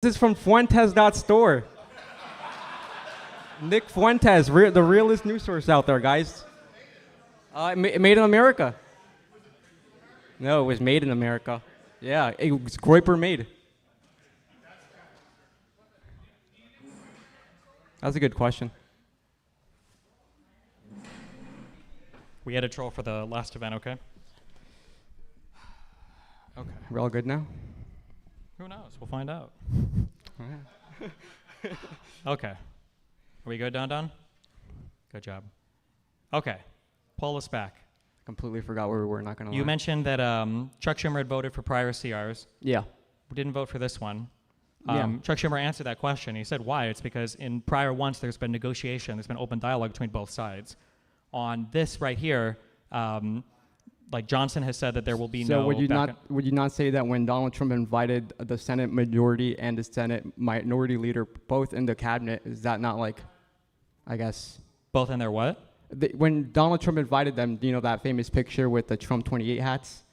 This is from Fuentes.store. Nick Fuentes, the realest news source out there, guys. Made in America. No, it was made in America. Yeah, it was Groyper made. That's a good question. We had a troll for the last event, okay? Okay. We're all good now? Who knows? We'll find out. Yeah. Okay. Are we good, Don? Good job. Okay. Pull us back. Completely forgot where we were, not gonna lie. You mentioned that Chuck Schumer had voted for prior CRs. Yeah. We didn't vote for this one. Yeah. Chuck Schumer answered that question. He said why. It's because in prior ones there's been negotiation, there's been open dialogue between both sides. On this right here, like Johnson has said that there will be no. So would you not say that when Donald Trump invited the Senate majority and the Senate minority leader both in the cabinet, is that not like, I guess? Both in their what? When Donald Trump invited them, you know that famous picture with the Trump 28 hats?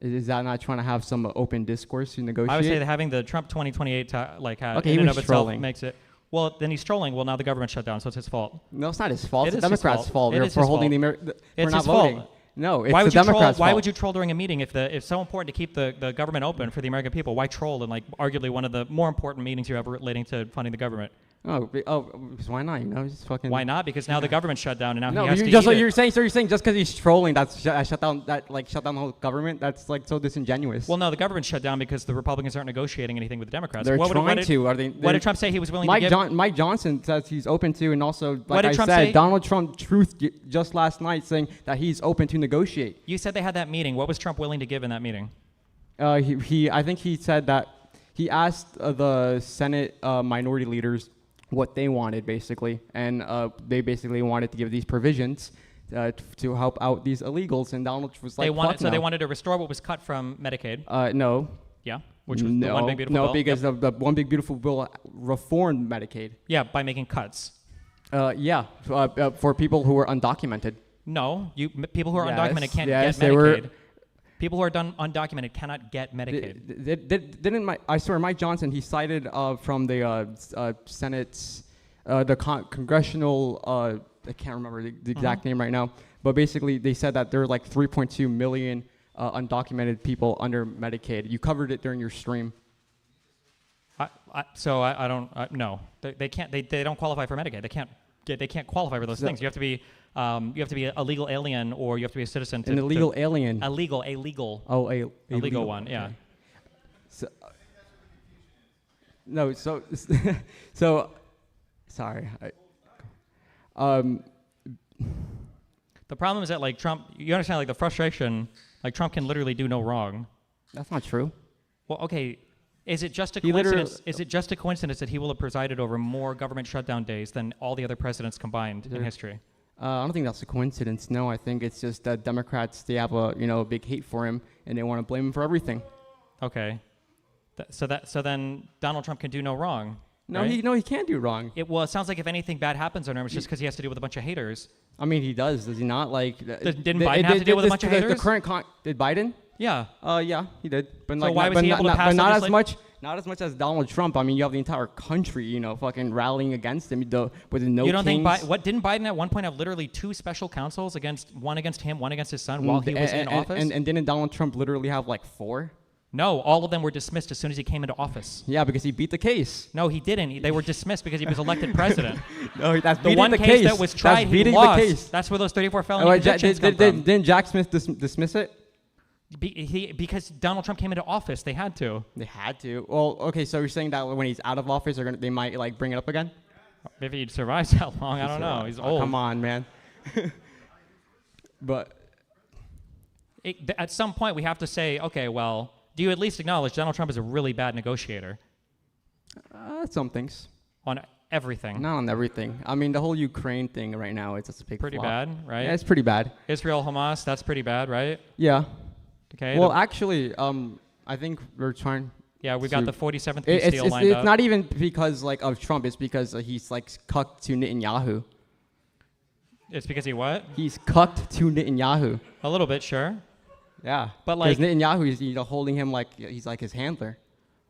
Is that not trying to have some open discourse to negotiate? I would say that having the Trump 2028 hat Okay, in and he was of itself trolling. makes it. Well, then he's trolling. Well, now the government shut down, so it's his fault. No, it's not his fault. It It's the is his Democrats' fault. fault. It is For his holding fault. for It's not his voting. fault. No, it's Why the would you Democrats' troll? Why fault. would you troll during a meeting if it's so important to keep the government open for the American people? Why troll in like arguably one of the more important meetings you have relating to funding the government? Because why not? You know, just fucking. Why not? Because now the government's shut down and now No, he has to just eat like it. you're saying. So you're saying just because he's trolling, that's shut down the whole government. That's like so disingenuous. Well, no, the government's shut down because the Republicans aren't negotiating anything with the Democrats. They're what trying did, to. Are they? What did Trump say he was willing to give? Mike Johnson says he's open to, and also What like did I Trump said, say? Donald Trump just last night saying that he's open to negotiate. You said they had that meeting. What was Trump willing to give in that meeting? I think he said that he asked the Senate minority leaders what they wanted basically, and they basically wanted to give these provisions to help out these illegals, and Donald was like, They wanted to restore what was cut from Medicaid. No. Yeah, which was the one big beautiful bill. No, because Yep. the one big beautiful bill reformed Medicaid. Yeah, by making cuts. For people who were undocumented. No, people who are Yes, undocumented can't yes, get they were- Medicaid. People who are undocumented cannot get Medicaid. I swear, Mike Johnson, he cited from the Senate's, congressional, I can't remember the exact name right now, but basically they said that there are like 3.2 million undocumented people under Medicaid. You covered it during your stream. I don't. No, they can't. They don't qualify for Medicaid. They can't qualify for those things. You have to be a legal alien, or you have to be a citizen. An illegal alien. A legal. Oh, a legal one. Yeah. Okay. So, no, so sorry. The problem is that like Trump, you understand like the frustration. Like Trump can literally do no wrong. That's not true. Well, okay. Is it just a He coincidence? Is it just a coincidence that he will have presided over more government shutdown days than all the other presidents combined in history? I don't think that's a coincidence. No, I think it's just that Democrats, they have a big hate for him, and they want to blame him for everything. Okay. So then Donald Trump can do no wrong. No, right? he can't do wrong. It sounds like if anything bad happens on him, it's just because he has to deal with a bunch of haters. I mean, he does he not? Like, Didn't Biden have to deal with a bunch of haters? The current did Biden? Yeah. Yeah, he did. But So like, why was he able to pass but not as legislation? not as much as Donald Trump. I mean, you have the entire country, fucking rallying against him. With no. You don't kings. think didn't Biden at one point have literally two special counsels one against him, one against his son while he was in office? And didn't Donald Trump literally have like 4? No, all of them were dismissed as soon as he came into office. Yeah, because he beat the case. No, he didn't. They were dismissed because he was elected president. No, that's The beating one the case that was tried, That's he beating lost. the case. That's where those 34 felony convictions come from. Didn't Jack Smith dismiss it? Because Donald Trump came into office, they had to. They had to. Well, okay, so you're saying that when he's out of office, they might like bring it up again? If he survives that long, I don't know. He's old. Come on, man. But at some point, we have to say, okay, well, do you at least acknowledge Donald Trump is a really bad negotiator some things. on everything? Not on everything. I mean, the whole Ukraine thing right now, it's just a big Pretty flop. bad, right? Yeah, it's pretty bad. Israel, Hamas, that's pretty bad, right? Yeah. Okay. Well, actually, I think we're trying. yeah, we've got to- the 47th peace deal It's lined up. not even because like of Trump. It's because he's like cucked to Netanyahu. It's because he what? He's cucked to Netanyahu. A little bit, sure. Yeah. But, like- because Netanyahu is holding him like he's like his handler.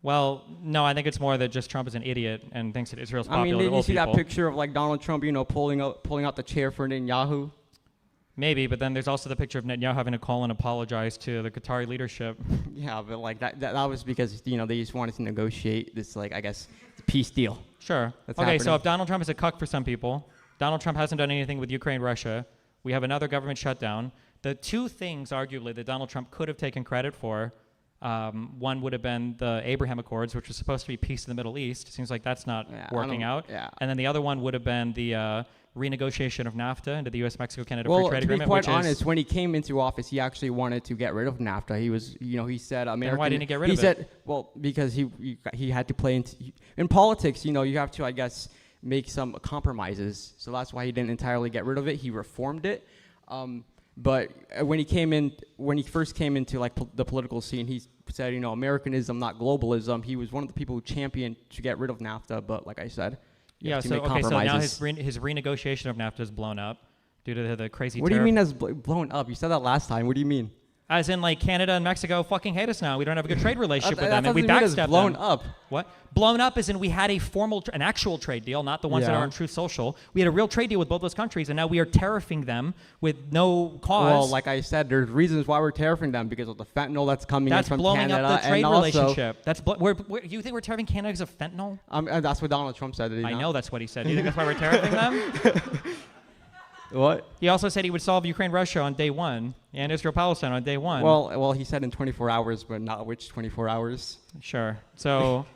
Well, no, I think it's more that just Trump is an idiot and thinks that Israel's I mean, popular did to you old see that people. picture of like Donald Trump, pulling out the chair for Netanyahu? Maybe, but then there's also the picture of Netanyahu having to call and apologize to the Qatari leadership. Yeah, but like that was because they just wanted to negotiate this, like, I guess, peace deal. Sure. That's Okay, so happening. if Donald Trump is a cuck for some people, Donald Trump hasn't done anything with Ukraine, Russia. We have another government shutdown. The two things, arguably, that Donald Trump could have taken credit for, one would have been the Abraham Accords, which was supposed to be peace in the Middle East. Seems like that's not Yeah, I working don't- out. yeah. And then the other one would have been the renegotiation of NAFTA into the U.S. Mexico-Canada Well, Free Trade to be Agreement, quite which honest, is when he came into office, he actually wanted to get rid of NAFTA. He was, he said American. why didn't he get rid of it? said, well, because he had to play in politics. You have to, I guess, make some compromises. So that's why he didn't entirely get rid of it. He reformed it. But when he first came into like the political scene, he said, Americanism, not globalism. He was one of the people who championed to get rid of NAFTA. But like I said, you have to make so now compromises. his renegotiation of NAFTA is blown up due to the crazy What do you tariff. mean that's blown up? You said that last time. What do you mean? As in, like, Canada and Mexico fucking hate us now. We don't have a good trade relationship with them, That and we doesn't mean it's backstabbed blown them. up. What? Blown up is in we had a an actual trade deal, not the ones that Yeah. are on Truth Social. We had a real trade deal with both those countries, and now we are tariffing them with no cause. Well, like I said, there's reasons why we're tariffing them because of the fentanyl that's coming that's in from blowing Canada, up the trade and also, relationship. That's you think we're tariffing Canada because of fentanyl? that's what Donald Trump said. Did he I not? know that's what he said. Do you think that's why we're tariffing them? What? He also said he would solve Ukraine-Russia on day one and Israel-Palestine on day one. Well, he said in 24 hours, but not which 24 hours. Sure. So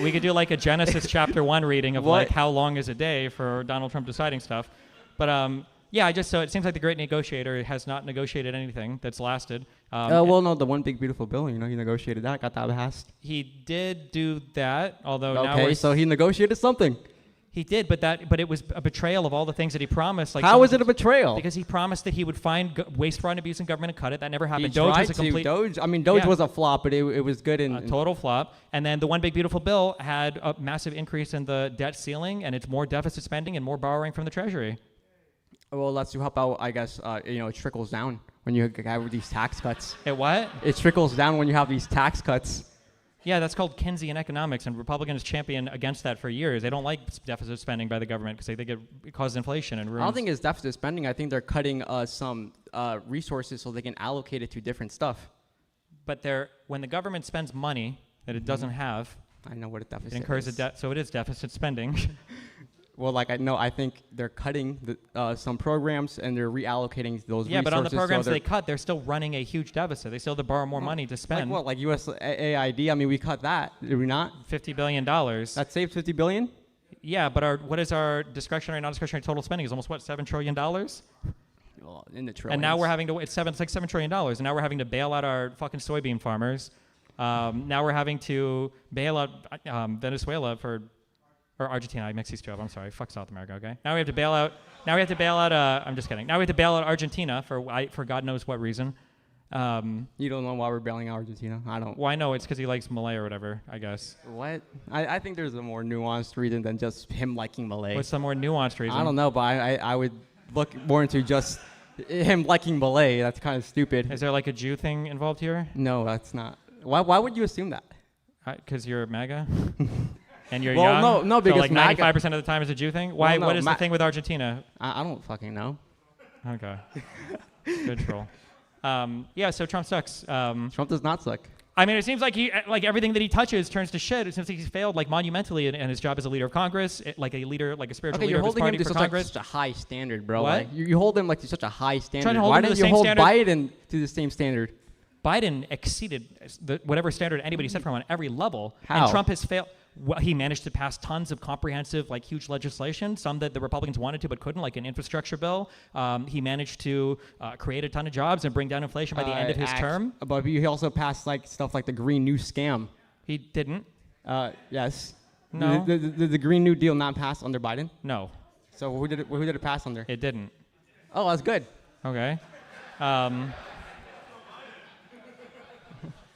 we could do like a Genesis chapter 1 reading of What? like how long is a day for Donald Trump deciding stuff. But yeah, so it seems like the great negotiator has not negotiated anything that's lasted. Well, no, the one big beautiful bill, he negotiated that, got that passed. He did do that, although now Okay, so he negotiated something. he did, but it was a betrayal of all the things that he promised. Like How was it a betrayal? Because he promised that he would find waste, fraud, and abuse in government and cut it. That never he happened. Doge tried was a to. complete Doge Yeah. was a flop, but it was good. a total flop. And then the one big beautiful bill had a massive increase in the debt ceiling, and it's more deficit spending and more borrowing from the Treasury. Well, that's to help out, I guess. It trickles down when you have these tax cuts. It what? It trickles down when you have these tax cuts. Yeah, that's called Keynesian economics, and Republicans champion against that for years. They don't like deficit spending by the government because they think it causes inflation and ruins. I don't think it's deficit spending. I think they're cutting some resources so they can allocate it to different stuff. But when the government spends money that it doesn't have, I know what a deficit it incurs a is. debt, so it is deficit spending. Well, I think they're cutting some programs and they're reallocating those Yeah, resources. but on the programs so they cut, they're still running a huge deficit. They still have to borrow more money to spend. Like what? Like USAID? I mean, we cut that. Did we not? $50 billion. That saved $50 billion? Yeah, but what is our discretionary, non-discretionary total spending? Is almost what, $7 trillion? Well, in the trillions. And now we're having to, it's like $7 trillion. And now we're having to bail out our fucking soybean farmers. Now we're having to bail out Venezuela or Argentina. I mix these two up. I'm sorry. Fuck South America. Okay. Now we have to bail out. I'm just kidding. Now we have to bail out Argentina for God knows what reason. You don't know why we're bailing out Argentina? I don't. Well, I know it's because he likes Malay or whatever. I guess. What? I think there's a more nuanced reason than just him liking Malay. What's some more nuanced reason? I don't know, but I would look more into just him liking Malay. That's kind of stupid. Is there like a Jew thing involved here? No, that's not. Why would you assume that? Because you're MAGA. And you're Well, young. no, because so like MAGA 95% of the time is a Jew thing. Why? no, What is the thing with Argentina? I don't fucking know. Okay. Good troll. Yeah. So Trump sucks. Trump does not suck. I mean, it seems like everything that he touches turns to shit. It seems like he's failed like monumentally in his job as a leader of Congress, like a spiritual Okay, leader you're of his holding him party to for such Congress. a high standard, bro. What? Like, you hold him like to such a high standard. to hold Why him to didn't the you same hold standard- Biden to the same standard? Biden exceeded whatever standard anybody set for him on every level. How? And Trump has failed. Well, he managed to pass tons of comprehensive, like huge legislation, some that the Republicans wanted to but couldn't, like an infrastructure bill. He managed to create a ton of jobs and bring down inflation by the end of his term. But he also passed like stuff like the Green New Scam. He didn't. Yes. No. Did the Green New Deal not pass under Biden? No, So who did it pass under? it didn't. Oh, that's good. Okay.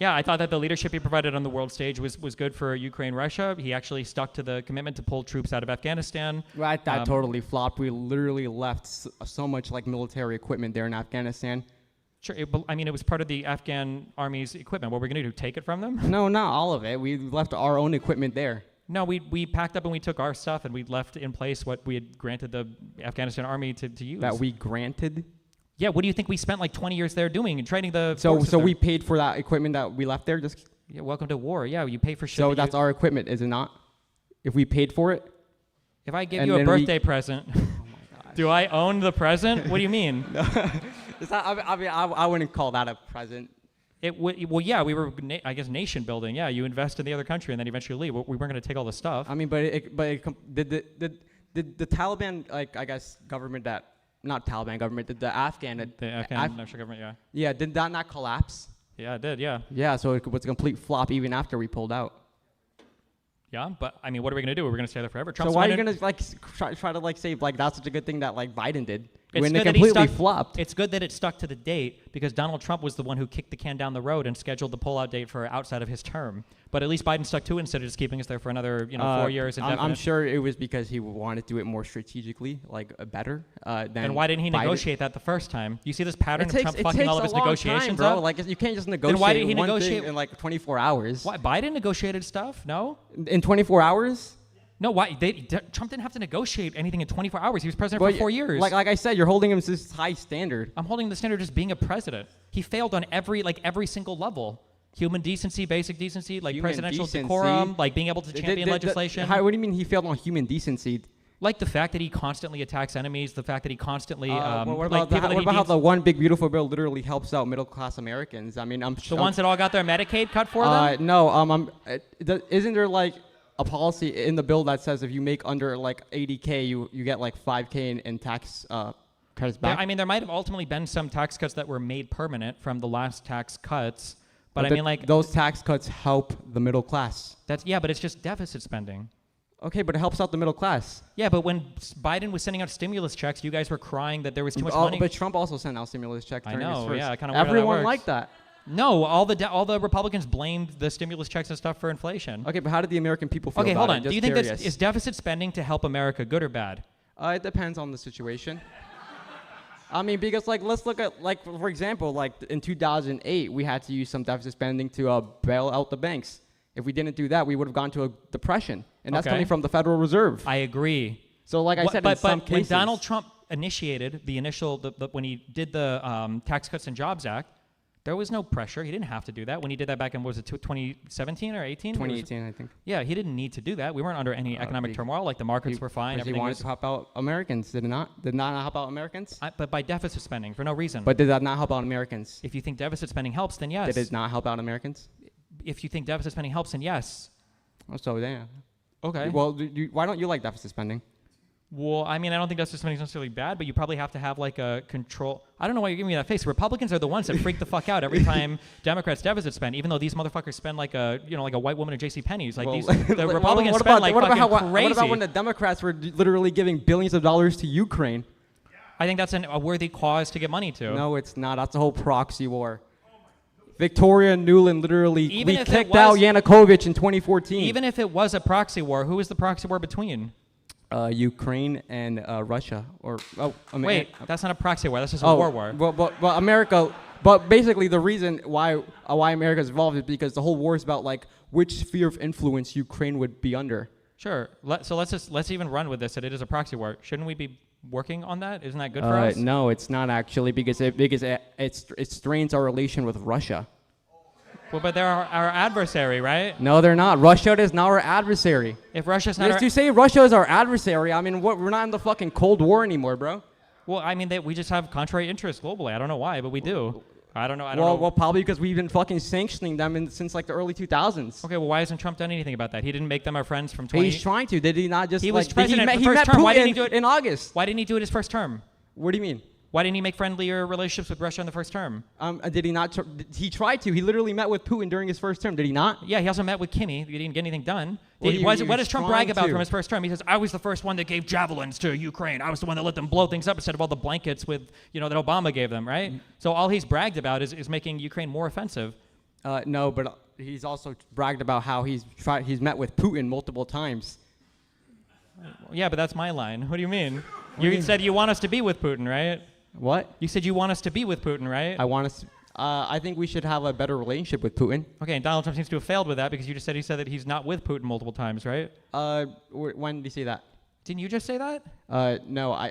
Yeah, I thought that the leadership he provided on the world stage was good for Ukraine, Russia. He actually stuck to the commitment to pull troops out of Afghanistan. Right, that totally flopped. We literally left so much like military equipment there in Afghanistan. Sure. I mean, it was part of the Afghan army's equipment. What were we going to do? Take it from them? No, not all of it. We left our own equipment there. No, we packed up and we took our stuff and we left in place what we had granted the Afghanistan army to use. That we granted. Yeah, what do you think we spent like 20 years there doing and training the So forces so there? we paid for that equipment that we left there. Just Yeah, welcome to war. Yeah, you pay for shit. so that that's you, our equipment, is it not? If we paid for it. if I give and you a then we- birthday present, do I own the present? What do you mean? It's not, I mean, I wouldn't call that a present. Well, yeah, we were, I guess, nation building. Yeah, you invest in the other country and then eventually leave. We weren't going to take all the stuff. I mean, did the Taliban, like, I guess, government that, not Taliban government, did the Afghan, The Afghan national government, yeah. yeah, did that not collapse? Yeah, it did, yeah. Yeah, so it was a complete flop even after we pulled out. Yeah, but, I mean, what are we going to do? We're going to stay there forever. So Trump's why are you gonna- gonna like try to like say like that's such a good thing that like Biden did It's when good it that he completely stuck- flopped? It's good that it stuck to the date because Donald Trump was the one who kicked the can down the road and scheduled the pullout date for outside of his term. But at least Biden stuck to it instead of just keeping us there for another, 4 years. I'm indefinite. sure it was because he wanted to do it more strategically, like better. Than And why didn't he Biden. negotiate that the first time? You see this pattern It of takes, Trump it fucking takes all of a his long negotiations time, bro. up? Like you can't just negotiate why did he one negotiate- thing in like 24 hours. Why? Biden negotiated stuff? No? In 24 hours? No, why? Trump didn't have to negotiate anything in 24 hours. He was president But for 4 years. Like I said, you're holding him to this high standard. I'm holding the standard just being a president. He failed on every single level. Human decency, basic decency, like Human presidential decency? decorum, like being able to champion legislation. What do you mean he failed on human decency? Like the fact that he constantly attacks enemies, the fact that he constantly What like about, people that he how deems- the one big beautiful bill literally helps out middle class Americans? I mean, the ones that all got their Medicaid cut for them? No, isn't there like a policy in the bill that says if you make under like 80K, you get like 5K in tax credits back? There might have ultimately been some tax cuts that were made permanent from the last tax cuts, but I mean, like those tax cuts help the middle class. but it's just deficit spending. Okay, but it helps out the middle class. Yeah, but when Biden was sending out stimulus checks, you guys were crying that there was too much money. But Trump also sent out stimulus checks. I during his know, first. yeah, I kinda wonder how that Everyone works. liked that. No, all the Republicans blamed the stimulus checks and stuff for inflation. Okay, but how did the American people feel Okay, about hold it? on. Just Do you think curious. is deficit spending to help America good or bad? It depends on the situation. I mean, because like let's look at like for example, like in 2008, we had to use some deficit spending to bail out the banks. If we didn't do that, we would have gone to a depression, and that's Okay. coming from the Federal Reserve. I agree. So, like I said, but in some when cases, Donald Trump initiated when he did the Tax Cuts and Jobs Act, there was no pressure. He didn't have to do that. When he did that back in, what was it 2017 or 18? 2018, I think. Yeah, he didn't need to do that. We weren't under any economic he- turmoil. Like the markets were fine. Because he Everything wanted was. to help out Americans, did it not? Did not help out Americans? But by deficit spending for no reason. But did that not help out Americans? if you think deficit spending helps, then yes. Did it not help out Americans? If you think deficit spending helps, then yes. Oh, so yeah. Okay. Well, why don't you like deficit spending? Well, I mean, I don't think deficit spending is necessarily bad, but you probably have to have like a control. I don't know why you're giving me that face. Republicans are the ones that freak the fuck out every time Democrats deficit spend, even though these motherfuckers spend like a white woman at J.C. Penney's. Like Well, the Republicans spend like fucking crazy. What about when the Democrats were literally giving billions of dollars to Ukraine? I think that's a worthy cause to get money to. No, it's not. That's a whole proxy war. Victoria Nuland literally Even if it kicked out was- Yanukovych in 2014. Even if it was a proxy war, who was the proxy war between? Ukraine and Russia, Wait, that's not a proxy war. That's just a war. But America. But basically, the reason why America is involved is because the whole war is about like which sphere of influence Ukraine would be under. Sure. So let's even run with this. That it is a proxy war. Shouldn't we be working on that? Isn't that good for us? No, it's not actually because it strains our relation with Russia. Well, but they're our adversary, right? No, they're not. Russia is not our adversary. If Russia's not Just to say Russia is our adversary, I mean, we're not in the fucking Cold War anymore, bro. well, I mean, we just have contrary interests globally. I don't know why, but we do. I don't know. Well, probably because we've been fucking sanctioning them since like the early 2000s. Okay, well, why hasn't Trump done anything about that? He didn't make them our friends from 20. He's trying to. Did he not just He like was president he the first met term. Why didn't he Putin do it in August? Why didn't he do it his first term? What do you mean? Why didn't he make friendlier relationships with Russia in the first term? Did he not? He tried to. He literally met with Putin during his first term. Did he not? Yeah, he also met with Kimmy. He didn't get anything done. Well, What does Trump brag trying about to. from his first term? He says, I was the first one that gave javelins to Ukraine. I was the one that let them blow things up instead of all the blankets that Obama gave them, right? So all he's bragged about is making Ukraine more offensive. No, but he's also bragged about how he's met with Putin multiple times. Yeah, but that's my line. What do you mean? You said you want us to be with Putin, right? What? You said you want us to be with Putin, right? I want us. I think we should have a better relationship with Putin. Okay, and Donald Trump seems to have failed with that because you just said he said that he's not with Putin multiple times, right? When did you say that? Didn't you just say that? No,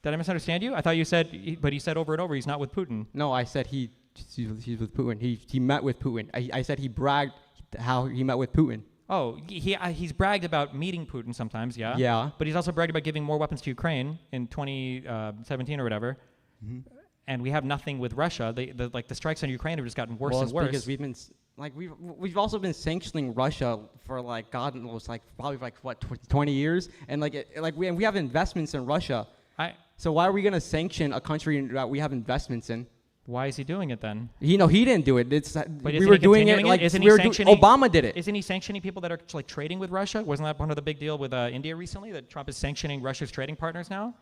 Did I misunderstand you? I thought you said, but he said over and over he's not with Putin. no, I said he's with Putin. He met with Putin. I said he bragged how he met with Putin. Oh, he's bragged about meeting Putin sometimes, yeah. Yeah. But he's also bragged about giving more weapons to Ukraine in 2017 or whatever. Mm-hmm. And we have nothing with Russia. The strikes on Ukraine have just gotten worse and worse. Because we've also been sanctioning Russia for like God knows probably 20 years, and we have investments in Russia. So why are we gonna sanction a country that we have investments in? Why is he doing it then? He didn't do it. But We were doing it like Obama did it. Isn't he sanctioning people that are like trading with Russia? Wasn't that part of the big deal with India recently, that Trump is sanctioning Russia's trading partners now?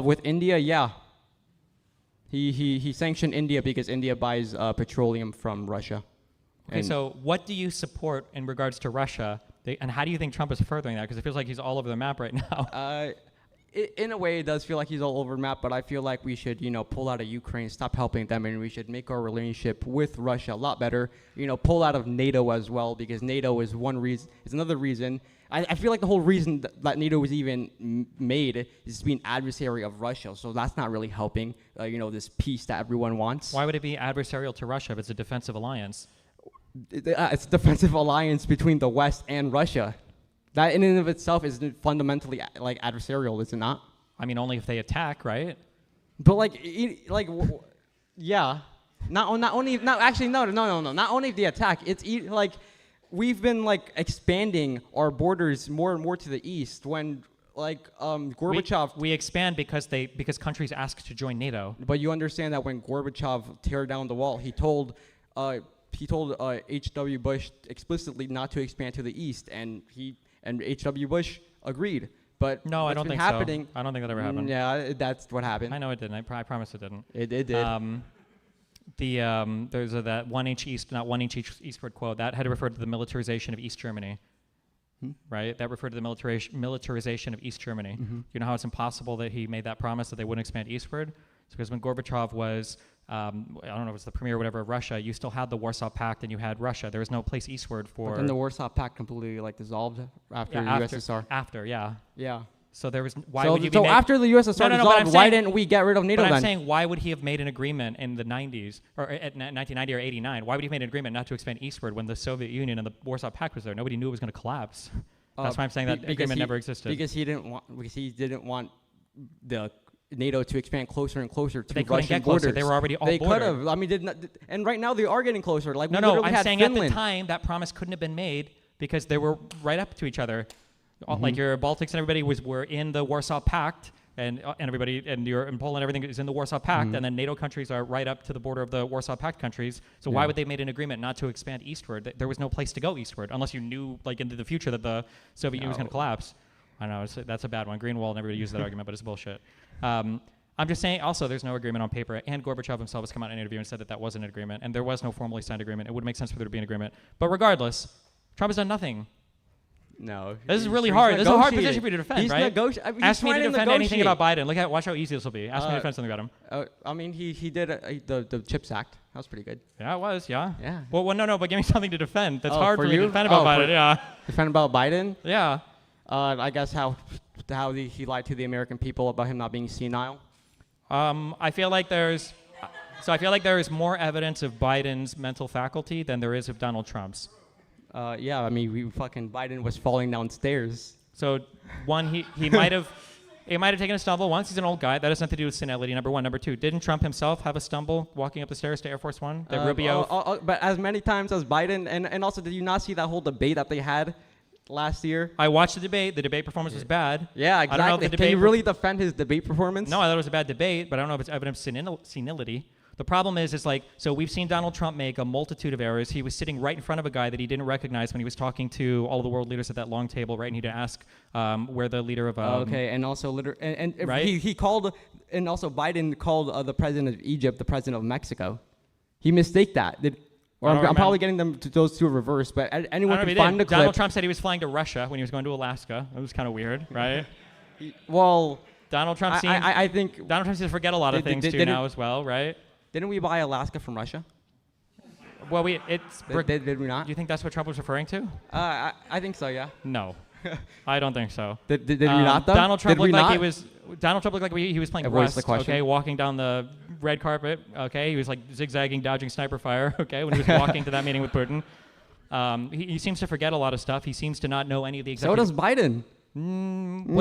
With India, yeah. He sanctioned India because India buys petroleum from Russia. Okay, so what do you support in regards to Russia, and how do you think Trump is furthering that? Because it feels like he's all over the map right now. In a way, it does feel like he's all over the map, but I feel like we should, pull out of Ukraine, stop helping them, and we should make our relationship with Russia a lot better. Pull out of NATO as well, because NATO is another reason. I feel like the whole reason that NATO was even made is to be an adversary of Russia, so that's not really helping, this peace that everyone wants. Why would it be adversarial to Russia if it's a defensive alliance? It's a defensive alliance between the West and Russia. That in and of itself is fundamentally adversarial, is it not? I mean, only if they attack, right? But yeah. Not only if they attack. It's we've been expanding our borders more and more to the east. When Gorbachev, we expand because countries ask to join NATO. But you understand that when Gorbachev tear down the wall, he told H.W. Bush explicitly not to expand to the east, and H.W. Bush agreed. But no, I don't think so. I don't think that ever happened. Yeah, that's what happened. I know it didn't. I promise it didn't. It did. There's that 1 inch east, not 1 inch eastward quote. That had to refer to the militarization of East Germany. Right? That referred to the militarization of East Germany. Mm-hmm. You know how it's impossible that he made that promise that they wouldn't expand eastward? It's because when Gorbachev was, I don't know if it was the premier or whatever of Russia, you still had the Warsaw Pact and you had Russia. There was no place eastward for... But then the Warsaw Pact completely dissolved after the USSR. After, yeah. Yeah. So there was... So after the USSR dissolved, why didn't we get rid of NATO then? But I'm saying, why would he have made an agreement in the 90s, or at 1990 or 89? Why would he have made an agreement not to expand eastward when the Soviet Union and the Warsaw Pact was there? Nobody knew it was going to collapse. That's why I'm saying that agreement never existed. Because he didn't want the NATO to expand closer and closer to they Russian get borders. Closer. They were already all They bordered. could have. I mean, and right now they are getting closer. No, I'm saying Finland. At the time that promise couldn't have been made because they were right up to each other. Like your Baltics and everybody were in the Warsaw Pact, and everybody and Poland, everything is in the Warsaw Pact, and then NATO countries are right up to the border of the Warsaw Pact countries. So why would they made an agreement not to expand eastward? There was no place to go eastward unless you knew, into the future, that the Soviet Union was going to collapse. I know that's a bad one. Greenwald and everybody uses that argument, but it's bullshit. I'm just saying. Also, there's no agreement on paper, and Gorbachev himself has come out in an interview and said that wasn't an agreement, and there was no formally signed agreement. It would make sense for there to be an agreement. But regardless, Trump has done nothing. No. This is really hard. This is a hard position for you to defend, right? Ask me to defend anything about Biden. Watch how easy this will be. Ask me to defend something about him. I mean, he did the CHIPS Act. That was pretty good. Yeah, it was. Yeah. Yeah. Well, no, but give me something to defend. That's hard for me you? to defend about Biden. Yeah. Defend about Biden? Yeah. I guess how he lied to the American people about him not being senile. I feel like there is more evidence of Biden's mental faculty than there is of Donald Trump's. Yeah, I mean, Biden was falling downstairs. So, one, he might have taken a stumble once. He's an old guy. That has nothing to do with senility, number one. Number two, didn't Trump himself have a stumble walking up the stairs to Air Force One? That Rubio... but as many times as Biden, and also, did you not see that whole debate that they had last year? I watched the debate. The debate performance was bad. Yeah, exactly. I don't know if Can you really defend his debate performance? No, I thought it was a bad debate, but I don't know if it's evidence of senility. The problem is so we've seen Donald Trump make a multitude of errors. He was sitting right in front of a guy that he didn't recognize when he was talking to all of the world leaders at that long table, right? And he had to ask where the leader of... okay, and also... right? He called... And also Biden called the president of Egypt the president of Mexico. He mistaked that. I'm probably getting those two reversed, but anyone can find the clip. Donald Trump said he was flying to Russia when he was going to Alaska. That was kind of weird, right? Well... Donald Trump seems. I think Donald Trump seems to forget a lot of things too didn't- now as well, right? didn't we buy Alaska from Russia? Well, it's. Did we not? Do you think that's what Trump was referring to? I think so. Yeah. No, I don't think so. Did we not though? Donald Trump Did we looked like he not? was. Donald Trump looked like he was playing Voice the Rust. question. Okay, walking down the red carpet. Okay, he was like zigzagging, dodging sniper fire. Okay, when he was walking to that meeting with Putin. He seems to forget a lot of stuff. He seems to not know any of the So executive. does Biden.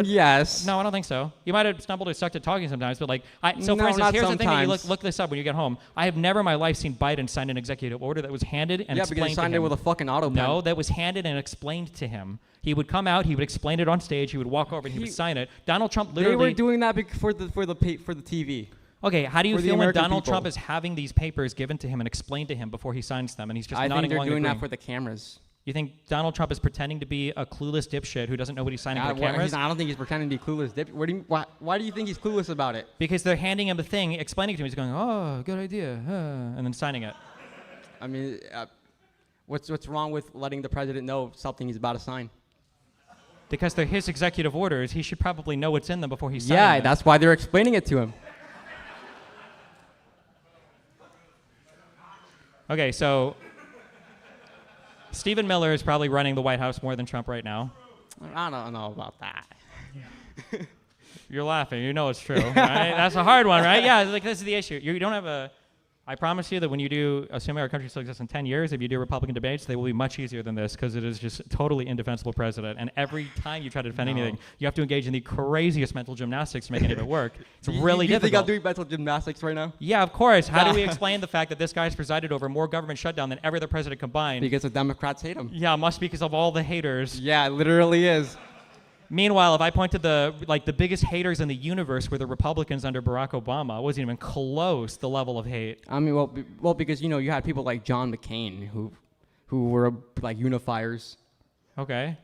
Yes. No, I don't think so. You might have stumbled or stuck to talking sometimes, but like, so for No, instance, not here's the thing that you sometimes. look this up when you get home. I have never in my life seen Biden sign an executive order that was handed and Yeah, explained because he signed to it him. with a fucking auto pen. No, that was handed and explained to him. He would come out, he would explain it on stage, he would walk over and he would sign it. Donald Trump They literally. were doing that for the TV. Okay, how do you for the feel when American Donald people. Trump is having these papers given to him and explained to him before he signs them, and he's just I nodding think they're along doing that agreeing? for the cameras. You think Donald Trump is pretending to be a clueless dipshit who doesn't know what he's signing for the cameras? I don't think he's pretending to be clueless. Why do you think he's clueless about it? Because they're handing him the thing, explaining to him. He's going, "Oh, good idea," and then signing it. I mean, what's wrong with letting the president know something he's about to sign? Because they're his executive orders, he should probably know what's in them before he signs Yeah, it. that's why they're explaining it to him. Okay, so Stephen Miller is probably running the White House more than Trump right now. I don't know about that. You're laughing. You know it's true, right? That's a hard one, right? Yeah, like this is the issue. You don't have a. I promise you that when you do, assuming our country still exists in 10 years, if you do Republican debates, they will be much easier than this because it is just a totally indefensible president. And every time you try to defend anything, you have to engage in the craziest mental gymnastics to make any of it work. It's really you difficult. think I'm doing mental gymnastics right now? Yeah, of course. How do we explain the fact that this guy's presided over more government shutdown than every other president combined? Because the Democrats hate him. Yeah, it must be because of all the haters. Yeah, it literally is. Meanwhile, if I point to the biggest haters in the universe were the Republicans under Barack Obama, it wasn't even close the level of hate. I mean, well, because you had people like John McCain who were like unifiers. Okay.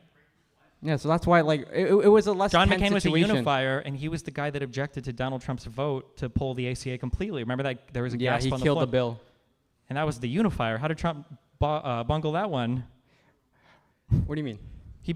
Yeah, so that's why like it was a less John tense McCain was a situation. unifier, and he was the guy that objected to Donald Trump's vote to pull the ACA completely. Remember that there was a Yeah, gasp he on killed the the floor, bill. and that was the unifier. How did Trump bungle that one? What do you mean?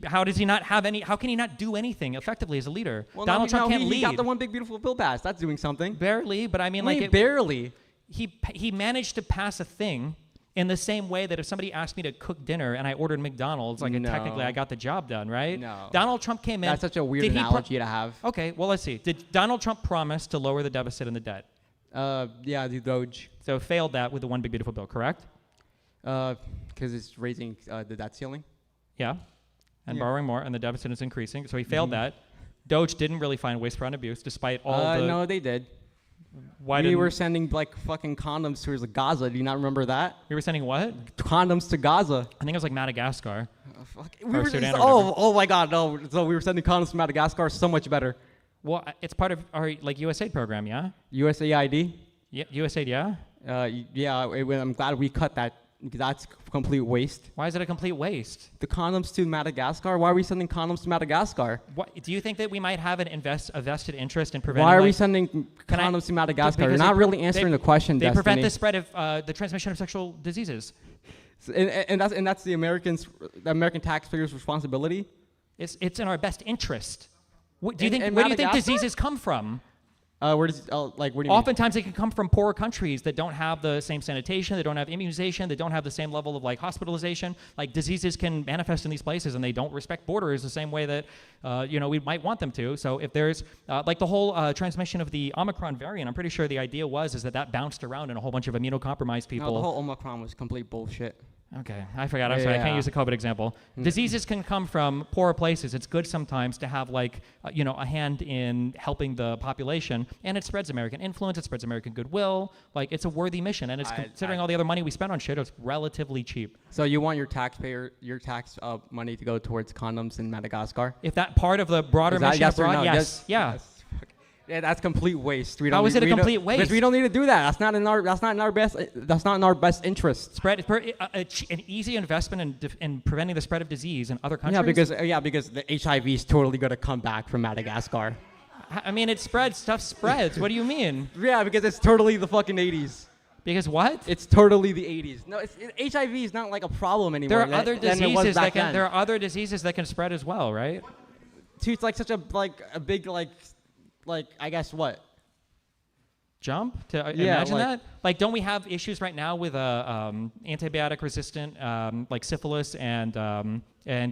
How does he not have any? How can he not do anything effectively as a leader? Well, Donald Trump can't he lead. got the one big beautiful bill passed. That's doing something. Barely, but I mean, I mean, barely. he managed to pass a thing in the same way that if somebody asked me to cook dinner and I ordered McDonald's, like No. technically I got the job done, right? No. Donald Trump came in. That's such a weird Did he analogy to have. Okay, well let's see. Did Donald Trump promise to lower the deficit and the debt? Yeah, the Doge. So failed that with the one big beautiful bill, correct? Because it's raising the debt ceiling. Yeah. And Yeah. borrowing more, and the deficit is increasing. So he failed that. Doge didn't really find waste, fraud, and abuse, despite all the. No, they did. Why We didn't were sending like fucking condoms towards Gaza. Do you not remember that? we were sending what? Condoms to Gaza. I think it was like Madagascar. We Or were Sudan or oh my God, no. So we were sending condoms to Madagascar. So much better. Well, it's part of our like USAID program, yeah. USAID. Yeah, USAID, yeah. I'm glad we cut that. Because that's complete waste. Why is it a complete waste? The condoms to Madagascar. Why are we sending condoms to Madagascar? What, do you think that we might have a vested interest in preventing? Why are we like- sending Can I- condoms to Madagascar? because You're they not pre- really answering the question, They Destiny. prevent the spread of the transmission of sexual diseases. And that's the American taxpayers' responsibility. It's in our best interest. Do you In- think? in Where do you think Madagascar? diseases come from? Where does what do you mean? Oftentimes, they can come from poorer countries that don't have the same sanitation, they don't have immunization, they don't have the same level of like hospitalization. Like diseases can manifest in these places, and they don't respect borders the same way that we might want them to. So if there's like the whole transmission of the Omicron variant, I'm pretty sure the idea was that bounced around in a whole bunch of immunocompromised people. No, the whole Omicron was complete bullshit. Okay, I forgot. I'm sorry. I can't Yeah. use the COVID example. Diseases can come from poorer places. It's good sometimes to have like a hand in helping the population, and it spreads American influence. It spreads American goodwill. Like it's a worthy mission, and it's considering all the other money we spend on shit, it's relatively cheap. So you want your tax money to go towards condoms in Madagascar? If that part of the broader Is that mission yes or abroad, no? yes, Yes. yeah. Yes. Yeah, that's complete waste. We How don't is it a we don't- complete waste? Because we don't need to do that. That's not in our best interest. An easy investment in preventing the spread of disease in other countries. Because the HIV is totally gonna come back from Madagascar. I mean, it spreads. Stuff spreads. What do you mean? Yeah, because it's totally the fucking 80s. Because what? It's totally the 80s. No, HIV is not like a problem anymore. There are other than it was diseases back then. There are other diseases that can spread as well, right? It's like such a big like I guess what? Jump to Yeah, imagine like- that? Like, don't we have issues right now with antibiotic resistant, like syphilis and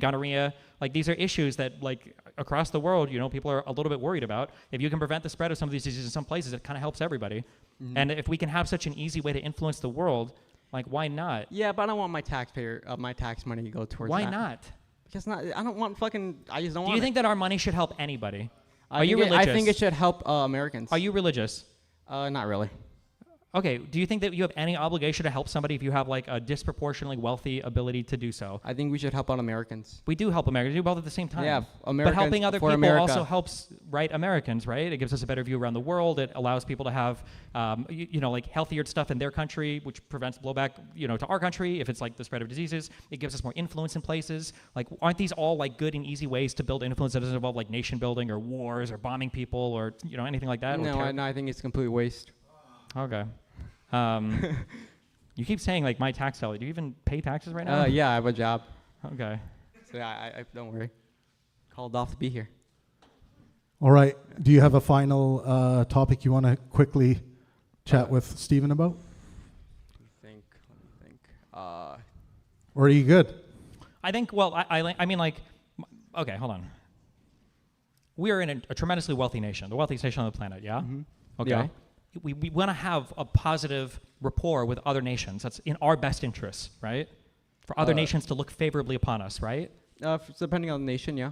gonorrhea? Like, these are issues that, like, across the world, people are a little bit worried about. If you can prevent the spread of some of these diseases in some places, it kind of helps everybody. And if we can have such an easy way to influence the world, like, why not? Yeah, but I don't want my my tax money to go towards Why that. not? Because I don't want fucking. I just don't Do want. you think that our money should help anybody? Are you I religious? think it should help Americans. Are you religious? Not really. Okay. Do you think that you have any obligation to help somebody if you have like a disproportionately wealthy ability to do so? I think we should help out Americans. We do help Americans. We do both at the same time. Yeah, But Americans helping other for people America. also helps Americans, right? It gives us a better view around the world. It allows people to have, like healthier stuff in their country, which prevents blowback, to our country if it's like the spread of diseases. It gives us more influence in places. Like, aren't these all like good and easy ways to build influence that doesn't involve like nation building or wars or bombing people or anything like that? No, I think it's complete waste. Okay. You keep saying like my tax salary. Do you even pay taxes right now? Yeah, I have a job. Okay. So yeah, I don't worry. Called off to be here. All right. Do you have a final topic you want to quickly chat with Stephen about? Let me think. Or are you good? I think. Well, I mean, like, okay, hold on. We are in a tremendously wealthy nation, the wealthiest nation on the planet. Yeah. Okay. Yeah. We want to have a positive rapport with other nations. That's in our best interests, right? For other nations to look favorably upon us, right? Depending on the nation, yeah.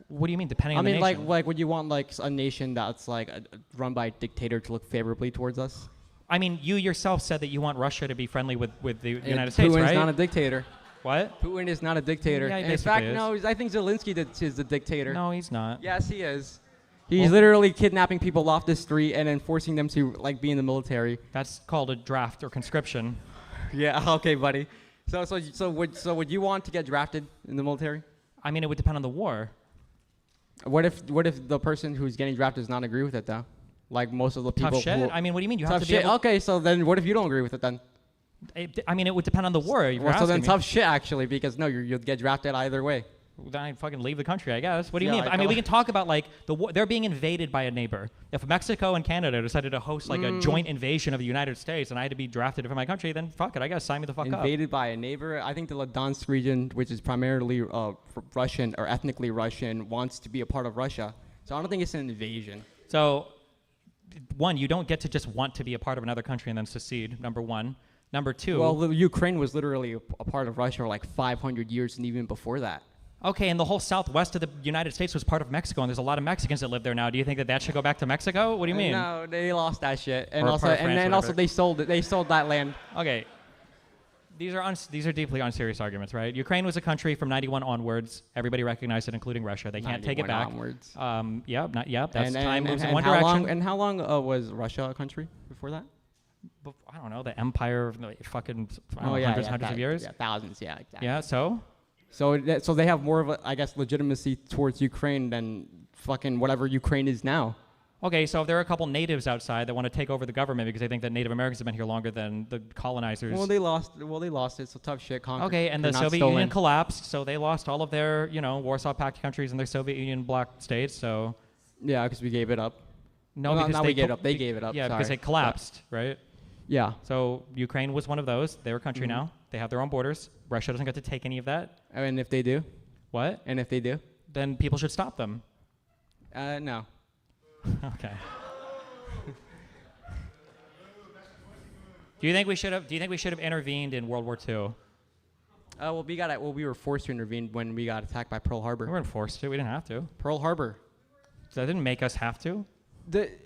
What do you mean, depending I on the mean, nation? like, would you want like a nation that's like run by a dictator to look favorably towards us? I mean, you yourself said that you want Russia to be friendly with the United States, Putin's right? not a dictator. What? Putin is not a dictator. Yeah, he And in basically fact, is. no, I think Zelensky is the dictator. No, he's not. Yes, he is. He's literally kidnapping people off the street and then forcing them to like be in the military. That's called a draft or conscription. Yeah. Okay, buddy. So would you want to get drafted in the military? I mean, it would depend on the war. What if the person who's getting drafted does not agree with it though? Like most of the people. Tough shit. Who, I mean, what do you mean? You have tough to be shit. able. Okay, so then what if you don't agree with it then? I mean, it would depend on the war. If you're Well, so then asking me. tough shit actually, because no, you'll get drafted either way. Then I'd fucking leave the country, I guess. What do you Yeah, mean? like, I mean, oh. we can talk about like they're being invaded by a neighbor. If Mexico and Canada decided to host like a joint invasion of the United States, and I had to be drafted from my country, then fuck it, I guess sign me the fuck up. Invaded by a neighbor. I think the Luhansk region, which is primarily Russian or ethnically Russian, wants to be a part of Russia. So I don't think it's an invasion. So, one, you don't get to just want to be a part of another country and then secede. Number one. Number two. Well, Ukraine was literally a part of Russia for like 500 years and even before that. Okay, and the whole southwest of the United States was part of Mexico, and there's a lot of Mexicans that live there now. Do you think that should go back to Mexico? What do you mean? No, they lost that shit, and Or also, part of and France, then also whatever. they sold it. They sold that land. Okay. These are deeply unserious arguments, right? Ukraine was a country from 91 onwards. Everybody recognized it, including Russia. They can't take it 91 back. onwards. That's time moves in one how direction. long? And how long was Russia a country before that? I don't know, the empire of like, fucking hundreds of years. Yeah, thousands. Yeah, exactly. Yeah, so? So they have more of a, I guess, legitimacy towards Ukraine than fucking whatever Ukraine is now. Okay, so if there are a couple natives outside that want to take over the government because they think that Native Americans have been here longer than the colonizers. Well, they lost it. So tough shit. Okay, and the Soviet Union collapsed, so they lost all of their, Warsaw Pact countries and their Soviet Union bloc states. So Yeah, because we gave it up. no, Well, because not they we gave it up. They gave it up. Yeah, Sorry. because they collapsed, right? Yeah. So Ukraine was one of those. They're a country now. They have their own borders. Russia doesn't get to take any of that. And if they do, What? Then people should stop them. No. Okay. Do you think we should have intervened in World War II? We were forced to intervene when we got attacked by Pearl We Harbor. weren't forced to. We didn't have to. Pearl Harbor. So that didn't make us have to.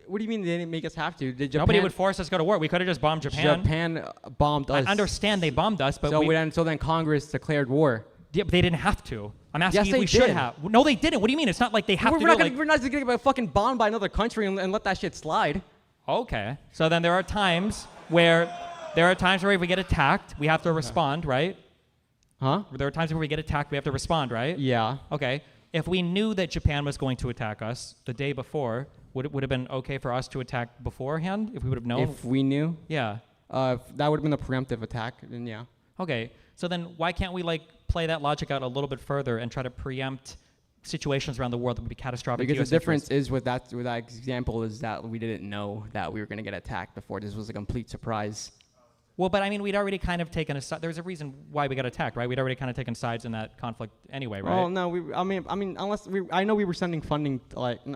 What do you mean they didn't make us have to? Did Japan? Nobody would force us to go to war. We could have just bombed Japan. Japan bombed us. I understand they bombed us, but So then Congress declared war. yeah, but they didn't have to. I'm asking Yes, you if they we should did. have. No, they didn't. What do you mean? It's not like they have We're to not do gonna, we're not just gonna get fucking bombed by another country and let that shit slide. Okay. So then there are times where if we get attacked, we have to respond, right? Huh? There are times where we get attacked, we have to respond, right? Yeah. Okay. If we knew that Japan was going to attack us the day before, would it have been okay for us to attack beforehand if we would have known? If we knew, Yeah. that would have been a preemptive attack. Then yeah. Okay. So then why can't we like play that logic out a little bit further and try to preempt situations around the world that would be catastrophic. to Because US the difference interests. is with that example is that we didn't know that we were going to get attacked before. This was a complete surprise. Well, but I mean, we'd already kind of taken a side. There's a reason why we got attacked, right? We'd already kind of taken sides in that conflict anyway, right? Well, no, I mean, I know we were sending funding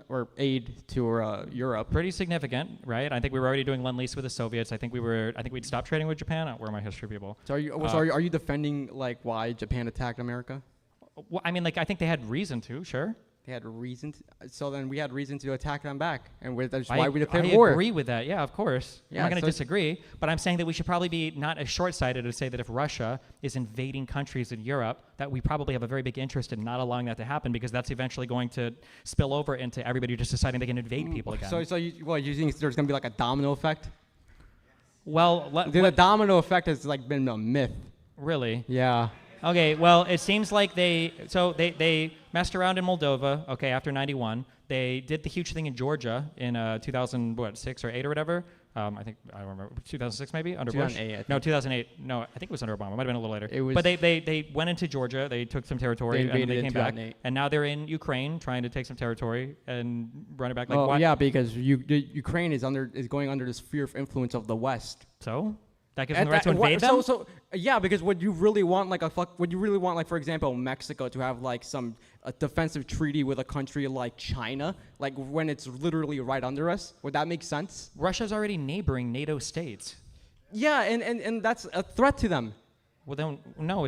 or aid to Europe. Pretty significant, right? I think we were already doing lend-lease with the Soviets. I think we'd stopped trading with Japan. Where are my history people? So are you defending like why Japan attacked America? Well, I mean, like, I think they had reason to, sure. They had a reason. So then we had reason to attack them back, and that's I why we declared I war. agree with that. Yeah, of course. I'm Yeah, not going to so- disagree, but I'm saying that we should probably be not as short-sighted to say that if Russia is invading countries in Europe, that we probably have a very big interest in not allowing that to happen, because that's eventually going to spill over into everybody just deciding they can invade people again. So you think there's going to be like a domino effect? Well, The domino effect has like been a myth. really? Yeah. Okay, well, it seems like they messed around in Moldova, okay, after 91. They did the huge thing in Georgia in 2006 or 8 or whatever. I don't remember, 2006 maybe, under Bush? 2008, I think. No, 2008. No, I think it was under Obama. It might have been a little later. It was- But they went into Georgia, they took some territory, They and invaded they in came back. 2008. And now they're in Ukraine trying to take some territory and run it back. Like, Well, why? yeah, because Ukraine is going under the sphere of influence of the West. So? That gives them the right to invade them? Yeah, because would you really want like for example Mexico to have like a defensive treaty with a country like China, like when it's literally right under us? Would that make sense? Russia's already neighboring NATO states. Yeah, and that's a threat to them. Well, then, no,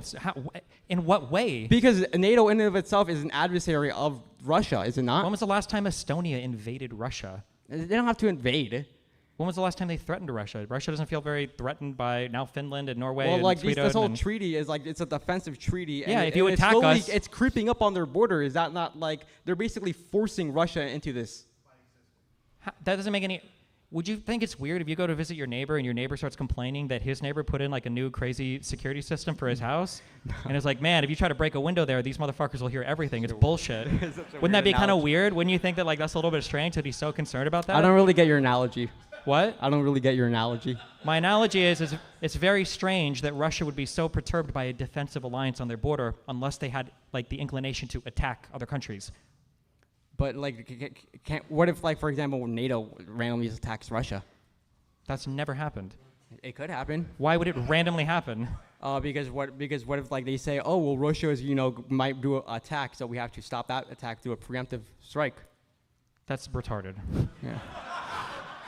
in what way? Because NATO in and of itself is an adversary of Russia, is it not? When was the last time Estonia invaded Russia? They don't have to invade. When was the last time they threatened Russia? Russia doesn't feel very threatened by now Finland and Norway Well, and like Sweden. this whole and- treaty is like it's a defensive treaty. Yeah, and if you and attack it's slowly, us- it's creeping up on their border. Is that not like they're basically forcing Russia into this? That doesn't make any. Would you think it's weird if you go to visit your neighbor and your neighbor starts complaining that his neighbor put in like a new crazy security system for his house? And it's like, man, if you try to break a window there, these motherfuckers will hear everything. It's bullshit. Wouldn't that be kind of weird? Wouldn't you think that like that's a little bit strange that he's so concerned about that? I don't really get your analogy. What? I don't really get your analogy. My analogy is it's very strange that Russia would be so perturbed by a defensive alliance on their border unless they had like the inclination to attack other countries. But like, what if like for example NATO randomly attacks Russia? That's never happened. It could happen. Why would it randomly happen? Because what if like they say, oh well, Russia is might do an attack, so we have to stop that attack through a preemptive strike. That's retarded. Yeah.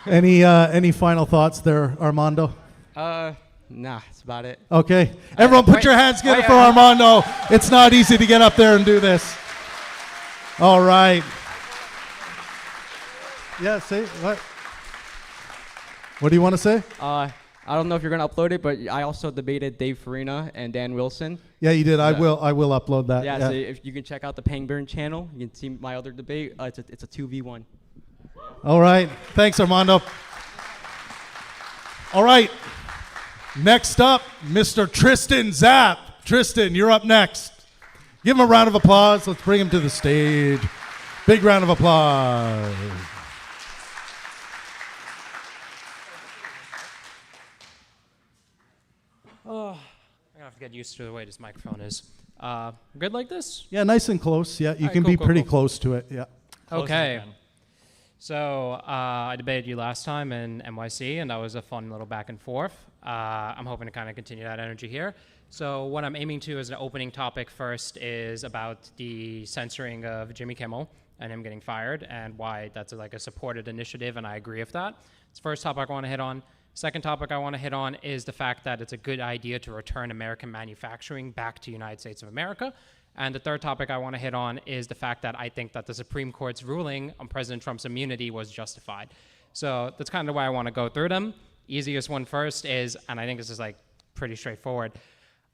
Any final thoughts there, Armando? Nah, that's about it. Okay. Everyone put wait. your hands together Wait, for Armando. It's not easy to get up there and do this. All right. Yeah, say what? What do you want to say? I don't know if you're gonna upload it, but I also debated Dave Farina and Dan Wilson. Yeah, you did. I Yeah. will upload that. So if you can check out the Pangburn channel, you can see my other debate. It's a 2v1. All right. Thanks, Armando. All right. Next up, Mr. Tristan Zapp. Tristan, you're up next. Give him a round of applause. Let's bring him to the stage. Big round of applause. I'm gonna have to get used to the way this microphone is. Good like this? Yeah, nice and close. Yeah, you All right, can cool, be cool, pretty cool. close to it. Yeah. Close as Okay. you can. So I debated you last time in NYC, and that was a fun little back and forth. I'm hoping to kind of continue that energy here. So what I'm aiming to as an opening topic first is about the censoring of Jimmy Kimmel and him getting fired, and why that's like a supported initiative, and I agree with that. It's the first topic I want to hit on. Second topic I want to hit on is the fact that it's a good idea to return American manufacturing back to United States of America. And the third topic I want to hit on is the fact that I think that the Supreme Court's ruling on President Trump's immunity was justified. So that's kind of why I want to go through them. Easiest one first is, and I think this is like pretty straightforward,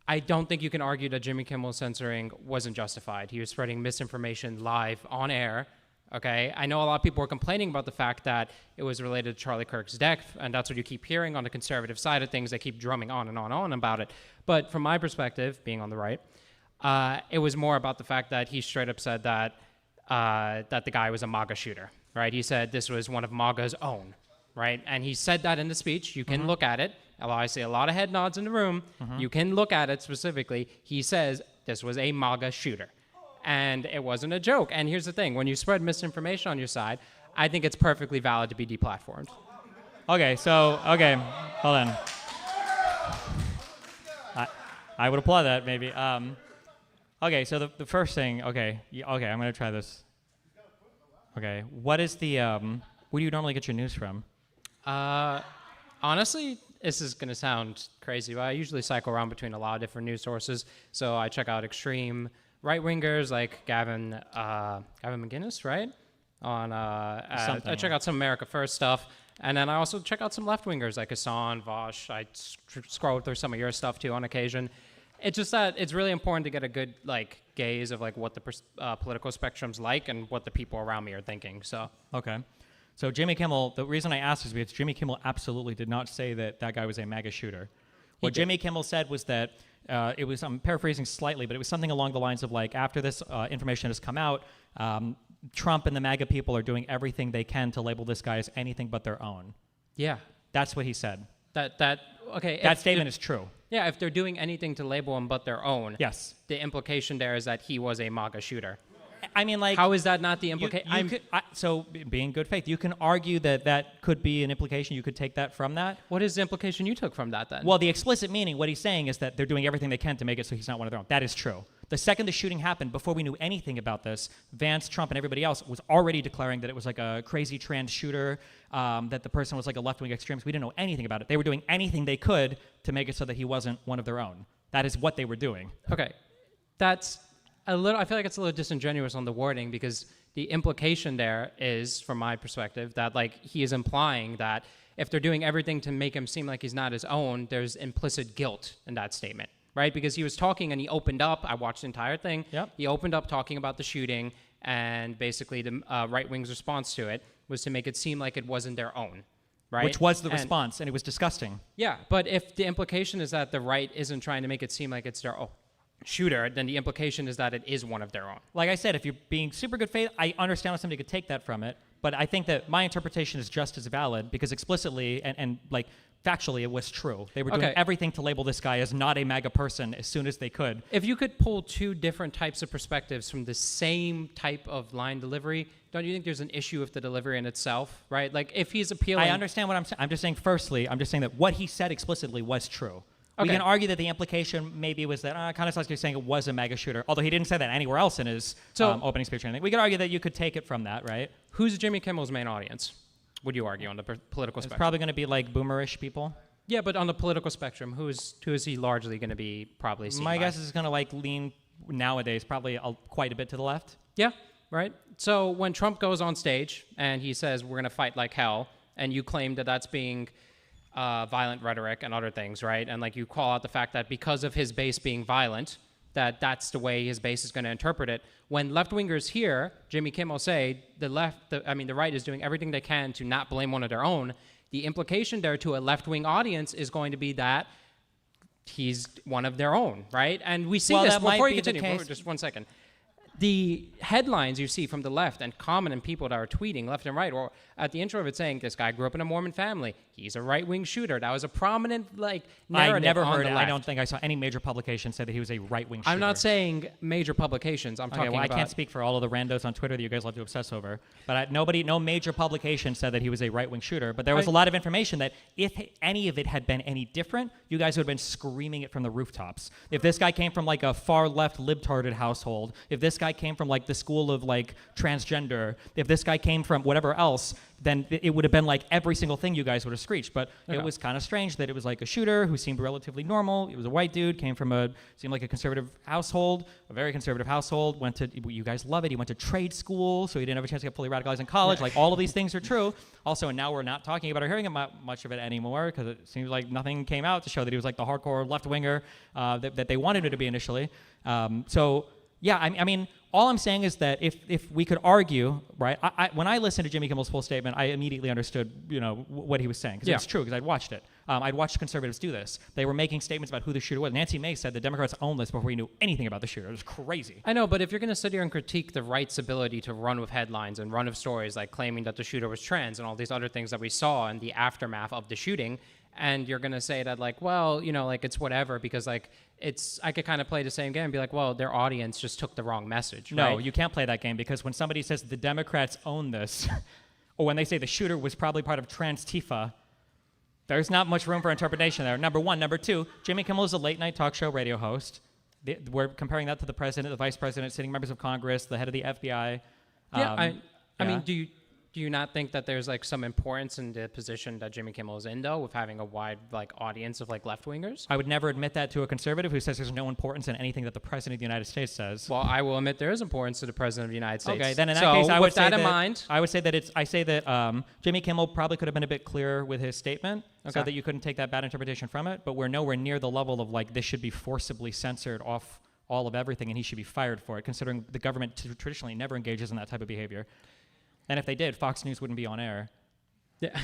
I don't think you can argue that Jimmy Kimmel's censoring wasn't justified. He was spreading misinformation live on air. Okay, I know a lot of people were complaining about the fact that it was related to Charlie Kirk's death, and that's what you keep hearing on the conservative side of things. They keep drumming on and on and on about it. But from my perspective, being on the right, it was more about the fact that he straight up said that that the guy was a MAGA shooter, right? He said this was one of MAGA's own, right? And he said that in the speech. You can look at it. Although I see a lot of head nods in the room, you can look at it specifically. He says this was a MAGA shooter. and it wasn't a joke. And here's the thing: when you spread misinformation on your side, I think it's perfectly valid to be deplatformed. Okay, hold on. I would applaud that, maybe. Okay, so the first thing, okay, I'm going to try this. Okay, what is the, where do you normally get your news from? Honestly, this is going to sound crazy, but I usually cycle around between a lot of different news sources. So I check out extreme right-wingers like Gavin McGinnis, right? I check out some America First stuff. And then I also check out some left-wingers like Hassan, Vosh. I scroll through some of your stuff too on occasion. It's just that it's really important to get a good gaze of what the political spectrum's like and what the people around me are thinking. So Okay. So Jimmy Kimmel, the reason I asked is because Jimmy Kimmel absolutely did not say that guy was a MAGA shooter. What Jimmy Kimmel said was that it was, I'm paraphrasing slightly, but it was something along the lines of after this information has come out, Trump and the MAGA people are doing everything they can to label this guy as anything but their own. yeah, That's what he said. okay. That statement is true. Yeah, if they're doing anything to label him but their own, Yes. the implication there is that he was a MAGA shooter. I mean, How is that not the implication? so being good faith, you can argue that could be an implication. You could take that from that. What is the implication you took from that then? Well, the explicit meaning, what he's saying is that they're doing everything they can to make it so he's not one of their own. That is true. The second the shooting happened, before we knew anything about this, Vance, Trump, and everybody else was already declaring that it was a crazy trans shooter, that the person was a left-wing extremist. We didn't know anything about it. They were doing anything they could to make it so that he wasn't one of their own. That is what they were doing. Okay, that's a little. I feel like it's a little disingenuous on the wording because the implication there is, from my perspective, that he is implying that if they're doing everything to make him seem like he's not his own, there's implicit guilt in that statement, right? Because he was talking and he opened up. I watched the entire thing. Yep. He opened up talking about the shooting, and basically the right wing's response to it was to make it seem like it wasn't their own. Right? Which was the response, and it was disgusting. Yeah, but if the implication is that the right isn't trying to make it seem like it's their own shooter, then the implication is that it is one of their own. Like I said, if you're being super good faith, I understand how somebody could take that from it, but I think that my interpretation is just as valid because explicitly and factually it was true. They were doing everything to label this guy as not a MAGA person as soon as they could. If you could pull two different types of perspectives from the same type of line delivery, don't you think there's an issue with the delivery in itself, right? If he's appealing... I understand what I'm saying. I'm just saying, firstly, that what he said explicitly was true. We can argue that the implication maybe was that kind of sounds like you're saying it was a MAGA shooter, although he didn't say that anywhere else in his opening speech or anything. We could argue that you could take it from that, right? Who's Jimmy Kimmel's main audience, would you argue, on the political It's spectrum? probably going to be boomerish people. Yeah, but on the political spectrum, who is he largely going to be probably seen My by? guess is going to lean nowadays probably quite a bit to the left. Yeah, right. So when Trump goes on stage and he says we're going to fight like hell, and you claim that that's being violent rhetoric and other things, right? And you call out the fact that because of his base being violent, that's the way his base is going to interpret it. When left-wingers hear Jimmy Kimmel say the right is doing everything they can to not blame one of their own, the implication there to a left-wing audience is going to be that he's one of their own, right? And we see this before you continue. Just 1 second. The headlines you see from the left and prominent people that are tweeting left and right, or at the intro of it saying this guy grew up in a Mormon family, he's a right-wing shooter. That was a prominent narrative. I never heard it. I don't think I saw any major publication say that he was a right-wing shooter. I'm not saying major publications. I'm talking I about... can't speak for all of the randos on Twitter that you guys love to obsess over. But no major publication said that he was a right-wing shooter. But there was a lot of information that if any of it had been any different, you guys would have been screaming it from the rooftops. If this guy came from a far-left libtarded household, if this guy came from the school of transgender, if this guy came from whatever else, then it would have been every single thing you guys would have screeched. But it was kind of strange that it was a shooter who seemed relatively normal. He was a white dude, came from seemed like a conservative household, a very conservative household, you guys love it, he went to trade school, so he didn't have a chance to get fully radicalized in college. All of these things are true. Also, and now we're not talking about or hearing about much of it anymore because it seems like nothing came out to show that he was the hardcore left-winger that they wanted him to be initially. Yeah, I mean, all I'm saying is that if we could argue, right? When I listened to Jimmy Kimmel's full statement, I immediately understood, what he was saying because it's true because I'd watched it. I'd watched conservatives do this. They were making statements about who the shooter was. Nancy Mace said the Democrats owned this before we knew anything about the shooter. It was crazy. I know, but if you're going to sit here and critique the right's ability to run with headlines and run with stories claiming that the shooter was trans and all these other things that we saw in the aftermath of the shooting, and you're gonna say that like, well, like it's whatever because like I could kind of play the same game and be like, well, their audience just took the wrong message. No, right? you can't play that game because when somebody says the Democrats own this, or when they say the shooter was probably part of Trans-Tifa, there's not much room for interpretation there. Number one. Number two, Jimmy Kimmel is a late-night talk show radio host. We're comparing that to the president, the vice president, sitting members of Congress, the head of the FBI. I yeah. mean, do you not think that there's like some importance in the position that Jimmy Kimmel is in though, with having a wide like audience of like left wingers? I would never admit that to a conservative who says there's no importance in anything that the president of the United States says. Well, I will admit there is importance to the president of the United States. Okay, then in that case, I would with say that in mind, I would say that Jimmy Kimmel probably could have been a bit clearer with his statement, so Okay. that you couldn't take that bad interpretation from it. But we're nowhere near the level of like this should be forcibly censored off all of everything, and he should be fired for it, considering the government traditionally never engages in that type of behavior. And if they did, Fox News wouldn't be on air. yeah.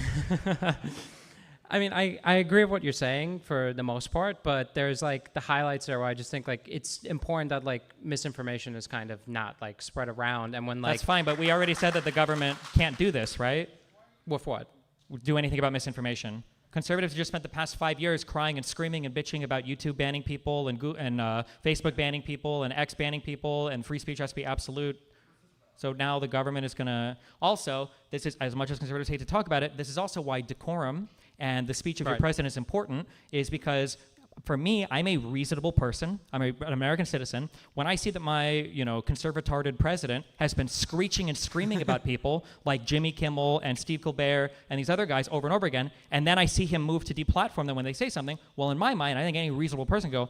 I mean, I agree with what you're saying for the most part, but there's like the highlights there where I just think like it's important that like misinformation is kind of not like spread around, and when like That's fine, but we already said that the government can't do this, right? with what? Do anything about misinformation. Conservatives just spent the past 5 years crying and screaming and bitching about YouTube banning people and Facebook banning people and X banning people and free speech has to be absolute. So now the government is going to... Also, this is, as much as conservatives hate to talk about it, this is also why decorum and the speech of your Right. president is important, is because for me, I'm a reasonable person. I'm an American citizen. When I see that my, conservatarded president has been screeching and screaming about people like Jimmy Kimmel and Steve Colbert and these other guys over and over again, and then I see him move to deplatform them when they say something, well, in my mind, I think any reasonable person go,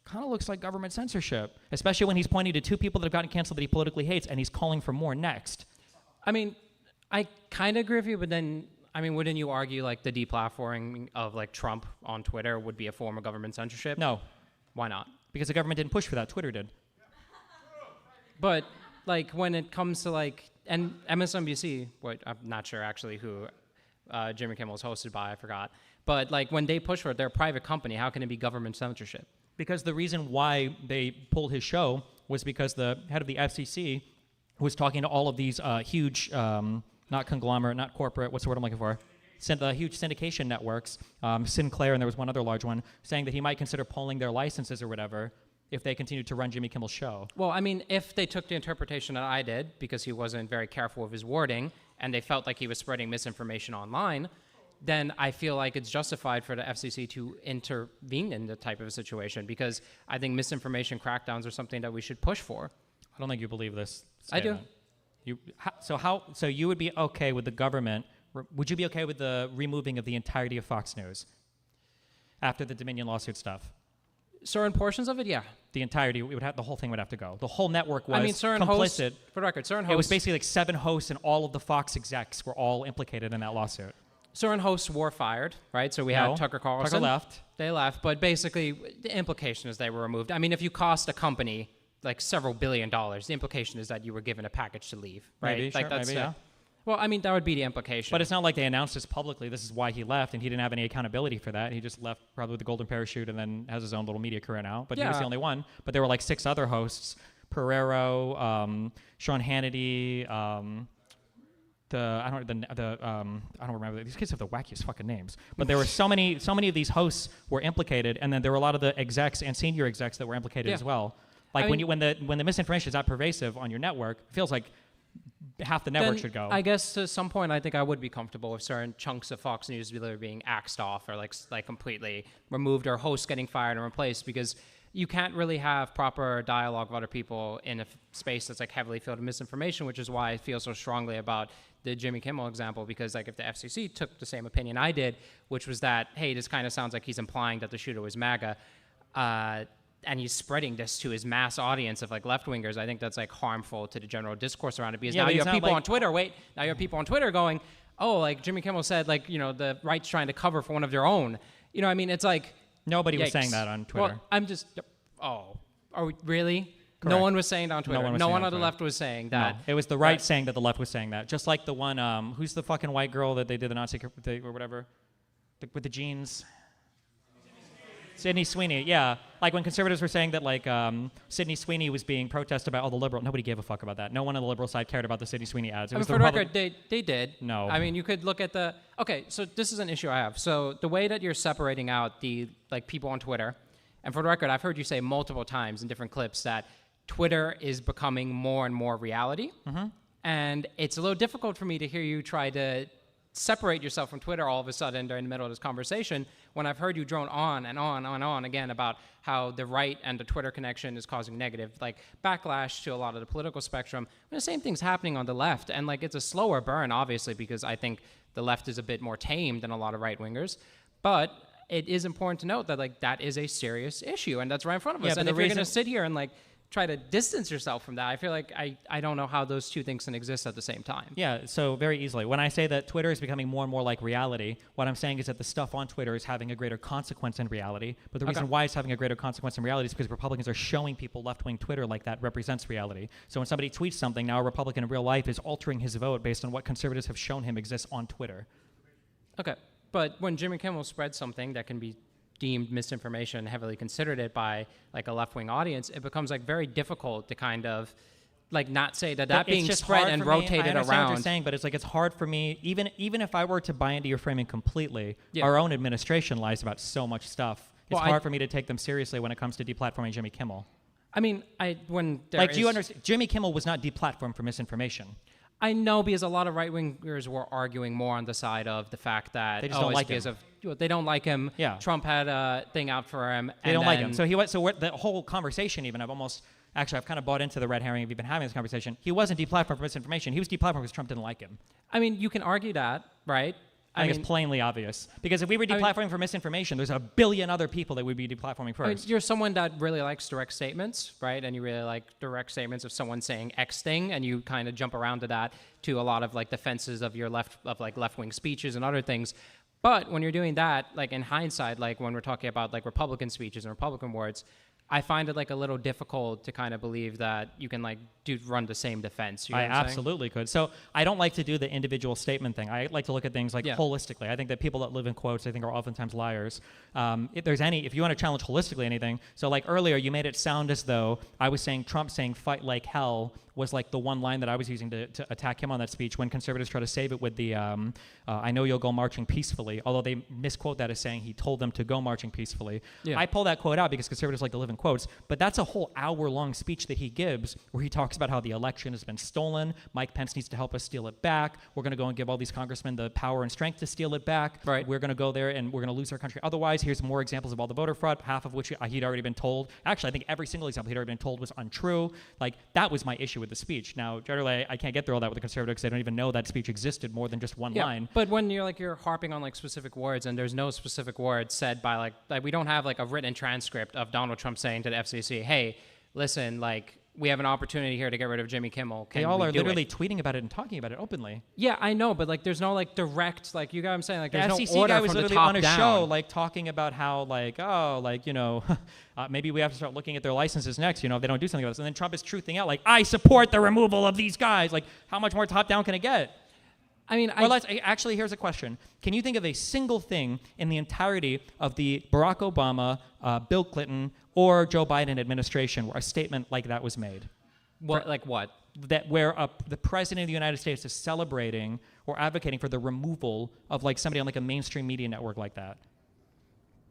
kind of looks like government censorship, especially when he's pointing to two people that have gotten canceled that he politically hates, and he's calling for more next. I mean, I kind of agree with you, but then, I mean, wouldn't you argue like the deplatforming of like Trump on Twitter would be a form of government censorship? No, Why not? because the government didn't push for that. Twitter did. But like when it comes to like, and MSNBC, what I'm not sure actually who Jimmy Kimmel is hosted by, I forgot. But like when they push for it, they're a private company. How can it be government censorship? Because the reason why they pulled his show was because the head of the FCC was talking to all of these huge, not conglomerate, not corporate, what's the word I'm looking for? The huge syndication networks, Sinclair, and there was one other large one, saying that he might consider pulling their licenses or whatever if they continued to run Jimmy Kimmel's show. Well, I mean, if they took the interpretation that I did, because he wasn't very careful with his wording, and they felt like he was spreading misinformation online, then I feel like it's justified for the FCC to intervene in the type of a situation, because I think misinformation crackdowns are something that we should push for. I don't think you believe this I do. statement. So you would be okay with the government, would you be okay with the removing of the entirety of Fox News after the Dominion lawsuit stuff? Certain portions of it, yeah. The entirety, the whole thing would have to go. The whole network was I mean, certain hosts, complicit. for the record, certain It was hosts, basically like 7 hosts, and all of the Fox execs were all implicated in that lawsuit. certain hosts were fired, right? So we No, had Tucker Carlson. Tucker left. They left, but basically the implication is they were removed. I mean, if you cost a company like several $1 billion, the implication is that you were given a package to leave, right? Maybe, like sure, maybe, yeah. Well, I mean, that would be the implication. But it's not like they announced this publicly. This is why he left, and he didn't have any accountability for that. He just left probably with the golden parachute and then has his own little media career now. But he was Yeah. the only one. But there were like 6 other hosts: Pereiro, Sean Hannity. I don't remember. These kids have the wackiest fucking names. But there were so many of these hosts were implicated, and then there were a lot of the execs and senior execs that were implicated Yeah. as well. Like I when mean- the misinformation is that pervasive on your network, it feels like half the network Then should go. I guess to some point, I think I would be comfortable with certain chunks of Fox News either being axed off or like completely removed, or hosts getting fired and replaced, because you can't really have proper dialogue with other people in a space that's like heavily filled with misinformation, which is why I feel so strongly about the Jimmy Kimmel example, because like if the FCC took the same opinion I did, which was that, hey, this kind of sounds like he's implying that the shooter was MAGA, and he's spreading this to his mass audience of like left-wingers, I think that's like harmful to the general discourse around it, because Yeah, now but you it's have not people like- on Twitter, now you have people on Twitter going, oh, like Jimmy Kimmel said, like, the right's trying to cover for one of their own. I mean, it's like... Nobody was yikes. saying that on Twitter. Well, I'm just... Oh, are we really? No Correct. one was saying that on Twitter. one was No saying one on on the Twitter. left was saying No, that. it was the right saying that the left was saying that. Just like the one, who's the fucking white girl that they did the Nazi or whatever, with the jeans? Sydney Sweeney, yeah. Like when conservatives were saying that like Sydney Sweeney was being protested by all the liberal, nobody gave a fuck about that. No one on the liberal side cared about the Sydney Sweeney ads. It I mean, was for the record, they did. No. I mean, you could look at the. Okay, so this is an issue I have. So the way that you're separating out the like people on Twitter, and for the record, I've heard you say multiple times in different clips that Twitter is becoming more and more reality, and it's a little difficult for me to hear you try to separate yourself from Twitter all of a sudden during the middle of this conversation when I've heard you drone on and on and on again about how the right and the Twitter connection is causing negative like backlash to a lot of the political spectrum. And the same thing's happening on the left, and like it's a slower burn, obviously, because I think the left is a bit more tame than a lot of right wingers, but it is important to note that like that is a serious issue, and that's right in front of us. but And the if you're going to reason- sit here and like try to distance yourself from that, I feel like I don't know how those two things can exist at the same time. Yeah, so very easily. When I say that Twitter is becoming more and more like reality, what I'm saying is that the stuff on Twitter is having a greater consequence in reality. But the reason why it's having a greater consequence in reality is because Republicans are showing people left-wing Twitter like that represents reality. So when somebody tweets something, now a Republican in real life is altering his vote based on what conservatives have shown him exists on Twitter. Okay, but when Jimmy Kimmel spreads something that can be deemed misinformation, heavily considered it by like a left-wing audience, it becomes like very difficult to kind of like not say that But being it's just spread hard and for me. rotated I understand what you're around. saying, but it's like it's hard for me, even if I were to buy into your framing completely, Yeah. our own administration lies about so much stuff. It's Well, hard for me to take them seriously when it comes to deplatforming Jimmy Kimmel. I mean, when there Like, do you is- understand? Jimmy Kimmel was not deplatformed for misinformation. I know, because a lot of right-wingers were arguing more on the side of the fact that They just don't it's like because him. of they don't like him. Yeah. Trump had a thing out for him. They don't like him. So he was. So the whole conversation, even I've kind of bought into the red herring. We've been having this conversation. He wasn't deplatformed for misinformation. He was deplatformed because Trump didn't like him. I mean, you can argue that, right? I think it's plainly obvious. Because if we were deplatforming for misinformation, there's a billion other people that would be deplatforming I mean, first. you're someone that really likes direct statements, right? And you really like direct statements of someone saying X thing, and you kind of jump around to that to a lot of like defenses of your left-wing speeches and other things. But when you're doing that, like in hindsight, like when we're talking about like Republican speeches and Republican words, I find it like a little difficult to kind of believe that you can like run the same defense. You know I what I'm saying? absolutely could. So I don't like to do the individual statement thing. I like to look at things like Yeah. holistically. I think that people that live in quotes, I think, are oftentimes liars. If you want to challenge holistically anything, so like earlier, you made it sound as though I was saying Trump saying "fight like hell" was like the one line that I was using to attack him on that speech. When conservatives try to save it with the "I know you'll go marching peacefully," although they misquote that as saying he told them to go marching peacefully. Yeah. I pull that quote out because conservatives like to live in quotes, but that's a whole hour-long speech that he gives where he talks about how the election has been stolen. Mike Pence needs to help us steal it back. We're going to go and give all these congressmen the power and strength to steal it back. Right. We're going to go there and we're going to lose our country. Otherwise, here's more examples of all the voter fraud, half of which he'd already been told. Actually, I think every single example he'd already been told was untrue. Like, that was my issue with the speech. Now, generally, I can't get through all that with the conservatives because they don't even know that speech existed more than just one line. But when you're harping on like specific words and there's no specific words said by like we don't have like a written transcript of Donald Trump saying to the FCC, "Hey, listen, like we have an opportunity here to get rid of Jimmy Kimmel. Can They all we are do literally it?" tweeting about it and talking about it openly. Yeah, I know, but like there's no like direct like you got what I'm saying, like The there's FCC no order guy was from the literally top on a down. show, like talking about how, like, maybe we have to start looking at their licenses next. If they don't do something about this, and then Trump is truthing out, like, I support the removal of these guys. Like, how much more top down can it get? I mean, Actually, here's a question: can you think of a single thing in the entirety of the Barack Obama, Bill Clinton, or Joe Biden administration where a statement like that was made? what like what? That where the president of the United States is celebrating or advocating for the removal of like somebody on like a mainstream media network like that.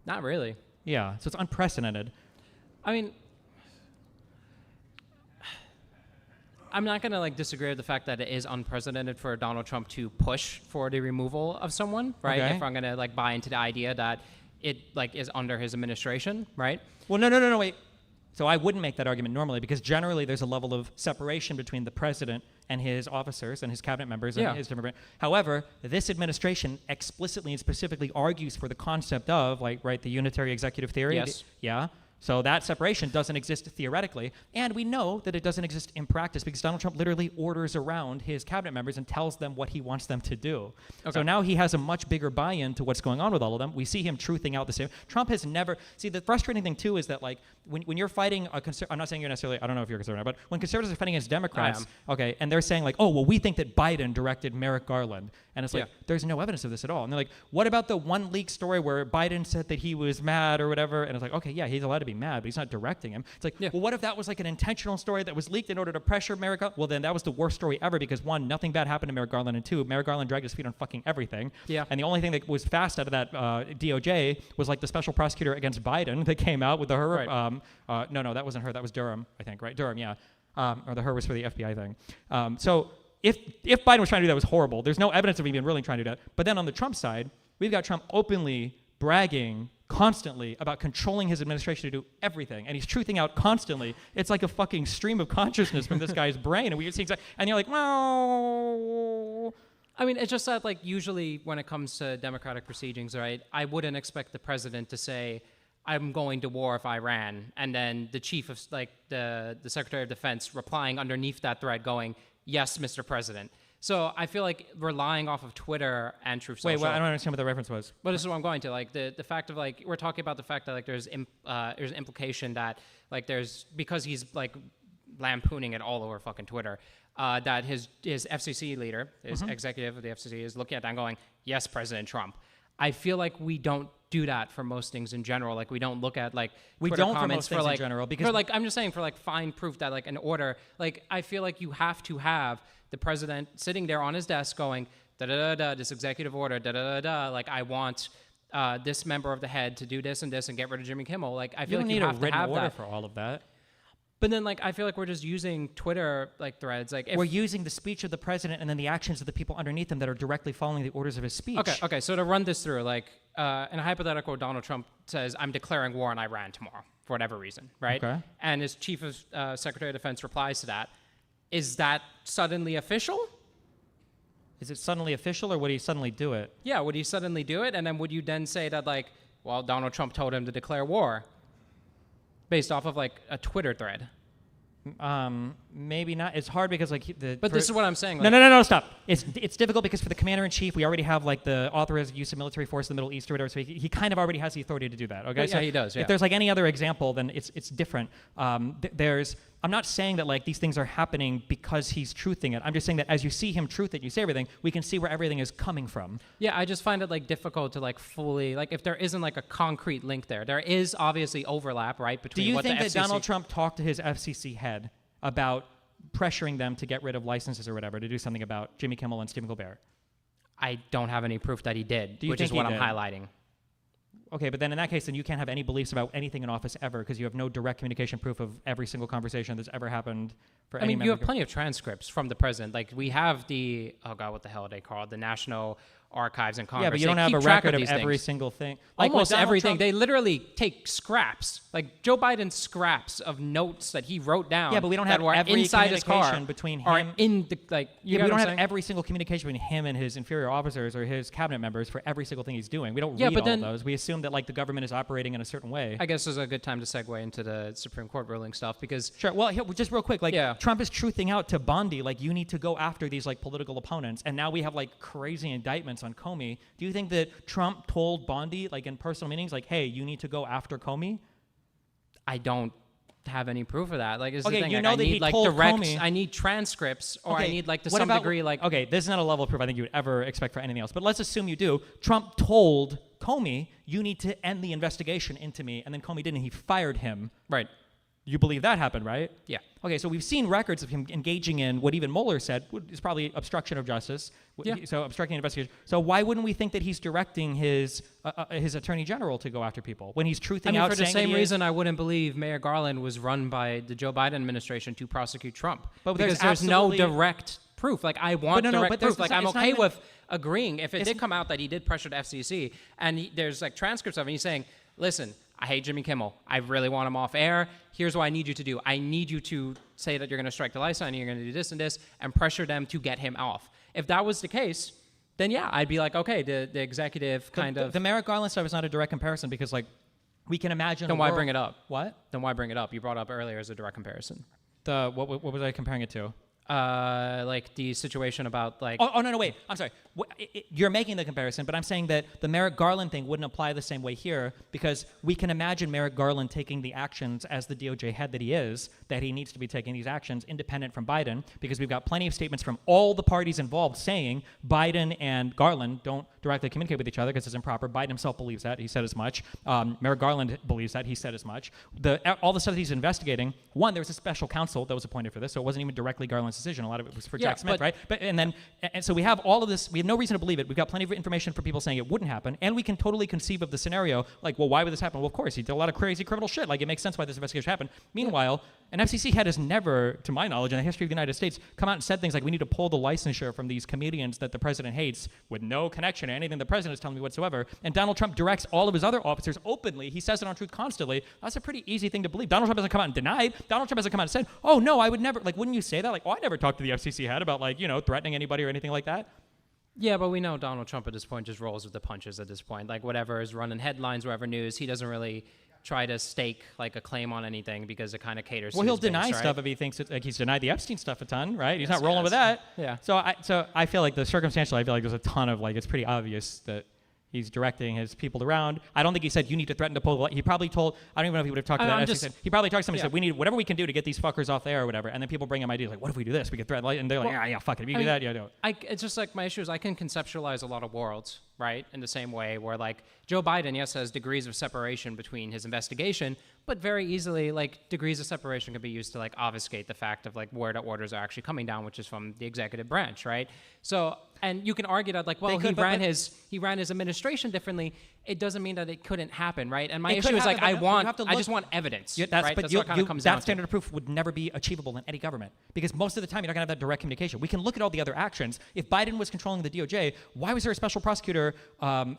Not really. Yeah, so it's unprecedented. I mean, I'm not gonna like disagree with the fact that it is unprecedented for Donald Trump to push for the removal of someone, right? Okay. If I'm gonna like buy into the idea that it like is under his administration, right? Well, no, wait. So I wouldn't make that argument normally because generally there's a level of separation between the president and his officers and his cabinet members and Yeah. his different. However, this administration explicitly and specifically argues for the concept of the unitary executive theory. Yes. Yeah. So that separation doesn't exist theoretically, and we know that it doesn't exist in practice because Donald Trump literally orders around his cabinet members and tells them what he wants them to do. So now he has a much bigger buy-in to what's going on with all of them. We see him truthing out the same. Trump has never. See, the frustrating thing too is that like when you're fighting I'm not saying you're necessarily. I don't know if you're conservative, but when conservatives are fighting against Democrats, okay, and they're saying like, oh well, we think that Biden directed Merrick Garland, and it's like there's no evidence of this at all. And they're like, what about the one leak story where Biden said that he was mad or whatever? And it's like, okay, yeah, he's allowed to be mad, but he's not directing him. It's like, well, what if that was like an intentional story that was leaked in order to pressure Merrick Garland? Well, then that was the worst story ever because one, nothing bad happened to Merrick Garland, and two, Merrick Garland dragged his feet on fucking everything. Yeah. And the only thing that was fast out of that DOJ was like the special prosecutor against Biden that came out with the her. Right. No, that wasn't her. That was Durham, I think, right? Durham, yeah. Or the her was for the FBI thing. So if Biden was trying to do that, it was horrible. There's no evidence of him even really trying to do that. But then on the Trump side, we've got Trump openly bragging constantly about controlling his administration to do everything, and he's truthing out constantly. It's like a fucking stream of consciousness from this guy's brain, and we see and you're like, well. I mean, it's just that, like, usually when it comes to democratic proceedings, right, I wouldn't expect the president to say, I'm going to war if I ran, and then the chief of, like, the Secretary of Defense replying underneath that thread going, yes, Mr. President. So I feel like relying off of Twitter and Truth Social. Wait, well, I don't understand what the reference was. But this is what I'm going to. Like, the fact of, like, we're talking about the fact that, like, there's an implication that, like, there's, because he's, like, lampooning it all over fucking Twitter, that his FCC leader, his executive of the FCC, is looking at that and going, yes, President Trump. I feel like we don't do that for most things in general. Like, we don't look at, like, we Twitter don't for comments most things like, in general because for, like, I'm just saying for, like, fine proof that, like, an order, like, I feel like you have to have the president sitting there on his desk going, da-da-da-da, this executive order, da-da-da-da, like, I want this member of the head to do this and this and get rid of Jimmy Kimmel. Like, I feel like you have to have order that. for all of that. But then, like, I feel like we're just using Twitter, like, threads. Like, if we're using the speech of the president and then the actions of the people underneath him that are directly following the orders of his speech. Okay, so to run this through, like, in a hypothetical, Donald Trump says, I'm declaring war on Iran tomorrow, for whatever reason, right? Okay. And his chief of Secretary of Defense replies to that. Is that suddenly official? Is it suddenly official, or would he suddenly do it? Yeah, would he suddenly do it? And then would you then say that, like, well, Donald Trump told him to declare war based off of, like, a Twitter thread? Maybe not. It's hard because like But this is what I'm saying. Like, No, stop. It's difficult because for the commander in chief, we already have like the authorized use of military force in the Middle East or whatever. So he kind of already has the authority to do that. Okay. Yeah, he does. Yeah. If there's like any other example, then it's different. I'm not saying that like these things are happening because he's truthing it. I'm just saying that as you see him truth it, you say everything. We can see where everything is coming from. Yeah, I just find it like difficult to like fully like if there isn't like a concrete link there. There is obviously overlap, right, between Do you what think the that FCC Donald Trump talked to his FCC head about pressuring them to get rid of licenses or whatever to do something about Jimmy Kimmel and Stephen Colbert? I don't have any proof that he did, Do you which think is what he I'm did? highlighting. Okay, but then in that case, then you can't have any beliefs about anything in office ever because you have no direct communication proof of every single conversation that's ever happened for I any mean, member you of have plenty of transcripts from the president. Like we have the what the hell are they called? The National Archives in Congress. Yeah, but you They don't have keep a track record of these every things. single thing. Almost Donald everything. Trump- They literally take scraps, like Joe Biden's scraps of notes that he wrote down. Yeah, but we don't that have were every inside his car communication between are him- in the like. You Yeah, get we what don't I'm have saying? every single communication between him and his inferior officers or his cabinet members for every single thing he's doing. We don't Yeah, read but all then- those. We assume that like the government is operating in a certain way. I guess this is a good time to segue into the Supreme Court ruling stuff because Sure. Well, just real quick, like Yeah. Trump is truthing out to Bondi, like you need to go after these like political opponents, and now we have like crazy indictments on Comey. Do you think that Trump told Bondi, like in personal meetings, like, "Hey, you need to go after Comey"? I don't have any proof of that. Like, is Okay, the thing. you Like, know I that need he like told direct. Comey- I need transcripts, or I Okay, need like to what some about- degree like. Okay, this is not a level of proof I think you would ever expect for anything else. But let's assume you do. Trump told Comey, "You need to end the investigation into me," and then Comey didn't. He fired him. Right. You believe that happened, right? Yeah. Okay, so we've seen records of him engaging in what even Mueller said is probably obstruction of justice. Yeah. So obstructing an investigation. So why wouldn't we think that he's directing his attorney general to go after people when he's truthing I mean, out? for the saying that same he is- reason, I wouldn't believe Mayor Garland was run by the Joe Biden administration to prosecute Trump. But there's because there's no absolutely- direct proof. Like, I want no, direct but there's- proof. Like, it's I'm not okay even- with agreeing. If it did come out that he did pressure the FCC, and there's like transcripts of it, he's saying, listen, I hate Jimmy Kimmel. I really want him off air. Here's what I need you to do. I need you to say that you're going to strike the license and you're going to do this and this and pressure them to get him off. If that was the case, then yeah, I'd be like, okay, the executive kind of. The Merrick Garland stuff is not a direct comparison because like we can imagine. Then a why world- bring it up? What? Then why bring it up? You brought it up earlier as a direct comparison. What was I comparing it to? Like the situation about like. Oh, no, wait. I'm sorry. You're making the comparison, but I'm saying that the Merrick Garland thing wouldn't apply the same way here because we can imagine Merrick Garland taking the actions as the DOJ head that he is, that he needs to be taking these actions independent from Biden because we've got plenty of statements from all the parties involved saying Biden and Garland don't directly communicate with each other because it's improper. Biden himself believes that. He said as much. Merrick Garland believes that. He said as much. All the stuff that he's investigating, one, there was a special counsel that was appointed for this, so it wasn't even directly Garland's decision. A lot of it was for Yeah, Jack Smith, but- right? And so we have all of this. We have no reason to believe it. We've got plenty of information for people saying it wouldn't happen, and we can totally conceive of the scenario like, well, why would this happen? Well, of course, he did a lot of crazy criminal shit. Like, it makes sense why this investigation happened. Meanwhile, an FCC head has never, to my knowledge, in the history of the United States, come out and said things like, we need to pull the licensure from these comedians that the president hates with no connection to anything the president is telling me whatsoever. And Donald Trump directs all of his other officers openly. He says it on Truth constantly. That's a pretty easy thing to believe. Donald Trump hasn't come out and denied. Donald Trump hasn't come out and said, oh, no, I would never. Like, wouldn't you say that? Like, oh, I never talked to the FCC head about, like, threatening anybody or anything like that. Yeah, but we know Donald Trump at this point just rolls with the punches at this point. Like whatever is running headlines, whatever news, he doesn't really try to stake like a claim on anything because it kind of caters. Well, to he'll his base, deny right? stuff if he thinks it's like he's denied the Epstein stuff a ton, right? He's Yes, not rolling with yes. that. Yeah. So I feel like the circumstantial. I feel like there's a ton of like it's pretty obvious that he's directing his people around. I don't think he said you need to threaten to pull. He probably told. I don't even know if he would have talked to I'm that. just- He probably talked to somebody yeah. and said we need whatever we can do to get these fuckers off there or whatever. And then people bring him ideas like, what if we do this? We could threaten. And they're like, yeah, fuck it. If you can do that, yeah, do it. It's just like my issue is I can conceptualize a lot of worlds, right? In the same way where like Joe Biden, yes, has degrees of separation between his investigation, but very easily like degrees of separation can be used to like obfuscate the fact of like where the orders are actually coming down, which is from the executive branch, right? So, and you can argue that like, well, They could, but- he ran his administration differently. It doesn't mean that it couldn't happen, right? And my It issue could is like happen, but you have to I look- just want evidence, Yeah, that's, right? but That's what it kind of comes down that to. standard of proof would never be achievable in any government because most of the time you're not going to have that direct communication. We can look at all the other actions. If Biden was controlling the DOJ, why was there a special prosecutor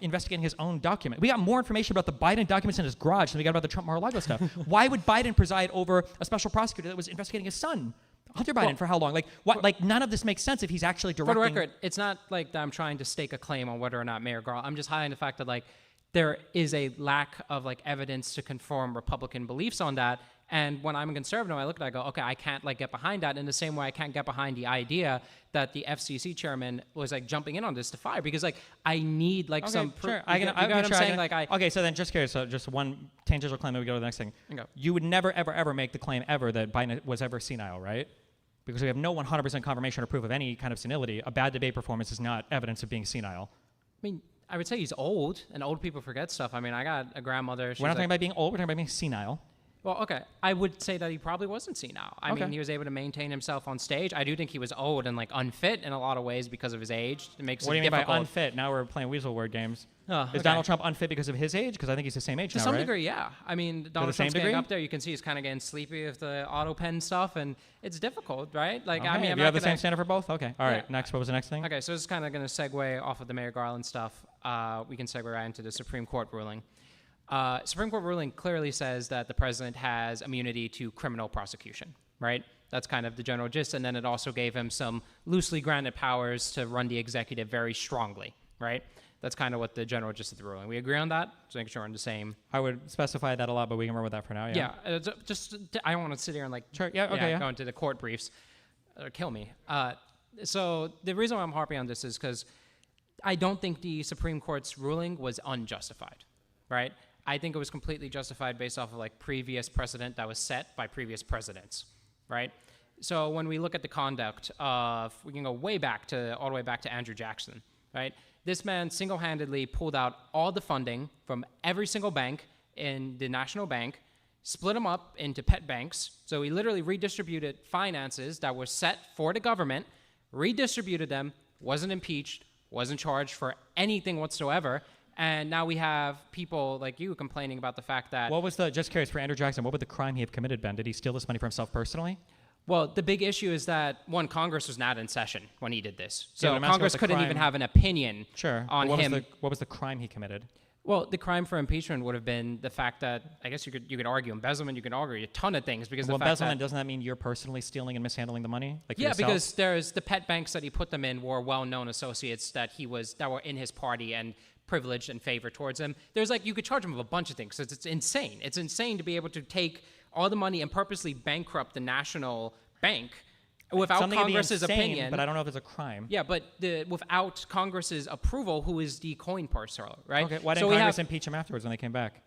investigating his own document? We got more information about the Biden documents in his garage than we got about the Trump Mar-a-Lago stuff. Why would Biden preside over a special prosecutor that was investigating his son? Hunter Biden for how long? Like, what? Like, none of this makes sense if he's actually For directing. the record, it's not like that I'm trying to stake a claim on whether or not Mayor Garland. I'm just highlighting the fact that like there is a lack of like evidence to confirm Republican beliefs on that. And when I'm a conservative, I look at it, I go, okay, I can't like get behind that. In the same way, I can't get behind the idea that the FCC chairman was like jumping in on this to fire because like I need like some proof. Sure. You get what I'm saying? Like Okay, so then just curious. So just one tangential claim, then we go to the next thing. Okay. You would never, ever, ever make the claim ever that Biden was ever senile, right? Because we have no 100% confirmation or proof of any kind of senility. A bad debate performance is not evidence of being senile. I mean, I would say he's old, and old people forget stuff. I mean, I got a grandmother. She's We're not like, talking about being old. We're talking about being senile. Well, okay. I would say that he probably wasn't senile. I Okay. mean, he was able to maintain himself on stage. I do think he was old and like unfit in a lot of ways because of his age. It makes What do it you mean difficult. by unfit? Now we're playing weasel word games. Oh, Is okay. Donald Trump unfit because of his age? Because I think he's the same age To now, some right? degree, yeah. I mean, Donald same Trump's getting degree? up there. You can see he's kind of getting sleepy with the auto pen stuff, and it's difficult, right? Like, Okay, I mean, I'm you have not the same gonna- standard for both? Okay. All right. Yeah. Next, what was the next thing? Okay, so this is kind of going to segue off of the Mayor Garland stuff. We can segue right into the Supreme Court ruling. Supreme Court ruling clearly says that the president has immunity to criminal prosecution, right? That's kind of the general gist. And then it also gave him some loosely granted powers to run the executive very strongly, right? That's kind of what the general gist of the ruling. We agree on that? Just making sure we're on the same. I would specify that a lot, but we can run with that for now. Yeah. Yeah, I don't want to sit here and like Sure, yeah, okay, yeah. go into the court briefs or kill me. So the reason why I'm harping on this is because I don't think the Supreme Court's ruling was unjustified, right? I think it was completely justified based off of like previous precedent that was set by previous presidents, right? So when we look at the conduct of, we can go way back to, all the way back to Andrew Jackson, right? This man single-handedly pulled out all the funding from every single bank in the national bank, split them up into pet banks. So he literally redistributed finances that were set for the government, redistributed them, wasn't impeached, wasn't charged for anything whatsoever. And now we have people like you complaining about the fact that, What was the, just curious, for Andrew Jackson, what would the crime he have committed, Ben? Did he steal this money for himself personally? well, the big issue is that, one, Congress was not in session when he did this. Yeah, So but I'm asking Congress what the couldn't even crime- have an opinion Sure. on What was him. what was the crime he committed? Well, the crime for impeachment would have been the fact that, I guess you could argue embezzlement, you could argue a ton of things because Well, the fact embezzlement, that, doesn't that mean you're personally stealing and mishandling the money? Like yeah, yourself? because there's the pet banks that he put them in were well-known associates that were in his party and privilege and favor towards him. There's like, you could charge him of a bunch of things. 'Cause it's insane. It's insane to be able to take all the money and purposely bankrupt the national bank without Something could be Congress's insane, opinion. but I don't know if it's a crime. Yeah, but without Congress's approval, who is the coin purser, right? Okay, why So didn't we Congress have- impeach him afterwards when they came back?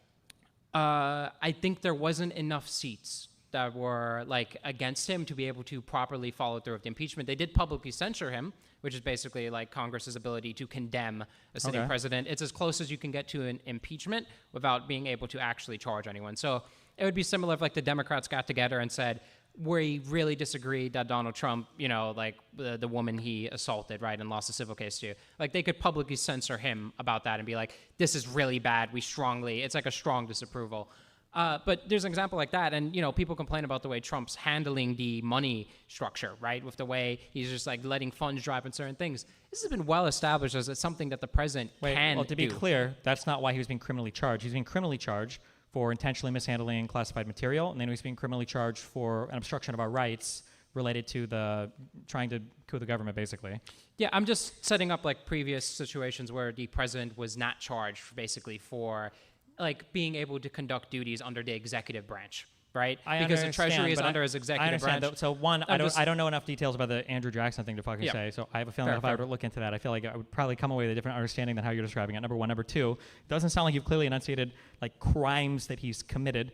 I think there wasn't enough seats that were like against him to be able to properly follow through with the impeachment. They did publicly censure him, which is basically like Congress's ability to condemn a sitting Okay. president. It's as close as you can get to an impeachment without being able to actually charge anyone. So it would be similar if like the Democrats got together and said, we really disagree that Donald Trump, like the woman he assaulted, right, and lost a civil case to. Like, they could publicly censor him about that and be like, this is really bad. It's like a strong disapproval. But there's an example like that, and people complain about the way Trump's handling the money structure, right? With the way he's just like letting funds drive in certain things. This has been well established as it's something that the president can well, to be do. clear, that's not why he was being criminally charged. He's being criminally charged for intentionally mishandling classified material, and then he's being criminally charged for an obstruction of our rights related to the trying to coup the government, basically. Yeah, I'm just setting up like previous situations where the president was not charged basically for like being able to conduct duties under the executive branch, right? Because the Treasury is under his executive branch. So one, I'm I don't know enough details about the Andrew Jackson thing to fucking Yeah. say. So I have a feeling Fair, that if I were to look into that, I feel like I would probably come away with a different understanding than how you're describing it. Number one. Number two, it doesn't sound like you've clearly enunciated like crimes that he's committed,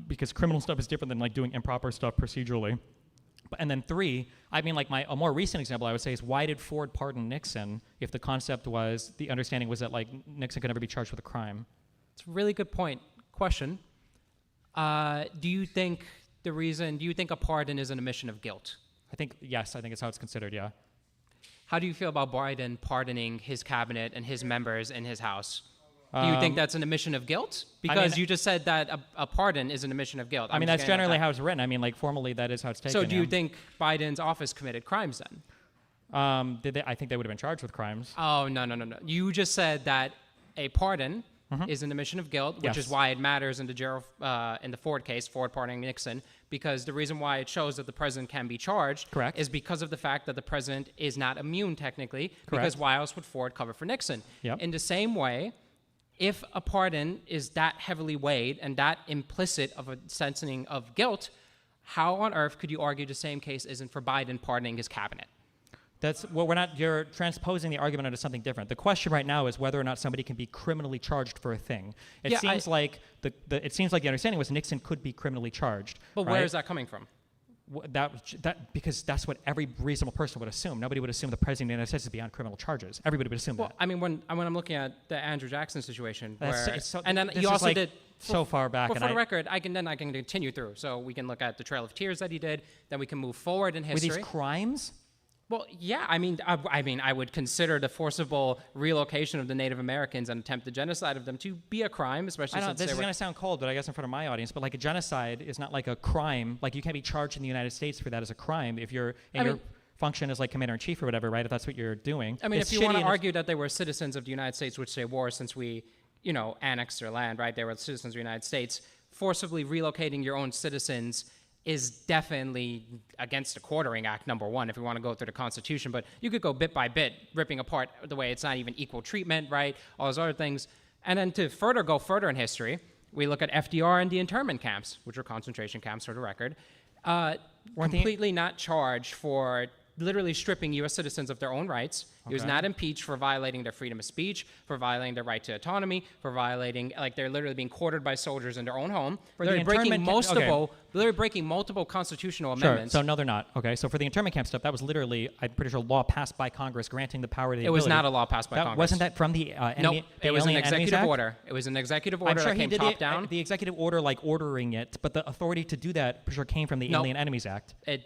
because criminal stuff is different than like doing improper stuff procedurally. And then three, I mean, like a more recent example I would say is, why did Ford pardon Nixon if the concept was, the understanding was that like Nixon could never be charged with a crime? It's a really good point. Question. Do you think a pardon is an admission of guilt? I think it's how it's considered, yeah. How do you feel about Biden pardoning his cabinet and his members in his house? Do you think that's an admission of guilt? Because you just said that a pardon is an admission of guilt. I mean, that's generally how it's written. I mean, like formally, that is how it's taken. So do you yeah. think Biden's office committed crimes then? I think they would have been charged with crimes. Oh, no. You just said that a pardon is an admission of guilt, which is Yes. why it matters in the Ford case, Ford pardoning Nixon, because the reason why it shows that the president can be charged Correct. is because of the fact that the president is not immune technically, Correct. because why else would Ford cover for Nixon? Yep. In the same way, if a pardon is that heavily weighed and that implicit of a sentencing of guilt, how on earth could you argue the same case isn't for Biden pardoning his cabinet? You're transposing the argument onto something different. The question right now is whether or not somebody can be criminally charged for a thing. It Yeah, seems like the understanding was Nixon could be criminally charged. But right? where is that coming from? Because that's what every reasonable person would assume. Nobody would assume the president of the United States is beyond criminal charges. Everybody would assume Well, that. I mean, when I'm looking at the Andrew Jackson situation, That's- where, it's so- and then this you is also like did so far back, But and for the I- record, I can continue through, so we can look at the Trail of Tears that he did. Then we can move forward in Were history. these crimes? Well, yeah, I mean, I would consider the forcible relocation of the Native Americans and attempted genocide of them to be a crime, especially I know since this they is were. going to sound cold, but I guess in front of my audience, but like a genocide is not like a crime. Like you can't be charged in the United States for that as a crime if your function as like commander in chief or whatever, right? If that's what you're doing. I mean, It's if you want shitty to and argue that they were citizens of the United States, which they were since we, annexed their land, right? They were citizens of the United States. Forcibly relocating your own citizens is definitely against the Quartering Act, number one, if we want to go through the Constitution. But you could go bit by bit, ripping apart the way it's not even equal treatment, right? All those other things. And then to go further in history, we look at FDR and the internment camps, which were concentration camps for the record, completely not charged for literally stripping U.S. citizens of their own rights. He was Okay. not impeached for violating their freedom of speech, for violating their right to autonomy, for violating, like they're literally being quartered by soldiers in their own home. For the They're breaking internment camp- literally breaking multiple constitutional Sure. amendments. So no, they're not. Okay. So for the internment camp stuff, that was literally, I'm pretty sure, law passed by Congress granting the power to the It was ability- not a law passed by that, Congress. Wasn't that from the Nope, it was an Alien Enemies executive Act? order. It was an executive I'm order sure that he came did top down. the executive order, like ordering it, but the authority to do that, pretty sure, came from the Nope. Alien Enemies Act. It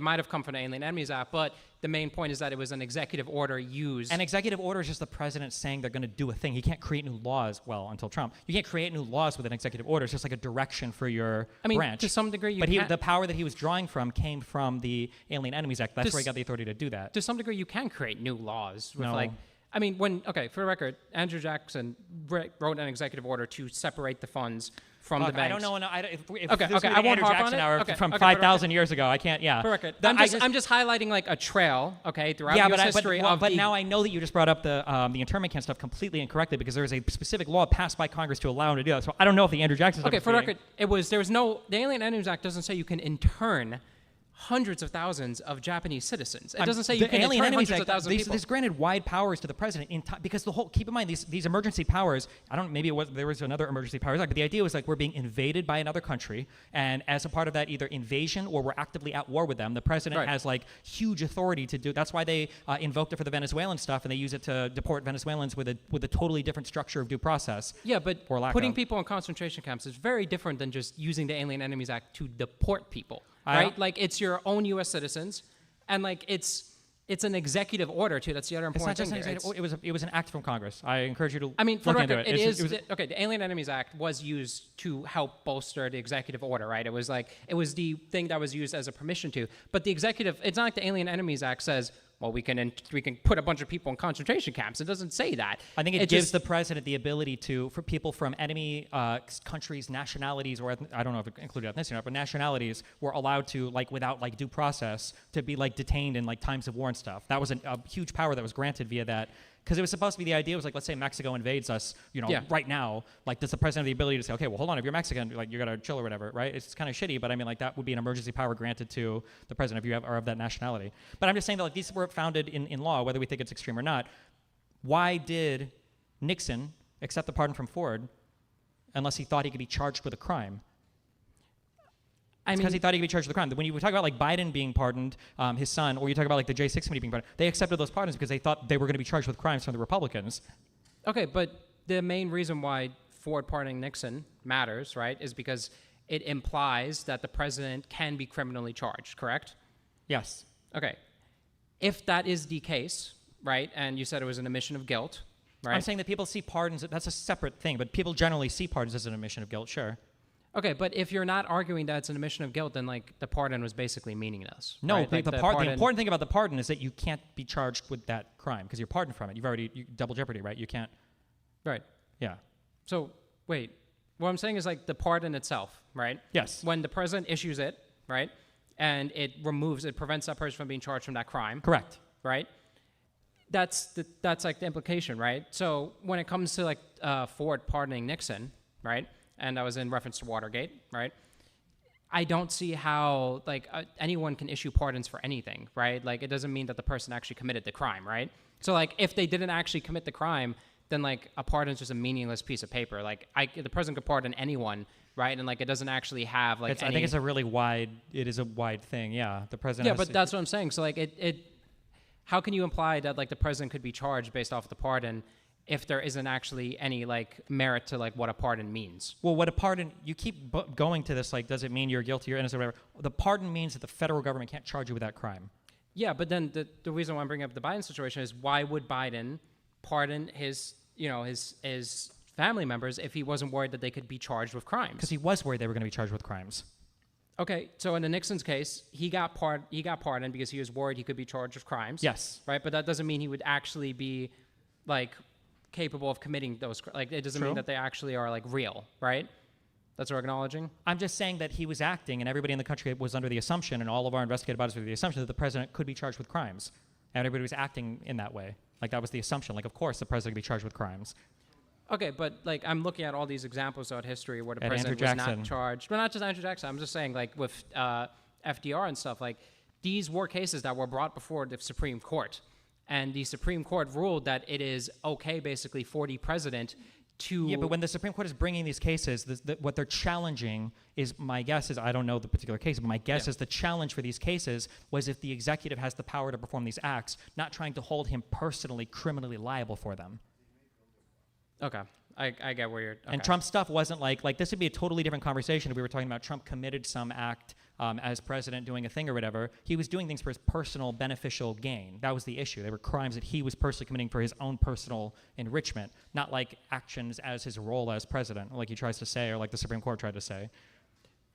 might have come from the Alien Enemies Act, but the main point is that it was an executive order used. An executive order is just the president saying they're going to do a thing. He can't create new laws. Well, until Trump, you can't create new laws with an executive order. It's just like a direction for your I mean, branch. to some degree, you but can't- the power that he was drawing from came from the Alien Enemies Act. That's To where he s- got the authority to do that. To some degree, you can create new laws with No. like. I mean, for the record, Andrew Jackson wrote an executive order to separate the funds from the Look, banks. I don't know. If Okay, this okay, was I won't Andrew harp on Jackson it. hour Okay, from okay, for the 5,000 years ago. I can't. Yeah. For the record, The- I'm just highlighting like a trail, okay, throughout yeah, U.S. but, history but, of but the. now I know that you just brought up the internment camp stuff completely incorrectly because there is a specific law passed by Congress to allow him to do that. So I don't know if the Andrew Jackson stuff Okay, is for the being- record, the Alien Enemies Act doesn't say you can intern hundreds of thousands of Japanese citizens. It doesn't say you the can Alien intern Enemies hundreds of Act, thousands of people. There's granted wide powers to the president because the whole. Keep in mind these emergency powers. There was another emergency powers act, but the idea was like we're being invaded by another country, and as a part of that either invasion or we're actively at war with them, the president Right. has like huge authority to do. That's why they invoked it for the Venezuelan stuff, and they use it to deport Venezuelans with a totally different structure of due process. Yeah, but or lack putting of. people in concentration camps is very different than just using the Alien Enemies Act to deport people, I right? don't- Like it's your own U.S. citizens, and like it's an executive order too. That's the other It's important not just thing an here. executive. It was an act from Congress. I encourage you to. I mean, for look the into record, it. it was- is okay. The Alien Enemies Act was used to help bolster the executive order, right? It was the thing that was used as a permission to. But the executive, it's not like the Alien Enemies Act says, well, we can put a bunch of people in concentration camps. It doesn't say that. I think it gives just, the president the ability for people from enemy countries, nationalities, or I don't know if it included ethnicity or not, but nationalities were allowed to, like, without like due process, to be like detained in like times of war and stuff. That was a huge power that was granted via that. Because it was supposed to be the idea was like, let's say Mexico invades us, Yeah. right now. Like, does the president have the ability to say, okay, well, hold on, if you're Mexican, like, you gotta chill or whatever, right? It's kind of shitty, but I mean, like, that would be an emergency power granted to the president if you are of that nationality. But I'm just saying that like these were founded in law, whether we think it's extreme or not. Why did Nixon accept the pardon from Ford unless he thought he could be charged with a crime? I Because mean, he thought he could be charged with a crime. When you talk about like Biden being pardoned, his son, or you talk about like the J6 committee being pardoned, they accepted those pardons because they thought they were going to be charged with crimes from the Republicans. okay, but the main reason why Ford pardoning Nixon matters, right, is because it implies that the president can be criminally charged, correct? Yes. Okay. If that is the case, right, and you said it was an admission of guilt, right? I'm saying that people see pardons, that's a separate thing, but people generally see pardons as an admission of guilt, sure. Okay, but if you're not arguing that it's an admission of guilt, then like the pardon was basically meaningless. No, right? Like, the important thing about the pardon is that you can't be charged with that crime because you're pardoned from it. Double jeopardy, right? You can't, Right. yeah. So wait, what I'm saying is like the pardon itself, right? Yes. When the president issues it, right, and it prevents that person from being charged from that crime, Correct. right? That's like the implication, right? So when it comes to like Ford pardoning Nixon, right, and that was in reference to Watergate, right? I don't see how like anyone can issue pardons for anything, right? Like it doesn't mean that the person actually committed the crime, right? So like if they didn't actually commit the crime, then like a pardon is just a meaningless piece of paper. Like the president could pardon anyone, right? And like it doesn't actually have like I think it's a wide thing, yeah. The president yeah, has but to- that's what I'm saying. So like how can you imply that like the president could be charged based off the pardon if there isn't actually any like merit to like what a pardon means? Well, what a pardon, you keep going to this, like, does it mean you're guilty or innocent or whatever? The pardon means that the federal government can't charge you with that crime. Yeah, but then the reason why I'm bringing up the Biden situation is why would Biden pardon his family members if he wasn't worried that they could be charged with crimes? Because he was worried they were going to be charged with crimes. Okay, so in the Nixon's case, he got pardoned because he was worried he could be charged with crimes. Yes. Right, but that doesn't mean he would actually be like capable of committing those. Like it doesn't mean True. that they actually are like real, right? That's what we're acknowledging. I'm just saying that he was acting, and everybody in the country was under the assumption, and all of our investigative bodies were the assumption that the president could be charged with crimes. And everybody was acting in that way. Like, that was the assumption. Like, of course, the president could be charged with crimes. Okay, but like I'm looking at all these examples throughout history where the And president Andrew was Jackson. not charged. Well, not just Andrew Jackson. I'm just saying like with FDR and stuff. Like these were cases that were brought before the Supreme Court, and the Supreme Court ruled that it is okay, basically, for the president to. Yeah, but when the Supreme Court is bringing these cases, what they're challenging is, my guess is, I don't know the particular case, but my guess is the challenge for these cases was if the executive has the power to perform these acts, not trying to hold him personally, criminally liable for them. Okay, I get where you're. Okay. And Trump's stuff wasn't like this would be a totally different conversation if we were talking about Trump committed some act as president doing a thing or whatever. He was doing things for his personal beneficial gain. That was the issue. They were crimes that he was personally committing for his own personal enrichment, not like actions as his role as president, like he tries to say or like the Supreme Court tried to say.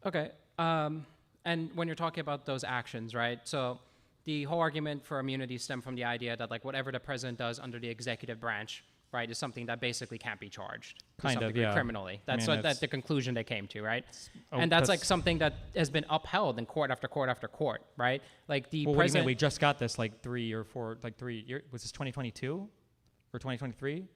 Okay. And when you're talking about those actions, right? So the whole argument for immunity stemmed from the idea that like whatever the president does under the executive branch, right, is something that basically can't be charged to Kind some of, degree yeah. criminally. I That's mean, what, it's- that's the conclusion they came to, right? Oh, And that's like that's- something that has been upheld in court after court after court, right? Like the Well, what do you mean? president. We just got this like 3 or 4, like 3 years. Was this 2022 or 2023?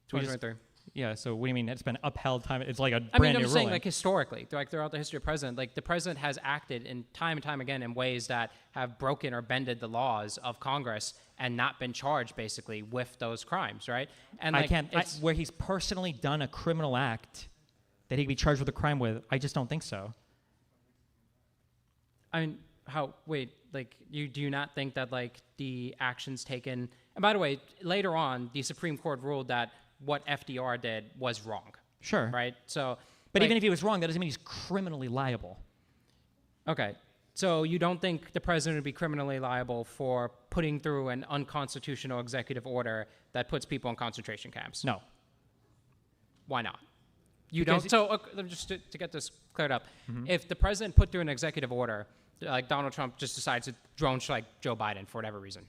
2023. Yeah. So what do you mean? It's been upheld time. It's like a I brand mean, new I'm just saying, ruling. like historically, like throughout the history of president, like the president has acted in time and time again in ways that have broken or bended the laws of Congress and not been charged basically with those crimes, right? And I like, can't. it's- Where he's personally done a criminal act that he could be charged with a crime with, I just don't think so. I mean, how? Wait, like do you not think that like the actions taken? And by the way, later on, the Supreme Court ruled that what FDR did was wrong, Sure. right? So, But like, even if he was wrong, that doesn't mean he's criminally liable. okay, so you don't think the president would be criminally liable for putting through an unconstitutional executive order that puts people in concentration camps? No. Why not? You Because don't. So just to get this cleared up, Mm-hmm. if the president put through an executive order, like Donald Trump just decides to drone strike Joe Biden for whatever reason,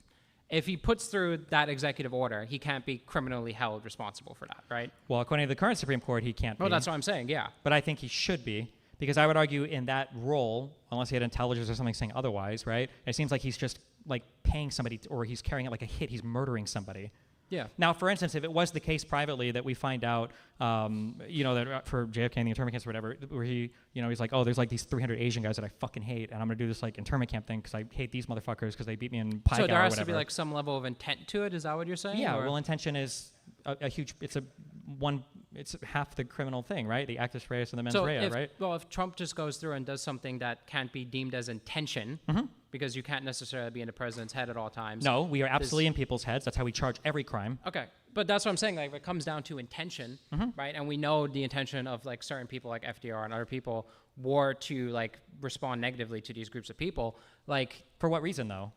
if he puts through that executive order, he can't be criminally held responsible for that, right? Well, according to the current Supreme Court, he can't Well, be. that's what I'm saying. Yeah. But I think he should be, because I would argue in that role, unless he had intelligence or something saying otherwise, right? It seems like he's just like paying somebody, or he's carrying it like a hit. He's murdering somebody. Yeah. Now, for instance, if it was the case privately that we find out, that for JFK and the internment camps or whatever, where he, he's like, oh, there's like these 300 Asian guys that I fucking hate, and I'm gonna do this like internment camp thing because I hate these motherfuckers because they beat me in pie So there or has whatever. to be like some level of intent to it. Is that what you're saying? Yeah, Or- well, intention is a huge. It's half the criminal thing, right? The actus reus and the mens so rea, if, right? Well, if Trump just goes through and does something that can't be deemed as intention, because you can't necessarily be in the president's head at all times. No, we are absolutely in people's heads. That's how we charge every crime. Okay, but that's what I'm saying. Like, if it comes down to intention, right? And we know the intention of like certain people, like FDR and other people, were to like respond negatively to these groups of people. Like, For what reason, though?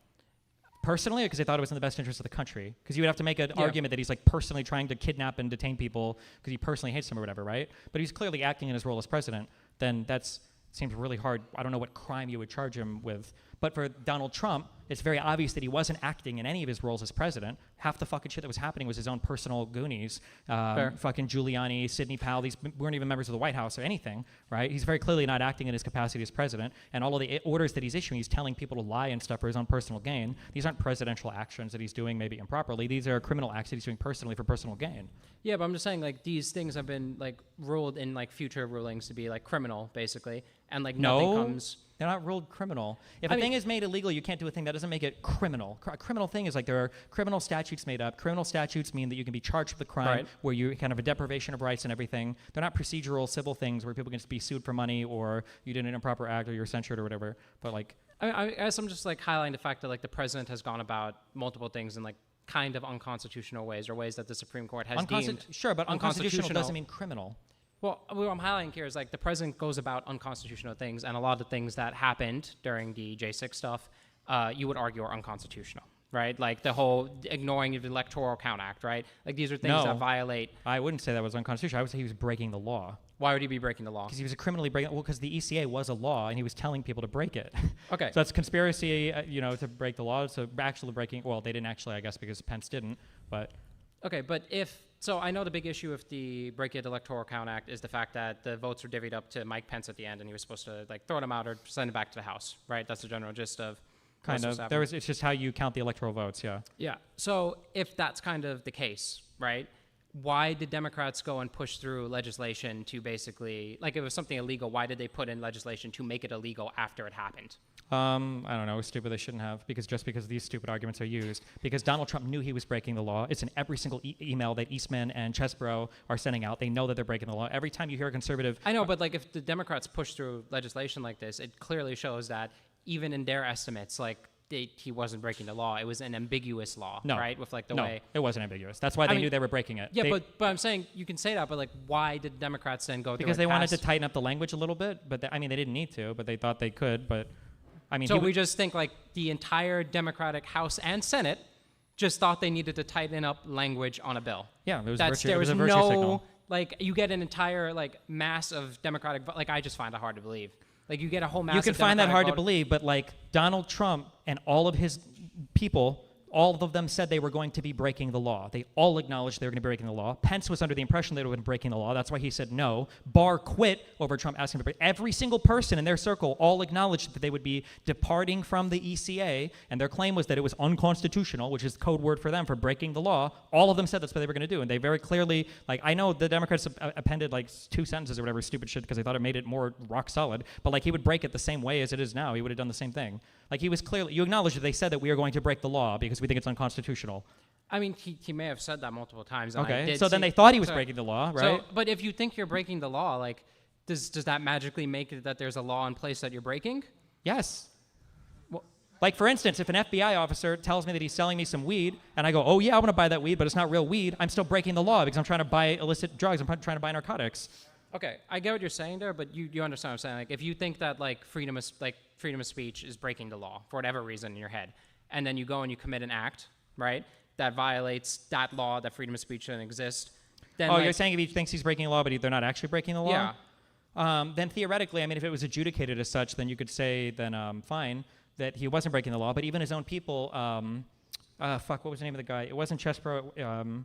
Personally, because they thought it was in the best interest of the country. Because you would have to make an Yeah. argument that he's like personally trying to kidnap and detain people because he personally hates them or whatever, right? But he's clearly acting in his role as president. Then that's seems really hard. I don't know what crime you would charge him with. But for Donald Trump, it's very obvious that he wasn't acting in any of his roles as president. Half the fucking shit that was happening was his own personal goonies. Fair. Fucking Giuliani, Sidney Powell, these weren't even members of the White House or anything, right? He's very clearly not acting in his capacity as president. And all of the orders that he's issuing, he's telling people to lie and stuff for his own personal gain. These aren't presidential actions that he's doing maybe improperly. These are criminal acts that he's doing personally for personal gain. yeah, but I'm just saying like these things have been like ruled in like future rulings to be like criminal, basically, and like nothing No, comes. they're not ruled criminal. If I a mean- thing is made illegal, you can't do a thing that doesn't make it criminal. A criminal thing is like there are criminal statutes made up. Criminal statutes mean that you can be charged with a crime Right. where you kind of a deprivation of rights and everything. They're not procedural civil things where people can just be sued for money or you did an improper act or you're censured or whatever. But like, I guess I'm just like highlighting the fact that like the president has gone about multiple things in like kind of unconstitutional ways or ways that the Supreme Court has deemed sure, but unconstitutional doesn't mean criminal. Well, what I'm highlighting here is like the president goes about unconstitutional things, and a lot of the things that happened during the J6 stuff, you would argue are unconstitutional, right? Like the whole ignoring of the Electoral Count Act, right? Like these are things No. that violate. I wouldn't say that was unconstitutional. I would say he was breaking the law. Why would he be breaking the law? Because he was criminally breaking. Well, because the ECA was a law, and he was telling people to break it. Okay. So that's conspiracy, to break the law. So actually breaking. Well, they didn't actually, I guess, because Pence didn't. But Okay, but if so, I know the big issue with the Break It Electoral Count Act is the fact that the votes were divvied up to Mike Pence at the end, and he was supposed to like throw them out or send it back to the House, right? That's the general gist of kind what's of. supposed to There happen. was. It's just how you count the electoral votes. Yeah. Yeah. So if that's kind of the case, right? Why did Democrats go and push through legislation to basically, like, if it was something illegal, why did they put in legislation to make it illegal after it happened? I don't know. It was stupid. They shouldn't have because these stupid arguments are used. Because Donald Trump knew he was breaking the law. It's in every single email that Eastman and Chesbrough are sending out. They know that they're breaking the law. Every time you hear a conservative, I know, but like, if the Democrats push through legislation like this, it clearly shows that even in their estimates, like, he wasn't breaking the law. It was an ambiguous law, no, right? With like the no, way. it wasn't ambiguous. That's why they mean, knew they were breaking it. Yeah, They- but I'm saying you can say that, but like, why did Democrats then go through because and they wanted to pass- tighten up the language a little bit. But they didn't need to. But they thought they could. But I mean, So he we would- just think like the entire Democratic House and Senate just thought they needed to tighten up language on a bill. Yeah, it was That's, virtue- there it was was a virtue no signal. like you get an entire like mass of Democratic like I just find it hard to believe. Like you get a whole mass. you can of find that Democratic hard to vote- believe, but like Donald Trump and all of his people, all of them said they were going to be breaking the law. They all acknowledged they were going to be breaking the law. Pence was under the impression they were going to be breaking the law. That's why he said no. Barr quit over Trump asking to break. Every single person in their circle all acknowledged that they would be departing from the ECA, and their claim was that it was unconstitutional, which is code word for them for breaking the law. All of them said that's what they were going to do, and they very clearly, like, I know the Democrats appended like 2 sentences or whatever stupid shit because they thought it made it more rock solid, but like he would break it the same way as it is now. He would have done the same thing. Like he was clearly, you acknowledge that they said that we are going to break the law because we think it's unconstitutional. I mean, he may have said that multiple times. And I Okay, did so then see- they thought he was so- breaking the law, right? So, but if you think you're breaking the law, like, does that magically make it that there's a law in place that you're breaking? Yes. Like, for instance, if an FBI officer tells me that he's selling me some weed, and I go, oh, yeah, I want to buy that weed, but it's not real weed, I'm still breaking the law because I'm trying to buy illicit drugs. I'm trying to buy narcotics. Okay, I get what you're saying there, but you understand what I'm saying. Like, if you think that like freedom of speech is breaking the law for whatever reason in your head, and then you go and you commit an act, right, that violates that law, that freedom of speech doesn't exist, then Oh, like, you're saying if he thinks he's breaking the law, but they're not actually breaking the law? yeah. Then theoretically, I mean, if it was adjudicated as such, then you could say, then fine, that he wasn't breaking the law. But even his own people, what was the name of the guy? It wasn't Chesbrough.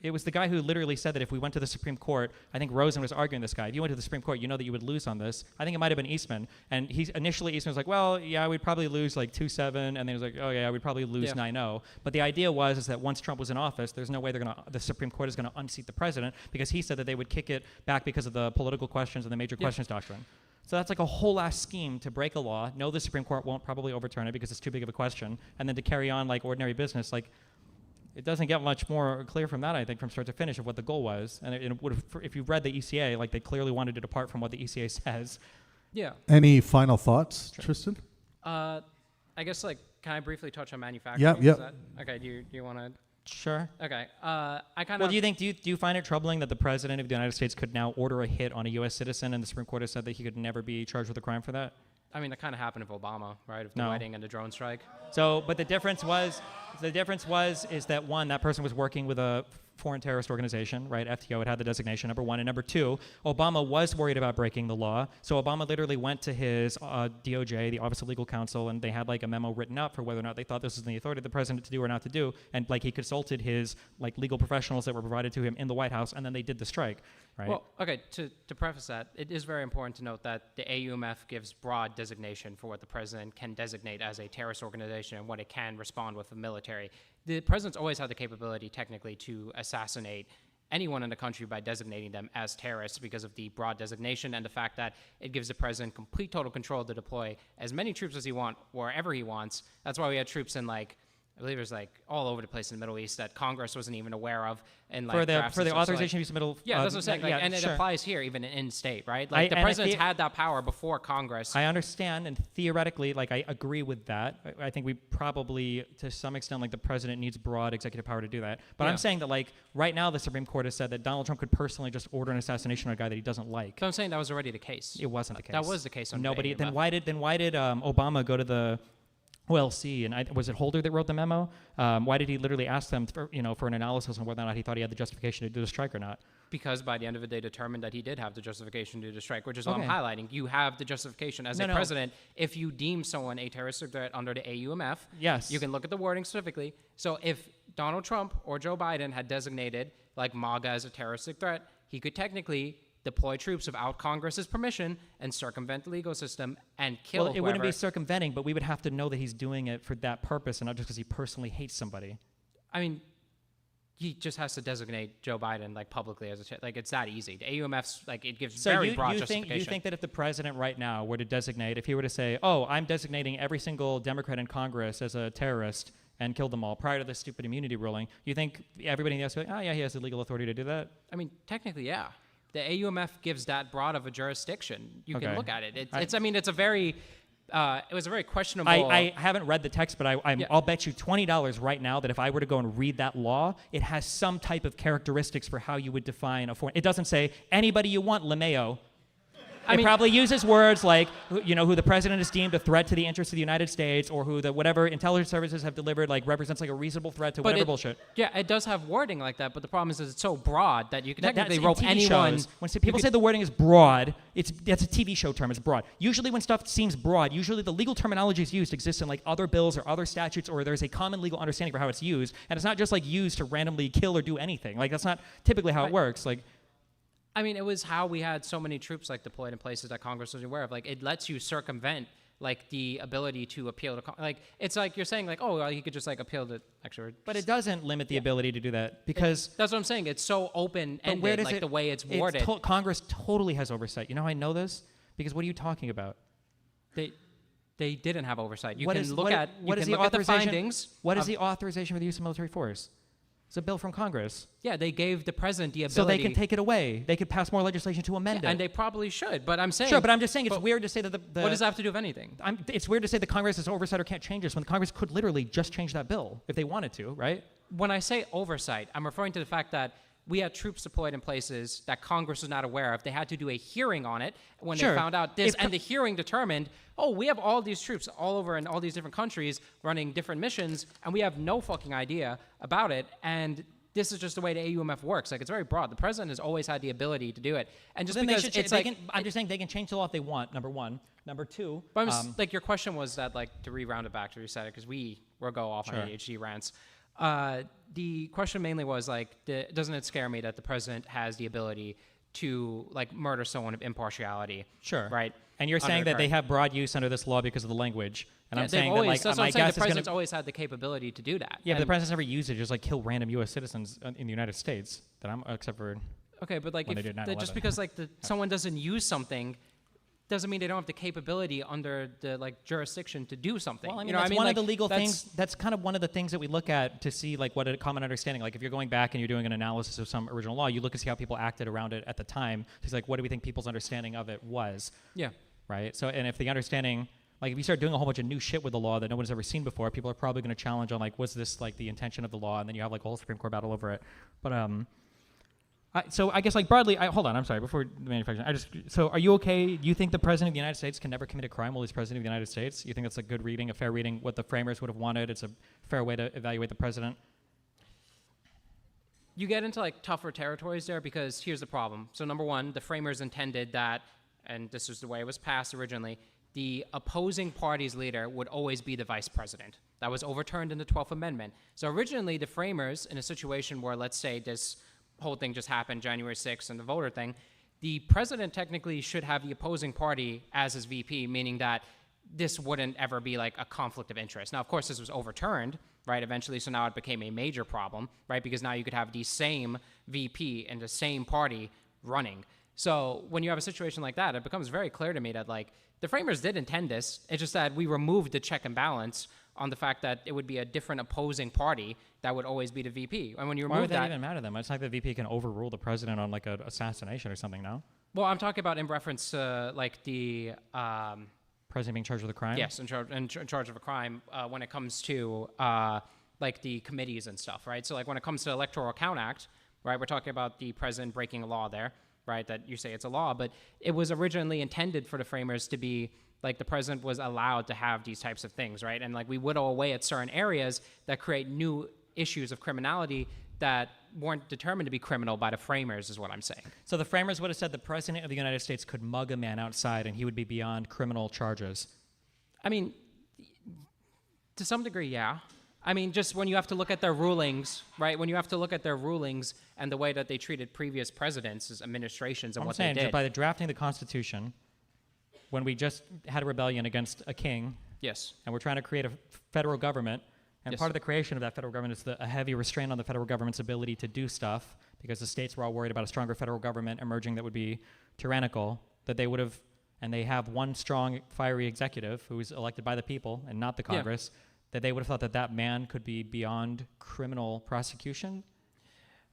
It was the guy who literally said that if we went to the Supreme Court, I think Rosen was arguing this guy. If you went to the Supreme Court, you know that you would lose on this. I think it might have been Eastman. And initially Eastman was like, well, yeah, we'd probably lose like 2-7. And then he was like, oh yeah, we'd probably lose 9-0. But the idea is that once Trump was in office, there's no way the Supreme Court is going to unseat the president because he said that they would kick it back because of the political questions and the major questions doctrine. So that's like a whole ass scheme to break a law, know the Supreme Court won't probably overturn it because it's too big of a question, and then to carry on like ordinary business. Like, it doesn't get much more clear from that, I think, from start to finish of what the goal was. And it would have, if you read the ECA, like they clearly wanted to depart from what the ECA says. Yeah. Any final thoughts, Tristan? I guess, like, can I briefly touch on manufacturing? Yep. Is that- okay, do you want to? Sure. Okay. I kind Well, of. do you find it troubling that the president of the United States could now order a hit on a U.S. citizen, and the Supreme Court has said that he could never be charged with a crime for that? I mean, that kind of happened with Obama, right? With the No. wedding and the drone strike. So, but the difference was that one, that person was working with a foreign terrorist organization, right? FTO, it had the designation, number one. And number two, Obama was worried about breaking the law. So Obama literally went to his DOJ, the Office of Legal Counsel, and they had like a memo written up for whether or not they thought this was in the authority of the president to do or not to do. And like he consulted his like legal professionals that were provided to him in the White House, and then they did the strike, right? Well, okay, to preface that, it is very important to note that the AUMF gives broad designation for what the president can designate as a terrorist organization and what it can respond with the military. The president's always had the capability, technically, to assassinate anyone in the country by designating them as terrorists because of the broad designation and the fact that it gives the president complete total control to deploy as many troops as he wants, wherever he wants. That's why we had troops in, like, I believe it was like all over the place in the Middle East that Congress wasn't even aware of. And like for the drafts and stuff. So, authorization use middle. yeah, that's what I'm saying. Like, and it sure. applies here, even in state, right? Like the and president's had that power before Congress. I understand, and theoretically, like I agree with that. I think we probably, to some extent, like the president needs broad executive power to do that. But Yeah. I'm saying that, like right now, the Supreme Court has said that Donald Trump could personally just order an assassination on a guy that he doesn't like. So I'm saying that was already the case. It wasn't the case. That was the case. Under Nobody. the Then AUMF. why did Obama go to the OLC, and was it Holder that wrote the memo? Why did he literally ask them for an analysis on whether or not he thought he had the justification to do the strike or not? Because by the end of the day, determined that he did have the justification to do the strike, which is what Okay. I'm highlighting. You have the justification as a No. president if you deem someone a terrorist threat under the AUMF. Yes. You can look at the wording specifically. So if Donald Trump or Joe Biden had designated like MAGA as a terroristic threat, he could technically deploy troops without Congress's permission and circumvent the legal system and kill Well, it wouldn't be whoever. circumventing, but we would have to know that he's doing it for that purpose and not just because he personally hates somebody. I mean, he just has to designate Joe Biden like publicly as a like it's that easy. The AUMF's like it gives So very broad you justification. think that if the president right now were to designate, if he were to say, "Oh, I'm designating every single Democrat in Congress as a terrorist," and kill them all prior to this stupid immunity ruling, you think everybody in the U.S. would be like, "Oh yeah, he has the legal authority to do that"? I mean, technically, yeah. The AUMF gives that broad of a jurisdiction. You Okay. can look at it. It's a very, it was a very questionable. I haven't read the text, but Yeah. I'll bet you $20 right now that if I were to go and read that law, it has some type of characteristics for how you would define a foreign. It doesn't say anybody you want, LeMayo. It probably uses words like, who the president has deemed a threat to the interests of the United States, or who the whatever intelligence services have delivered like represents like a reasonable threat to whatever bullshit. Yeah, it does have wording like that, but the problem is it's so broad that you can technically That's rope in TV anyone. shows. When people say the wording is broad, that's a TV show term. It's broad. Usually, when stuff seems broad, usually the legal terminology used exists in like other bills or other statutes, or there's a common legal understanding for how it's used, and it's not just like used to randomly kill or do anything. Like that's not typically how it works. Like. I mean, it was how we had so many troops like deployed in places that Congress was aware of. Like, it lets you circumvent like the ability to appeal to like. It's like you're saying like, oh, well, you could just like appeal to actually. But it doesn't limit the ability to do that because that's what I'm saying. It's so open-ended, where does like the way it's worded. Congress totally has oversight. You know how I know this? Because what are you talking about? They didn't have oversight. You What can is- look what- at what you is can the look at the authorization- findings. What is the authorization for the use of military force? It's a bill from Congress. Yeah, they gave the president the ability. So they can take it away. They could pass more legislation to amend it. and they probably should. But I'm saying. Sure, but I'm just saying it's but weird to say that the what does that have to do with anything? it's weird to say the Congress has oversight or can't change this when the Congress could literally just change that bill if they wanted to, right? When I say oversight, I'm referring to the fact that we had troops deployed in places that Congress was not aware of. They had to do a hearing on it when Sure. they found out this, If and the hearing determined, oh, we have all these troops all over in all these different countries running different missions, and we have no fucking idea about it, and this is just the way the AUMF works. Like, it's very broad. The president has always had the ability to do it. And just Then because they should, it's they like... can, I'm just saying they can change the law if they want, number one. Number two, But I'm just, like, your question was that, like, to re-round it back, to reset it, because we'll go off on ADHD rants. The question mainly was, like, doesn't it scare me that the president has the ability to, like, murder someone of impartiality? sure. Right? And you're Under saying that they current- have broad use under this law because of the language. And I'm they've saying always, that, like, that's what my I'm saying. guess The is going president's to... always had the capability to do that. Yeah, but the And- president's never used it to just, like, kill random U.S. citizens in the United States, except for... Okay, but like when if they did just 9/11. because like someone doesn't use something doesn't mean they don't have the capability under the like jurisdiction to do something. Well, I mean, you know, that's one like, of the legal that's- things. That's kind of one of the things that we look at to see like what a common understanding. Like if you're going back and you're doing an analysis of some original law, you look and see how people acted around it at the time. It's like, what do we think people's understanding of it was? Yeah. Right. So, and if the understanding, like if you start doing a whole bunch of new shit with the law that no one's ever seen before, people are probably going to challenge on like, was this like the intention of the law? And then you have like a whole Supreme Court battle over it. But so I guess like broadly, hold on, I'm sorry, before the manufacturing, so are you okay, you think the President of the United States can never commit a crime while he's President of the United States? You think that's a good reading, a fair reading, what the framers would have wanted? It's a fair way to evaluate the President? You get into like tougher territories there because here's the problem. So number one, the framers intended that, and this is the way it was passed originally, the opposing party's leader would always be the vice president. That was overturned in the 12th Amendment. So originally the framers, in a situation where let's say this whole thing just happened January 6th and the voter thing, the president technically should have the opposing party as his VP, meaning that this wouldn't ever be like a conflict of interest. Now, of course, this was overturned, right, eventually, so now it became a major problem, right, because now you could have the same VP and the same party running. So when you have a situation like that, it becomes very clear to me that, like, the framers did intend this. It's just that we removed the check and balance on the fact that it would be a different opposing party that would always be the VP. And when you Why remove would that that, even matter to them? It's like the VP can overrule the President on like an assassination or something, no? well, I'm talking about in reference to, like, the... President being charged with a crime? Yes, in charge of a crime when it comes to like the committees and stuff, right? So like when it comes to Electoral Count Act, right? We're talking about the president breaking a law there, right? That you say it's a law, but it was originally intended for the framers to be like the president was allowed to have these types of things, right? And like we whittle away at certain areas that create new issues of criminality that weren't determined to be criminal by the framers, is what I'm saying. So the framers would have said the President of the United States could mug a man outside and he would be beyond criminal charges. I mean, to some degree, yeah. I mean, just when you have to look at their rulings, right? When you have to look at their rulings and the way that they treated previous presidents, as administrations, and I'm what saying they just did. by the drafting the Constitution, when we just had a rebellion against a king, Yes. and we're trying to create a federal government, and Yes. part of the creation of that federal government is a heavy restraint on the federal government's ability to do stuff, because the states were all worried about a stronger federal government emerging that would be tyrannical, that they would have, and they have one strong, fiery executive who's elected by the people and not the Yeah. Congress, that they would have thought that that man could be beyond criminal prosecution.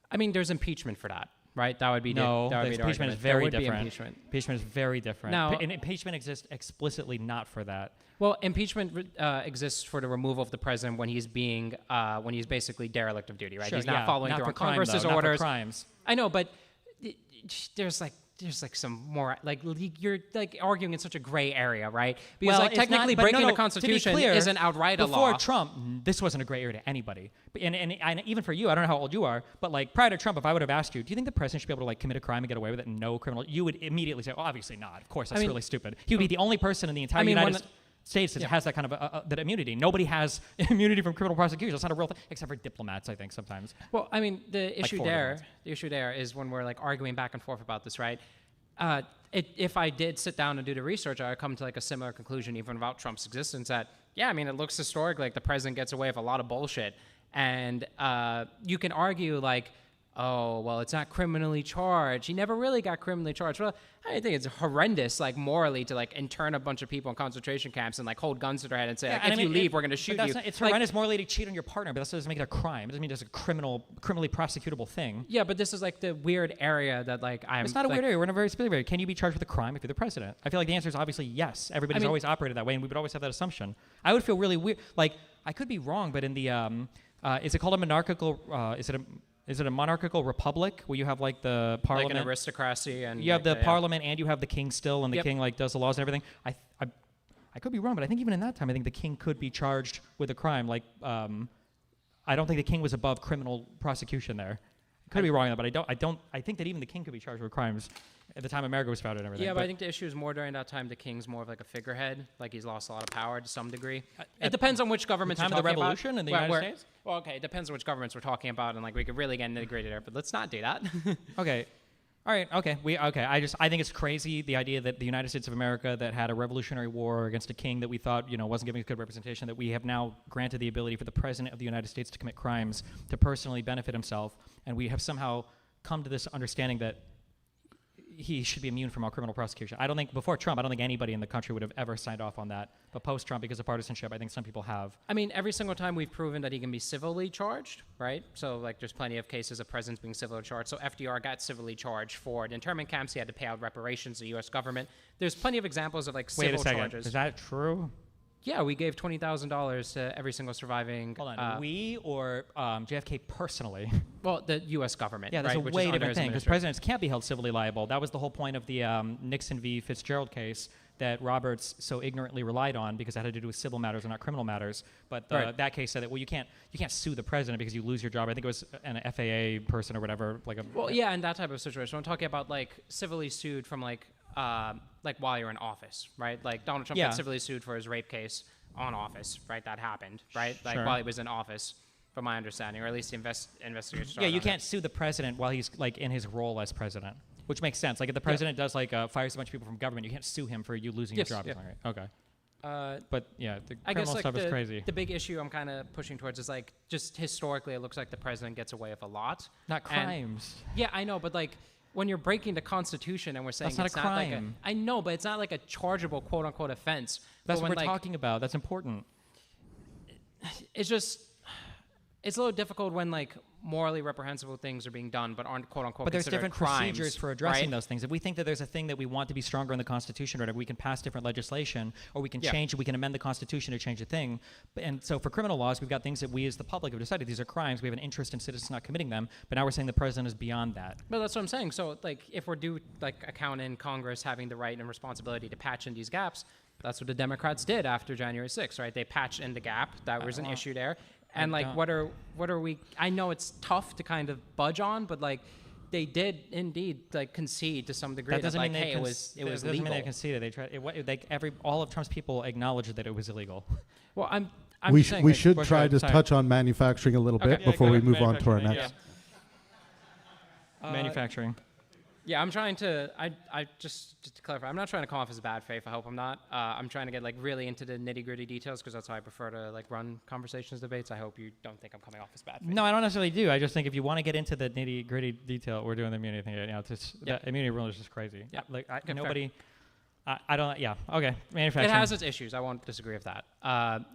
I mean, there's impeachment for that, right? That would be No, that would the be the impeachment is argument. There very would be different. impeachment. Impeachment is very different. Now- And impeachment exists explicitly not for that. Well, impeachment exists for the removal of the president when he's being when he's basically derelict of duty, right? Sure, he's not yeah, following not through for on crime, Congress's though, not for orders. crimes. I know, but there's like there's like some more like you're like arguing in such a gray area, right? Because like it's not- technically but no, breaking no, the Constitution to be clear, isn't outright a before law. Trump, this wasn't a gray area to anybody. And even for you, I don't know how old you are, but like prior to Trump, if I would have asked you, do you think the president should be able to like commit a crime and get away with it and no criminal? You would immediately say, oh, obviously not. Of course, that's mean- really stupid. He would be the only person in the entire United States that has that kind of that immunity. Nobody has immunity from criminal prosecution. That's not a real thing, except for diplomats, I think, sometimes. Well, I mean, the issue four there, different the issue there is when we're like arguing back and forth about this, right? If I did sit down and do the research, I would come to like a similar conclusion, even about Trump's existence. That yeah, I mean, it looks historic. Like the president gets away with a lot of bullshit, and you can argue like, oh, well, it's not criminally charged. He never really got criminally charged. Well, I think it's horrendous, like morally, to like intern a bunch of people in concentration camps and like hold guns to their head and say, like, if you leave, we're going to shoot you. It's Like, horrendous morally to cheat on your partner, but that doesn't make it a crime. It doesn't mean it's a criminally prosecutable thing. yeah, but this is like the weird area that like I'm. It's not a like, weird area. We're in a very specific area. Can you be charged with a crime if you're the president? I feel like the answer is obviously yes. Everybody's mean- always operated that way, and we would always have that assumption. I would feel really weird. Like, I could be wrong, but in the is it called a monarchical? Is it a monarchical republic where you have like the like parliament? an aristocracy and You have like the parliament and you have the king still, and the Yep. king like does the laws and everything. I could be wrong, but I think even in that time, I think the king could be charged with a crime. Like, I don't think the king was above criminal prosecution there. Could be wrong, but I think that even the king could be charged with crimes at the time America was founded and everything. Yeah, but I think the issue is more during that time. The king's more of like a figurehead, like he's lost a lot of power to some degree. It depends on which governments time you're of the talking about. revolution in the Where- United where- States? Well, okay, it depends on which governments we're talking about, and like we could really get nitty gritty there, but let's not do that. Okay. All right. Okay. I think it's crazy the idea that the United States of America that had a revolutionary war against a king that we thought wasn't giving us good representation, that we have now granted the ability for the president of the United States to commit crimes to personally benefit himself, and we have somehow come to this understanding that he should be immune from all criminal prosecution. I don't think before Trump, I don't think anybody in the country would have ever signed off on that. But post Trump, because of partisanship, I think some people have. I mean, every single time we've proven that he can be civilly charged, right? So, like, there's plenty of cases of presidents being civilly charged. So, FDR got civilly charged for the internment camps. He had to pay out reparations to the U.S. government. There's plenty of examples of, like, Wait civil a second. charges. Is that true? Yeah, we gave $20,000 to every single surviving. Hold on. We or JFK personally? Well, the U.S. government. Yeah, that's right, a which way is under different his thing because administration. presidents can't be held civilly liable. That was the whole point of the Nixon v. Fitzgerald case that Roberts so ignorantly relied on because that had to do with civil matters and not criminal matters. But Right. that case said that you can't sue the president because you lose your job. I think it was an FAA person or whatever. Well, yeah, in that type of situation. I'm talking about like civilly sued from like while you're in office, right? Like Donald Trump Yeah. got civilly sued for his rape case on office, right? That happened, right? Like Sure. while he was in office, from my understanding, or at least the investigation. Yeah, started you on can't sue the president while he's like in his role as president, which makes sense. Like if the president does like fires a bunch of people from government, you can't sue him for you losing Yes, your job. yeah. Right? Okay. it. But yeah, the I guess criminal like stuff is crazy. the big issue I'm kind of pushing towards is like just historically, it looks like the president gets away with a lot. Not And- crimes. Yeah, I know, but like when you're breaking the Constitution and we're saying That's not it's a not like crime. I know, but it's not like a chargeable quote unquote offense. That's But what when, we're like, talking about. That's important. it's just it's a little difficult when like morally reprehensible things are being done but aren't quote unquote But there's considered different crimes, procedures for addressing right? those things. If we think that there's a thing that we want to be stronger in the Constitution, or whatever, we can pass different legislation, or we can Yeah. change, we can amend the Constitution to change a thing. And so for criminal laws, we've got things that we as the public have decided these are crimes. We have an interest in citizens not committing them. But now we're saying the president is beyond that. But that's what I'm saying. So like if we're due like account in Congress having the right and responsibility to patch in these gaps, that's what the Democrats did after January 6th, right? They patched in the gap. That was an issue there. And like don't- what are we I know it's tough to kind of budge on, but like they did indeed like concede to some degree That doesn't like, mean they hey, it was doesn't legal. mean they conceded. They tried. All of Trump's people acknowledged that it was illegal. Well, I'm we just sh- saying, we like, should Bush, try to sorry. touch on manufacturing a little Okay. bit Yeah, before go we ahead. move on to our Manufacturing, next. Manufacturing. Yeah, I'm trying to. I just to clarify, I'm not trying to come off as bad faith. I hope I'm not. I'm trying to get like really into the nitty gritty details because that's how I prefer to like run conversations, debates. I hope you don't think I'm coming off as bad faith. No, I don't necessarily do. I just think if you want to get into the nitty gritty detail, we're doing the immunity thing. It's just Yeah. the immunity rule is just crazy. Yeah. Like fair. nobody. I don't. Yeah. Okay. It Manufacturing. has its issues. I won't disagree with that.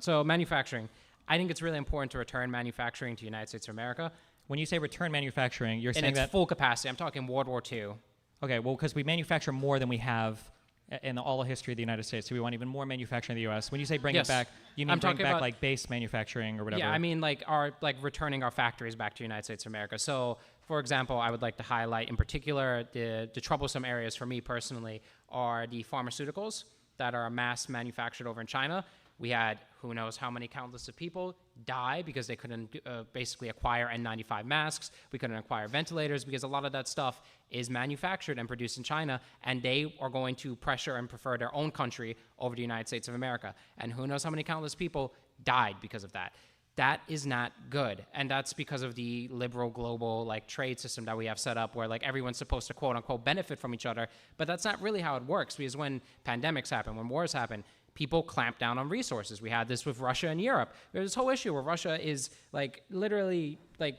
So manufacturing, I think it's really important to return manufacturing to the United States of America When you say return manufacturing, you're in saying its that. full capacity. I'm talking World War II. Okay. Well, because we manufacture more than we have in all the history of the United States? Do we want even more manufacturing in the U.S.? When you say bring Yes. it back, you mean I'm bring talking back about- like base manufacturing or whatever? Yeah, I mean returning our factories back to the United States of America. So, for example, I would like to highlight in particular the troublesome areas for me personally are the pharmaceuticals that are mass manufactured over in China. We had who knows how many countless of people die because they couldn't basically acquire N95 masks. We couldn't acquire ventilators because a lot of that stuff is manufactured and produced in China, and they are going to pressure and prefer their own country over the United States of America. And who knows how many countless people died because of that. That is not good, and that's because of the liberal global like trade system that we have set up where like everyone's supposed to quote unquote benefit from each other, but that's not really how it works, because when pandemics happen, when wars happen, people clamp down on resources. We had this with Russia and Europe. There's this whole issue where Russia is like literally like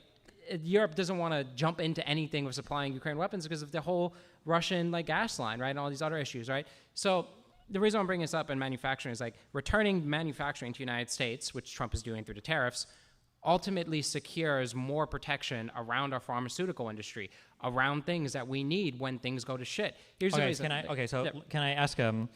Europe doesn't want to jump into anything with supplying Ukraine weapons because of the whole Russian like gas line, right, and all these other issues, right? So the reason I'm bringing this up in manufacturing is like returning manufacturing to the United States, which Trump is doing through the tariffs, ultimately secures more protection around our pharmaceutical industry, around things that we need when things go to shit. Here's the Okay, reason. can I ask a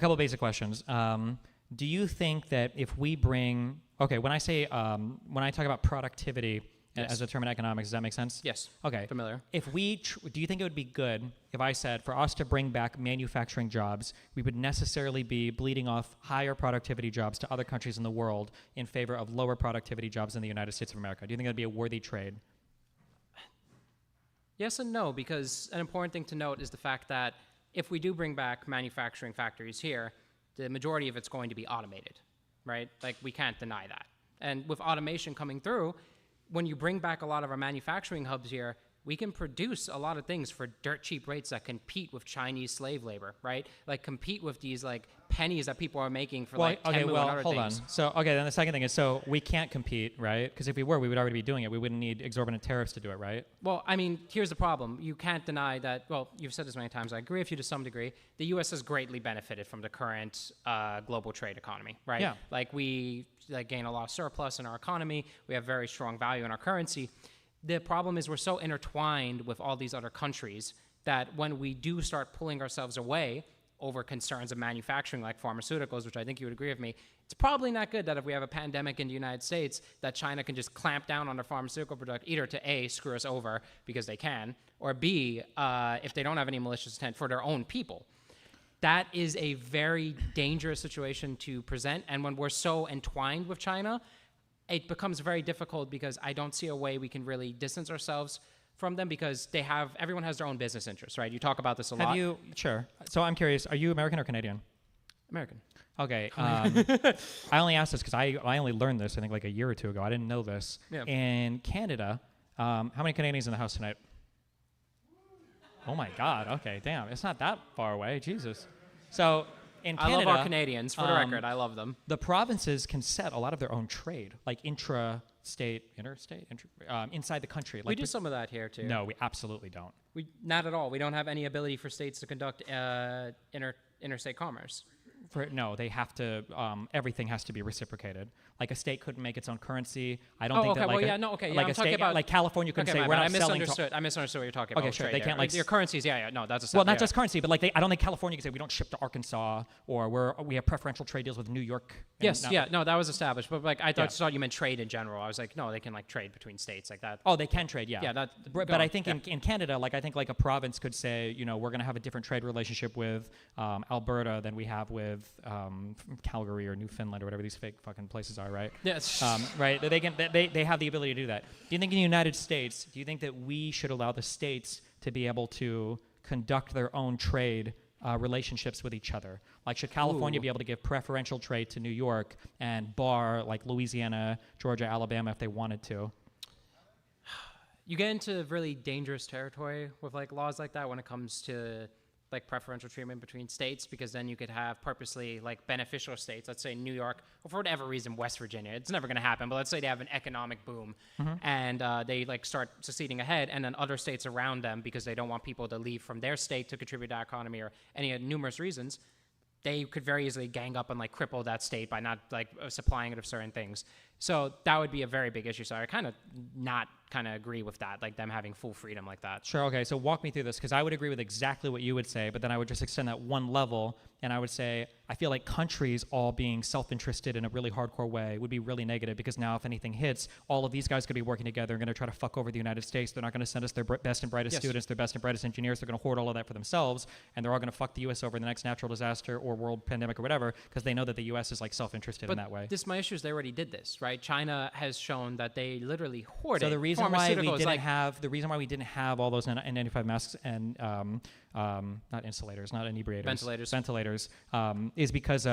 couple basic questions? Do you think that if we bring when I say when I talk about productivity Yes. as a term in economics, does that make sense? Yes. Okay. Familiar. If we do you think it would be good if I said for us to bring back manufacturing jobs, we would necessarily be bleeding off higher productivity jobs to other countries in the world in favor of lower productivity jobs in the United States of America? Do you think that'd be a worthy trade? Yes and no, because an important thing to note is the fact that if we do bring back manufacturing factories here, the majority of it's going to be automated, right? Like, we can't deny that. And with automation coming through, when you bring back a lot of our manufacturing hubs here, we can produce a lot of things for dirt cheap rates that compete with Chinese slave labor, right? Like, compete with these like pennies that people are making for like 10 million other hold things. on. So, then the second thing is, so we can't compete, right? Because if we were, we would already be doing it. We wouldn't need exorbitant tariffs to do it, right? Well, I mean, here's the problem. You can't deny that, well, you've said this many times, I agree with you to some degree. The U.S. has greatly benefited from the current global trade economy, right? Yeah. Like, we gain a lot of surplus in our economy. We have very strong value in our currency. The problem is we're so intertwined with all these other countries that when we do start pulling ourselves away over concerns of manufacturing like pharmaceuticals, which I think you would agree with me, it's probably not good that if we have a pandemic in the United States that China can just clamp down on their pharmaceutical product, either to A, screw us over because they can, or B, if they don't have any malicious intent, for their own people. That is a very dangerous situation to present, and when we're so entwined with China, it becomes very difficult because I don't see a way we can really distance ourselves from them because everyone has their own business interests, right? You talk about this a lot. Sure. So I'm curious, are you American or Canadian? American. Okay. I only asked this because I only learned this, I think, like a year or two ago. I didn't know this. Yeah. In Canada, how many Canadians in the house tonight? Oh, my God. Okay, damn. It's not that far away. Jesus. So in Canada, I love our Canadians, for the record. I love them. the provinces can set a lot of their own trade, like interstate, inside the country. Like We do some of that here, too. No, we absolutely don't. Not at all. We don't have any ability for states to conduct interstate commerce. No, they have to. Everything has to be reciprocated. Like a state couldn't make its own currency. I don't think that. Like I'm talking a state about like California couldn't okay, say my we're bad. not selling. I misunderstood what you're talking Okay, about. sure, Trade they there. can't, like, your currencies. Yeah, no, that's a Well, not just currency, but like I don't think California can say we don't ship to Arkansas or we have preferential trade deals with New York. and Yes, not- yeah, no, that was established. But like, I Yeah. thought you meant trade in general. I was like, no, they can like trade between states like that. Oh, they can trade, yeah. Yeah, But go I on, think yeah. in Canada, like I think like a province could say, we're going to have a different trade relationship with Alberta than we have with Calgary or Newfoundland or whatever these fake fucking places are, right? Yes. Right? They have the ability to do that. Do you think in the United States, do you think that we should allow the states to be able to conduct their own trade relationships with each other? Like, should California Ooh. be able to give preferential trade to New York and bar like Louisiana, Georgia, Alabama if they wanted to? You get into really dangerous territory with like laws like that when it comes to like preferential treatment between states, because then you could have purposely like beneficial states, let's say New York, or for whatever reason West Virginia. It's never going to happen, but let's say they have an economic boom and they like start seceding ahead, and then other states around them, because they don't want people to leave from their state to contribute to our economy or any numerous reasons, they could very easily gang up and like cripple that state by not like supplying it of certain things. So that would be a very big issue. So I kind of agree with that, like them having full freedom like that. Sure. Okay. So walk me through this, because I would agree with exactly what you would say, but then I would just extend that one level, and I would say I feel like countries all being self-interested in a really hardcore way would be really negative, because now if anything hits, all of these guys could be working together and going to try to fuck over the United States. They're not going to send us their best and brightest Yes. students, their best and brightest engineers. They're going to hoard all of that for themselves, and they're all going to fuck the U.S. over in the next natural disaster or world pandemic or whatever, because they know that the U.S. is like self-interested in that way. My issue is they already did this, right? China has shown that they literally hoarded So the reason why we pharmaceuticals, didn't like, have all those N95 masks and not insulators, not inebriators, ventilators, is because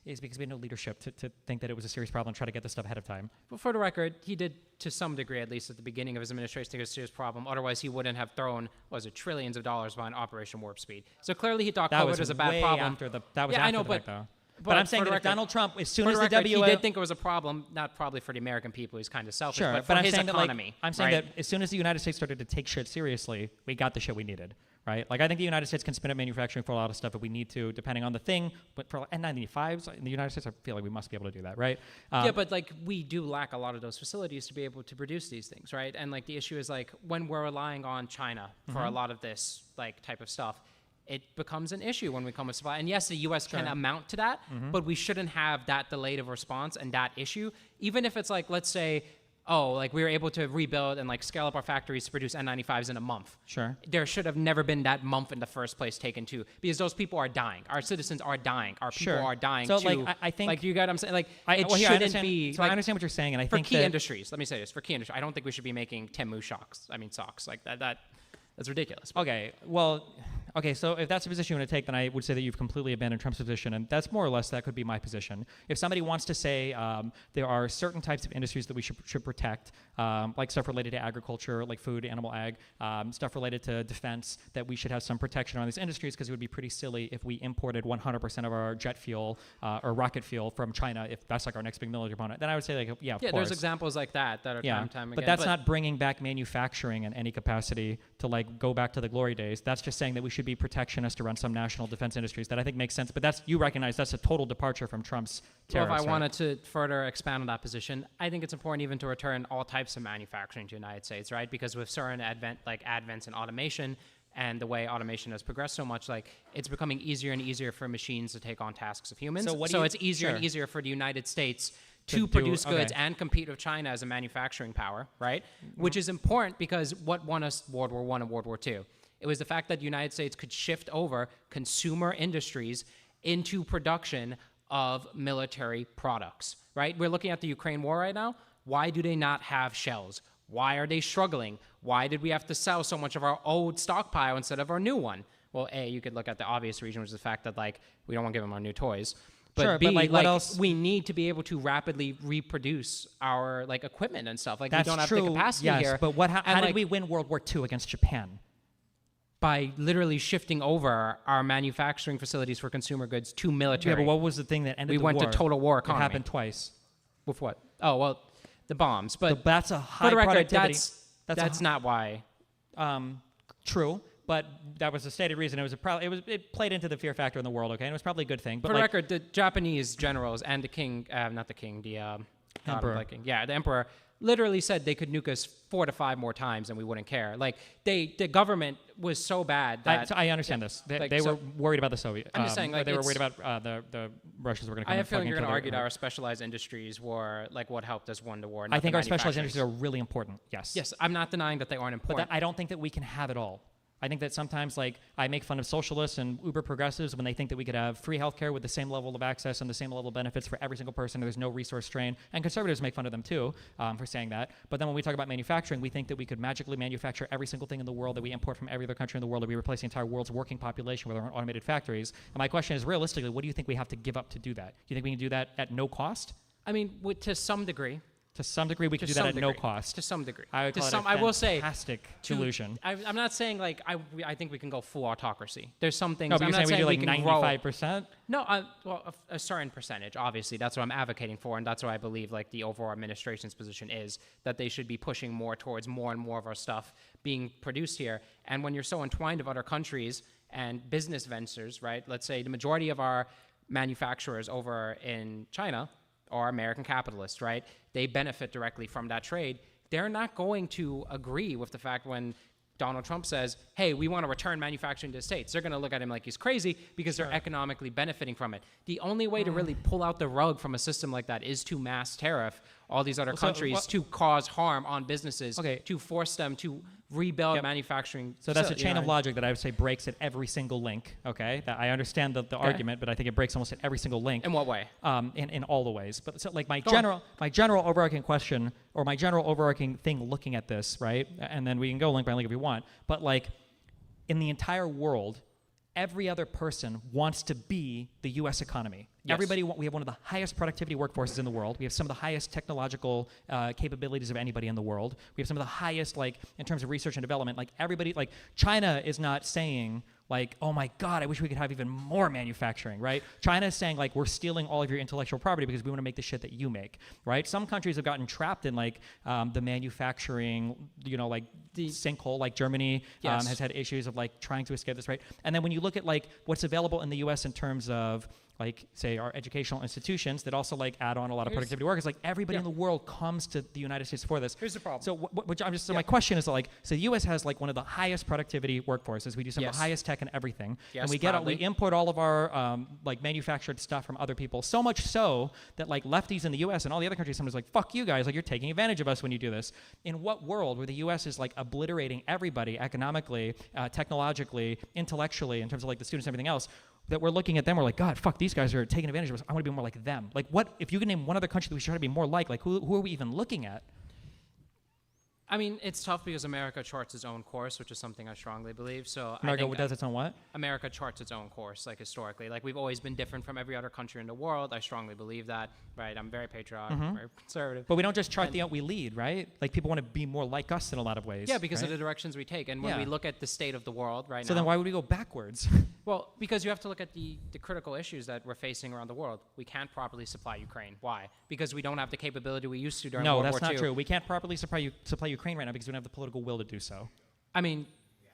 we had no leadership to think that it was a serious problem and try to get this stuff ahead of time. But for the record, he did, to some degree, at least at the beginning of his administration, think it was a serious problem. Otherwise, he wouldn't have thrown, trillions of dollars behind Operation Warp Speed. So clearly, he thought That COVID was a bad way problem. after that was Yeah, after I know, the fact, though. but I'm for saying the that if record- Donald Trump, as soon For as the the record, he WHO, did think it was a problem, not probably for the American people. He's kind of selfish, sure, but for I'm his saying economy. I'm saying right? that as soon as the United States started to take shit seriously, we got the shit we needed, right? Like I think the United States can spin up manufacturing for a lot of stuff if we need to, depending on the thing. But for N95s in the United States, I feel like we must be able to do that, right? Yeah, but like we do lack a lot of those facilities to be able to produce these things, right? And like the issue is like when we're relying on China for a lot of this like type of stuff, it becomes an issue when we come with supply. And yes, the U.S. can amount to that, but we shouldn't have that delayed of response and that issue. Even if it's like, let's say, like we were able to rebuild and like scale up our factories to produce N95s in a month. Sure. There should have never been that month in the first place taken too, because those people are dying. Our citizens are dying. Our people Sure. are dying So, too. like, I think- like you got what I'm saying? Like it well, here, shouldn't be. So like, I understand what you're saying, and I for think key that industries, let me say this: for key industry, I don't think we should be making Temu socks like that. That's ridiculous. Okay, well, so if that's the position you want to take, then I would say that you've completely abandoned Trump's position, and that's more or less that could be my position. If somebody wants to say there are certain types of industries that we should protect, like stuff related to agriculture, like food, animal ag, stuff related to defense, that we should have some protection on these industries, because it would be pretty silly if we imported 100% of our jet fuel or rocket fuel from China, if that's like our next big military opponent. Then I would say, like, yeah, of course. There's examples like that are time and time again. But that's not bringing back manufacturing in any capacity to like go back to the glory days. That's just saying that we should be protectionist around some national defense industries. That I think makes sense. But that's, you recognize that's a total departure from Trump's Well, tariffs. if I wanted to further expand on that position, I think it's important even to return all types of manufacturing to the United States, right? Because with certain advents in automation and the way automation has progressed so much, like it's becoming easier and easier for machines to take on tasks of humans. So it's easier and Sure. easier for the United States To to do- produce goods okay. and compete with China as a manufacturing power, right? Which is important because what won us World War I and World War II? It was the fact that the United States could shift over consumer industries into production of military products, right? We're looking at the Ukraine war right now. Why do they not have shells? Why are they struggling? Why did we have to sell so much of our old stockpile instead of our new one? Well, A, you could look at the obvious reason, which is the fact that like we don't want to give them our new toys. But Sure, B, but, like, what else? we need to be able to rapidly reproduce our like equipment and stuff. Like That's we don't have true, the capacity yes, here. but how And, did like, we win World War II against Japan? by literally shifting over our manufacturing facilities for consumer goods to military? Yeah, but what was the thing that ended We the went to war? total war It economy. happened twice. With what? Oh well, the bombs. But So that's a high for the record, productivity. that's not why. True, but that was a stated reason. It played into the fear factor in the world, okay, and it was probably a good thing. But For the like, record, the Japanese generals and the king, not the king, the Emperor. the emperor, literally said they could nuke us 4 to 5 more times and we wouldn't care. Like the government was so bad that I understand this. They, like, they so- were worried about the Soviet. I'm just saying, like, they were it's- worried about the Russians were going to come. I have and a feeling fucking you're going to kill argue that their- our specialized industries were like what helped us win the war. I not think the our specialized manufacturers. industries are really important. Yes. Yes, I'm not denying that they aren't But important. I don't think that we can have it all. I think that sometimes, like, I make fun of socialists and uber progressives when they think that we could have free healthcare with the same level of access and the same level of benefits for every single person. There's no resource strain. And conservatives make fun of them too for saying that. But then when we talk about manufacturing, we think that we could magically manufacture every single thing in the world that we import from every other country in the world, that we replace the entire world's working population with our own automated factories. And my question is, realistically, what do you think we have to give up to do that? Do you think we can do that at no cost? I mean, to some degree. To some degree, we can To do that some at no degree. cost. To some degree. I would To call some, it a I will say, fantastic to- delusion. I'm not saying like I think we can go full autocracy. There's some things. No, but I'm you're not saying we do like can grow- 95%? No, well, a certain percentage. Obviously, that's what I'm advocating for, and that's what I believe like the overall administration's position is that they should be pushing more towards more and more of our stuff being produced here. And when you're so entwined with other countries and business ventures, right? Let's say the majority of our manufacturers over in China or American capitalists, right? They benefit directly from that trade. They're not going to agree with the fact when Donald Trump says, hey, we want to return manufacturing to the States. They're going to look at him like he's crazy because they're economically benefiting from it. The only way to really pull out the rug from a system like that is to mass tariff all these other countries to cause harm on businesses, to force them to rebuild manufacturing. So that's a chain of logic that I would say breaks at every single link, okay? That I understand the argument, but I think it breaks almost at every single link. In what way? In all the ways. But so like my general overarching question, or my general overarching thing looking at this, right? And then we can go link by link if you want. But like in the entire world, every other person wants to be the U.S. economy. Yes. We have one of the highest productivity workforces in the world. We have some of the highest technological capabilities of anybody in the world. We have some of the highest, like, in terms of research and development. Like, everybody, like, China is not saying, like, oh my God, I wish we could have even more manufacturing, right? China is saying, like, we're stealing all of your intellectual property because we want to make the shit that you make, right? Some countries have gotten trapped in, like, the manufacturing, like, the sinkhole, like Germany has had issues of, like, trying to escape this, right? And then when you look at, like, what's available in the U.S. in terms of, like, say, our educational institutions that also, like, add on a lot of productivity work. It's like everybody in the world comes to the United States for this. Here's the problem. So my question is, like, so the U.S. has, like, one of the highest productivity workforces. We do some of the highest tech and everything. Yes, And we import all of our, like, manufactured stuff from other people. So much so that, like, lefties in the U.S. and all the other countries sometimes like, fuck you guys, like, you're taking advantage of us when you do this. In what world where the U.S. is, like, obliterating everybody economically, technologically, intellectually, in terms of, like, the students and everything else, that we're looking at them, we're like, God, fuck, these guys are taking advantage of us. I want to be more like them. Like, what, if you can name one other country that we should try to be more like who are we even looking at? I mean, it's tough because America charts its own course, which is something I strongly believe. So America I think does its own what? America charts its own course, like historically. Like we've always been different from every other country in the world. I strongly believe that. Right? I'm very patriotic, very conservative. But we don't just chart we lead, right? Like people want to be more like us in a lot of ways. Yeah, because right? of the directions we take. And when we look at the state of the world right now. So then why would we go backwards? Well, because you have to look at the critical issues that we're facing around the world. We can't properly supply Ukraine. Why? Because we don't have the capability we used to during World War II. No, that's not true. We can't properly supply Ukraine right now because we don't have the political will to do so. I mean,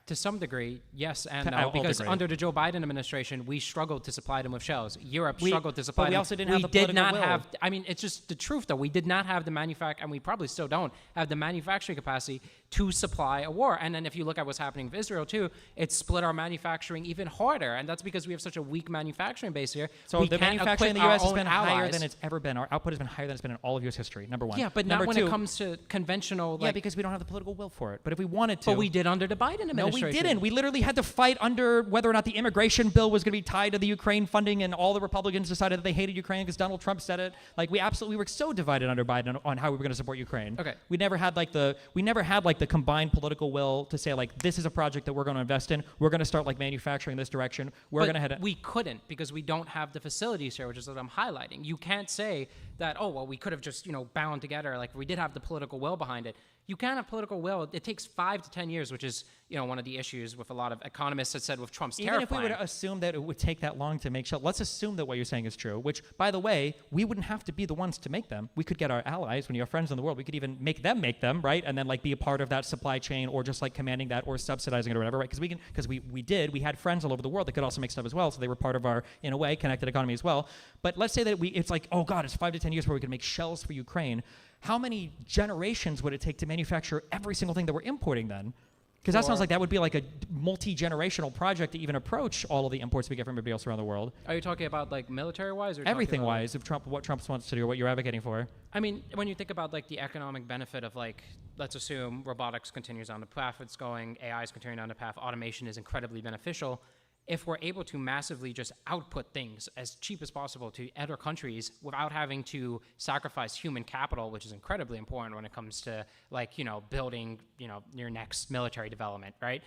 to some degree, yes and To no, all because degree. under the Joe Biden administration, we struggled to supply them with shells. Europe struggled to supply but we them. also didn't have the political will. I mean, it's just the truth, though. We did not have the and we probably still don't have the manufacturing capacity to supply a war. And then if you look at what's happening with Israel, too, it split our manufacturing even harder. And that's because we have such a weak manufacturing base here. So we the can't manufacturing in equip the U.S. our has been own higher allies. than it's ever been. Our output has been higher than it's been in all of U.S. history, number one. Yeah, but number not when two, it comes to conventional, yeah, because we don't have the political will for it. But if we wanted to. But we did under the Biden administration. No, we didn't. We literally had to fight under whether or not the immigration bill was going to be tied to the Ukraine funding, and all the Republicans decided that they hated Ukraine because Donald Trump said it. Like we were so divided under Biden on how we were going to support Ukraine. Okay. We never had like the combined political will to say like this is a project that we're going to invest in. We're going to start like manufacturing this direction. We're going to head. We couldn't because we don't have the facilities here, which is what I'm highlighting. You can't say that we could have just bound together. Like we did have the political will behind it. You can't have political will. It takes 5 to 10 years, which is one of the issues with a lot of economists that said with Trump's tariff Even if we plan. were to assume that it would take that long to make shells, let's assume that what you're saying is true, which, by the way, we wouldn't have to be the ones to make them. We could get our allies, when you have friends in the world, we could even make them, right? And then, like, be a part of that supply chain or just, like, commanding that or subsidizing it or whatever, right? Because we had friends all over the world that could also make stuff as well, so they were part of our, in a way, connected economy as well. But let's say that it's like, oh, God, it's 5 to 10 years where we could make shells for Ukraine. How many generations would it take to manufacture every single thing that we're importing then? Because that sounds like that would be like a multi-generational project to even approach all of the imports we get from everybody else around the world. Are you talking about like military-wise or Everything-wise, what Trump wants to do, what you're advocating for. I mean, when you think about like the economic benefit of like, let's assume robotics continues on the path it's going, AI is continuing on the path, automation is incredibly beneficial. If we're able to massively just output things as cheap as possible to other countries without having to sacrifice human capital, which is incredibly important when it comes to like, building, your next military development, right?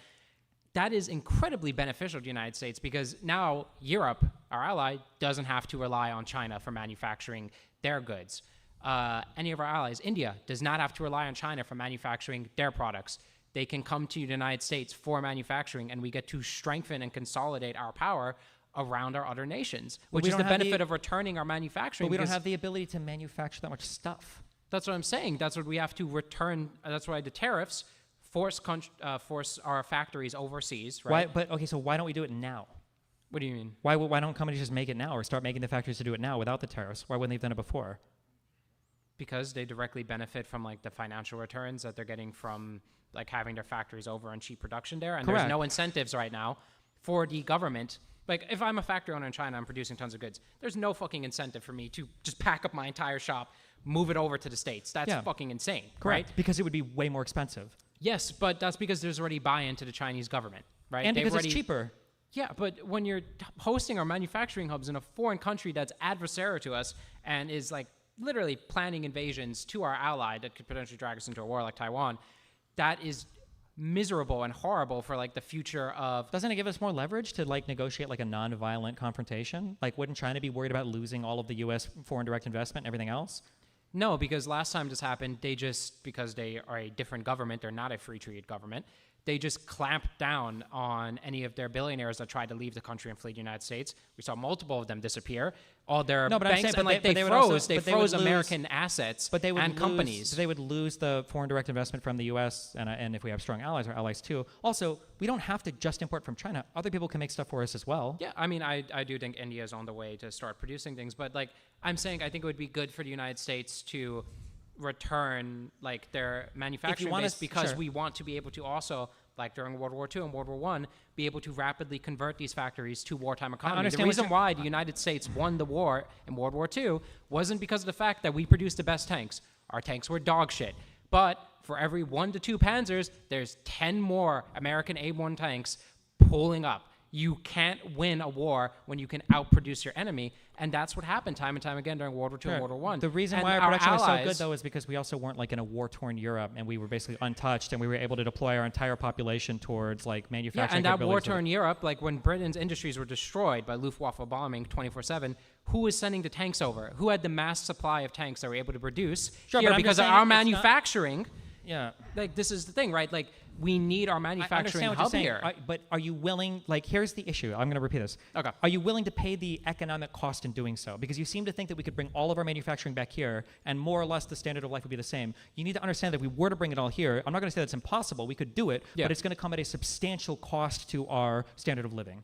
That is incredibly beneficial to the United States because now Europe, our ally, doesn't have to rely on China for manufacturing their goods. Any of our allies, India, does not have to rely on China for manufacturing their products. They can come to the United States for manufacturing, and we get to strengthen and consolidate our power around our other nations, which is the benefit of returning our manufacturing. But we don't have the ability to manufacture that much stuff. That's what I'm saying. That's what we have to return. That's why the tariffs force our factories overseas, right? So why don't we do it now? What do you mean? Why don't companies just make it now or start making the factories to do it now without the tariffs? Why wouldn't they have done it before? because they directly benefit from like the financial returns that they're getting from like having their factories over on cheap production there, and Correct. there's no incentives right now for the government. Like if I'm a factory owner in China, I'm producing tons of goods. There's no fucking incentive for me to just pack up my entire shop, move it over to the States. That's Yeah. fucking insane, Correct. right? Because it would be way more expensive. Yes, but that's because there's already buy-in to the Chinese government, right? And They've because already, it's cheaper. Yeah, but when you're hosting our manufacturing hubs in a foreign country that's adversarial to us and is like literally planning invasions to our ally that could potentially drag us into a war like Taiwan, that is miserable and horrible for like the future of. Doesn't it give us more leverage to like negotiate like a non-violent confrontation? Like, wouldn't China be worried about losing all of the U.S. foreign direct investment and everything else? No, because last time this happened, they just, because they are a different government, they're not a free trade government, they just clamped down on any of their billionaires that tried to leave the country and flee the United States. We saw multiple of them disappear. All their No, but I'm banks, saying- and but like they- they but they would also- froze, they but they would froze lose- American assets But they would and lose, companies. They would lose the foreign direct investment from the U.S. And if we have strong allies, our allies too. Also, we don't have to just import from China. Other people can make stuff for us as well. Yeah, I mean, I do think India is on the way to start producing things, but like I'm saying, I think it would be good for the United States to return like their manufacturing want base us- because sure. we want to be able to also, like during World War II and World War I, be able to rapidly convert these factories to wartime economy. The understand what reason you're- why the United States won the war in World War II wasn't because of the fact that we produced the best tanks. Our tanks were dog shit. But for every 1 to 2 Panzers, there's 10 more American A-1 tanks pulling up. You can't win a war when you can outproduce your enemy, and that's what happened time and time again during World War II and World War I. The reason And why our our production was so good, allies- though, is because we also weren't like in a war-torn Europe, and we were basically untouched, and we were able to deploy our entire population towards like Yeah, manufacturing. and that capabilities war-torn Europe, like when Britain's industries were destroyed by Luftwaffe bombing 24/7, who was sending the tanks over? Who had the mass supply of tanks that were able to produce Sure, here but I'm because just of saying our it's not- manufacturing? Yeah. Like this is the thing, right? Like we need our I manufacturing understand what you're hub saying, here. but are you willing? Like, here's the issue. I'm going to repeat this. Okay. Are you willing to pay the economic cost in doing so? Because you seem to think that we could bring all of our manufacturing back here, and more or less the standard of life would be the same. You need to understand that if we were to bring it all here, I'm not going to say that's impossible. We could do it, Yeah. but it's going to come at a substantial cost to our standard of living.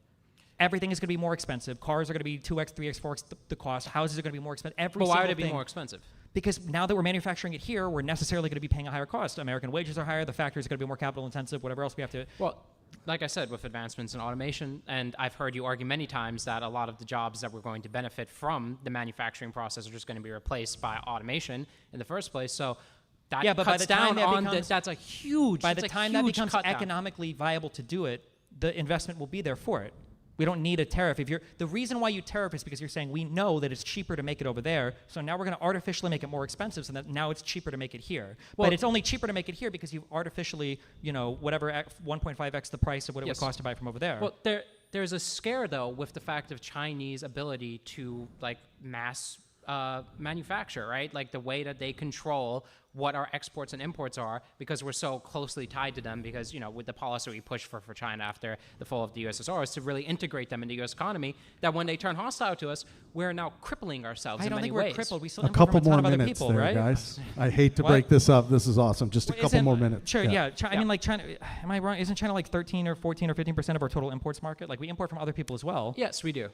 Everything is going to be more expensive. Cars are going to be 2x, 3x, 4x the cost. Houses are going to be more expensive. Every But why would single it be thing- more expensive? Because now that we're manufacturing it here, we're necessarily going to be paying a higher cost. American wages are higher. The factories are going to be more capital intensive. Whatever else we have to. Well, like I said, with advancements in automation, and I've heard you argue many times that a lot of the jobs that we're going to benefit from the manufacturing process are just going to be replaced by automation in the first place. So that Yeah, but by cuts the time down that on becomes- that's a huge. By that's the a time that huge becomes cut down. economically viable to do it, the investment will be there for it. We don't need a tariff. The reason why you tariff is because you're saying we know that it's cheaper to make it over there, so now we're going to artificially make it more expensive, so that now it's cheaper to make it here. Well- but it's only cheaper to make it here because you've artificially, whatever 1.5x the price of what it Yes. would cost to buy it from over there. Well, there's a scare though with the fact of Chinese ability to like mass manufacture, right? Like the way that they control what our exports and imports are, because we're so closely tied to them. Because with the policy we pushed for China after the fall of the USSR is to really integrate them in the U.S. economy. That when they turn hostile to us, we're now crippling ourselves I in don't many think we're ways. crippled. We still A import couple from a ton more of other minutes people, there, right? guys. I hate to What? break this up. This is awesome. Just a Well, couple isn't- more minutes. Sure, yeah. I Yeah. mean, like China. Am I wrong? Isn't China like 13 or 14 or 15% of our total imports market? Like we import from other people as well. Yes, we do.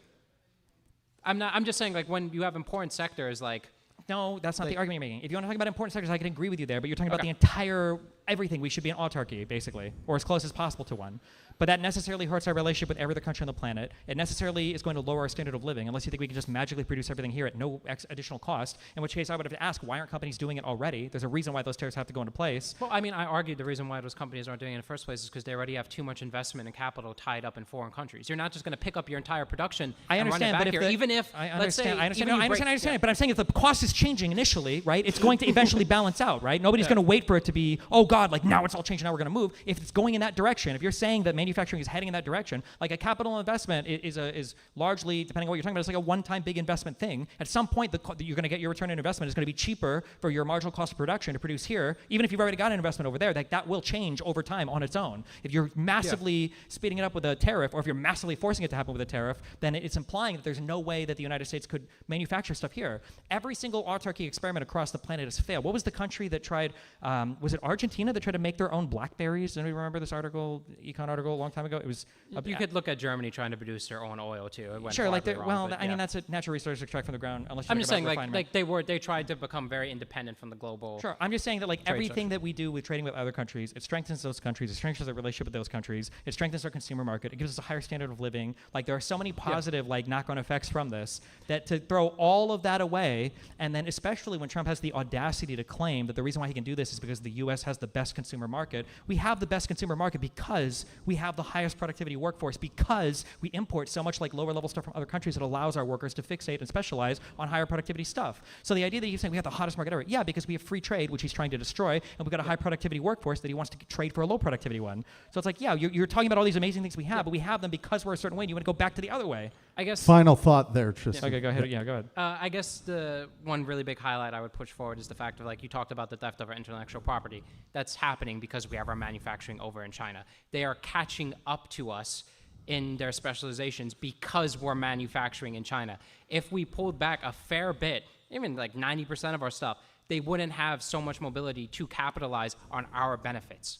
I'm just saying, like when you have important sectors like. No, that's not the argument you're making. If you want to talk about important sectors, I can agree with you there, but you're talking about Okay. the entire everything. We should be an autarky, basically, or as close as possible to one. But that necessarily hurts our relationship with every other country on the planet. It necessarily is going to lower our standard of living, unless you think we can just magically produce everything here at no additional cost, in which case I would have to ask, why aren't companies doing it already? There's a reason why those tariffs have to go into place. Well, I mean, I argued the reason why those companies aren't doing it in the first place is because they already have too much investment and capital tied up in foreign countries. You're not just going to pick up your entire production I and understand, run but it if back here. the, Even if, I let's say, understand, I understand, even no, I you break- understand, yeah. but I'm saying if the cost is changing initially, right, it's going to eventually balance out, right? Nobody's going to wait for it to be, oh God, like now it's all changing, now we're going to move. If it's going in that direction, if you're saying that manufacturing is heading in that direction, like a capital investment is largely, depending on what you're talking about, it's like a one-time big investment thing. At some point, you're going to get your return on investment is going to be cheaper for your marginal cost of production to produce here, even if you've already got an investment over there. That will change over time on its own. If you're massively speeding it up with a tariff, or if you're massively forcing it to happen with a tariff, then it's implying that there's no way that the United States could manufacture stuff here. Every single autarky experiment across the planet has failed. What was the country that tried? Was it Argentina Argentina that tried to make their own blackberries. Anybody remember this article, econ article, a long time ago? It was. You could look at Germany trying to produce their own oil too. It went Sure, like horribly wrong, but I mean yeah. that's a natural resource extract from the ground. Unless you I'm make just it saying, about like refinement. they tried to become very independent from the global. Sure, I'm just saying that like Trade everything that we do with trading with other countries, it strengthens those countries, it strengthens our relationship with those countries, it strengthens our consumer market, it gives us a higher standard of living. Like there are so many positive like knock-on effects from this that to throw all of that away, and then especially when Trump has the audacity to claim that the reason why he can do this is because the U.S. has the best consumer market. We have the best consumer market because we have the highest productivity workforce, because we import so much like lower level stuff from other countries that allows our workers to fixate and specialize on higher productivity stuff. So the idea that he's saying we have the hottest market ever, yeah, because we have free trade, which he's trying to destroy, and we've got a high productivity workforce that he wants to trade for a low productivity one. So it's like, yeah, you're talking about all these amazing things we have, but we have them because we're a certain way, and you want to go back to the other way. I guess. Final thought there, Tristan. Okay, go ahead. Yeah, go ahead. I guess the one really big highlight I would push forward is the fact of like you talked about the theft of our intellectual property. That's happening because we have our manufacturing over in China. They are catching up to us in their specializations because we're manufacturing in China. If we pulled back a fair bit, even like 90% of our stuff, they wouldn't have so much mobility to capitalize on our benefits.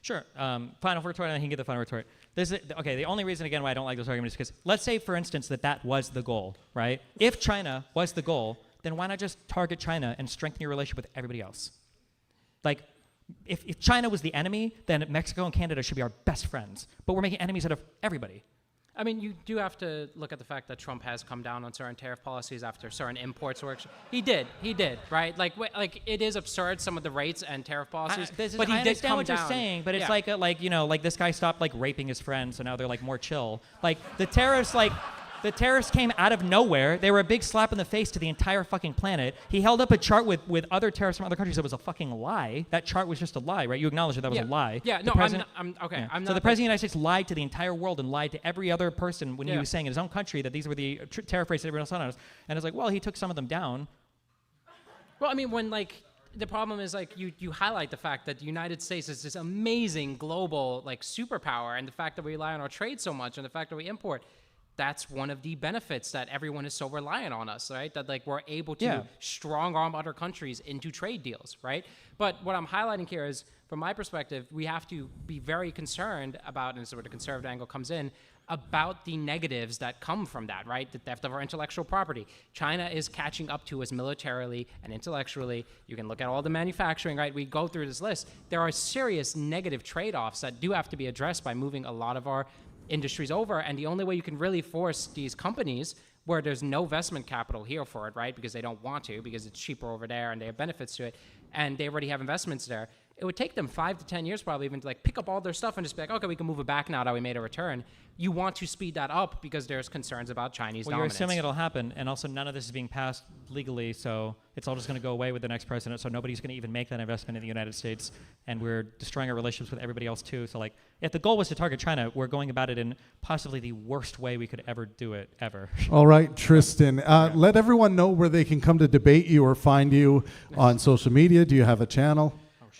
Sure. Final retort, and I can get the final retort. Okay, the only reason, again, why I don't like those arguments is because let's say, for instance, that was the goal, right? If China was the goal, then why not just target China and strengthen your relationship with everybody else? Like, if China was the enemy, then Mexico and Canada should be our best friends. But we're making enemies out of everybody. I mean, you do have to look at the fact that Trump has come down on certain tariff policies after certain imports were. He did, right? Like it is absurd some of the rates and tariff policies, but he I did understand come what down. you're saying, but it's Yeah. like this guy stopped like raping his friends, so now they're like more chill. Like the terrorists came out of nowhere. They were a big slap in the face to the entire fucking planet. He held up a chart with other terrorists from other countries that was a fucking lie. That chart was just a lie, right? You acknowledge that was a lie. Yeah, The no, president- I'm okay. Yeah. I'm So not the president of the United States lied to the entire world and lied to every other person when he Yeah. was saying in his own country that these were the tariff rates that everyone else on us. And it's like, well, he took some of them down. Well, I mean, when like the problem is like you highlight the fact that the United States is this amazing global like superpower, and the fact that we rely on our trade so much, and the fact that we import. That's one of the benefits that everyone is so reliant on us, right? That like we're able to strong arm other countries into trade deals, right? But what I'm highlighting here is, from my perspective, we have to be very concerned about, and this is where the conservative angle comes in, about the negatives that come from that, right? The theft of our intellectual property. China is catching up to us militarily and intellectually. You can look at all the manufacturing, right? We go through this list. There are serious negative trade-offs that do have to be addressed by moving a lot of our industries over, and the only way you can really force these companies where there's no investment capital here for it, right? Because they don't want to, because it's cheaper over there and they have benefits to it, and they already have investments there. It would take them 5 to 10 years probably even to like pick up all their stuff and just be like, okay, we can move it back now that we made a return. You want to speed that up because there's concerns about Chinese Well, dominance. you're assuming it'll happen, and also none of this is being passed legally, so it's all just going to go away with the next president, so nobody's going to even make that investment in the United States, and we're destroying our relationships with everybody else too. So like, if the goal was to target China, we're going about it in possibly the worst way we could ever do it, ever. All right, Tristan. Let everyone know where they can come to debate you or find you on social media. Do you have a channel?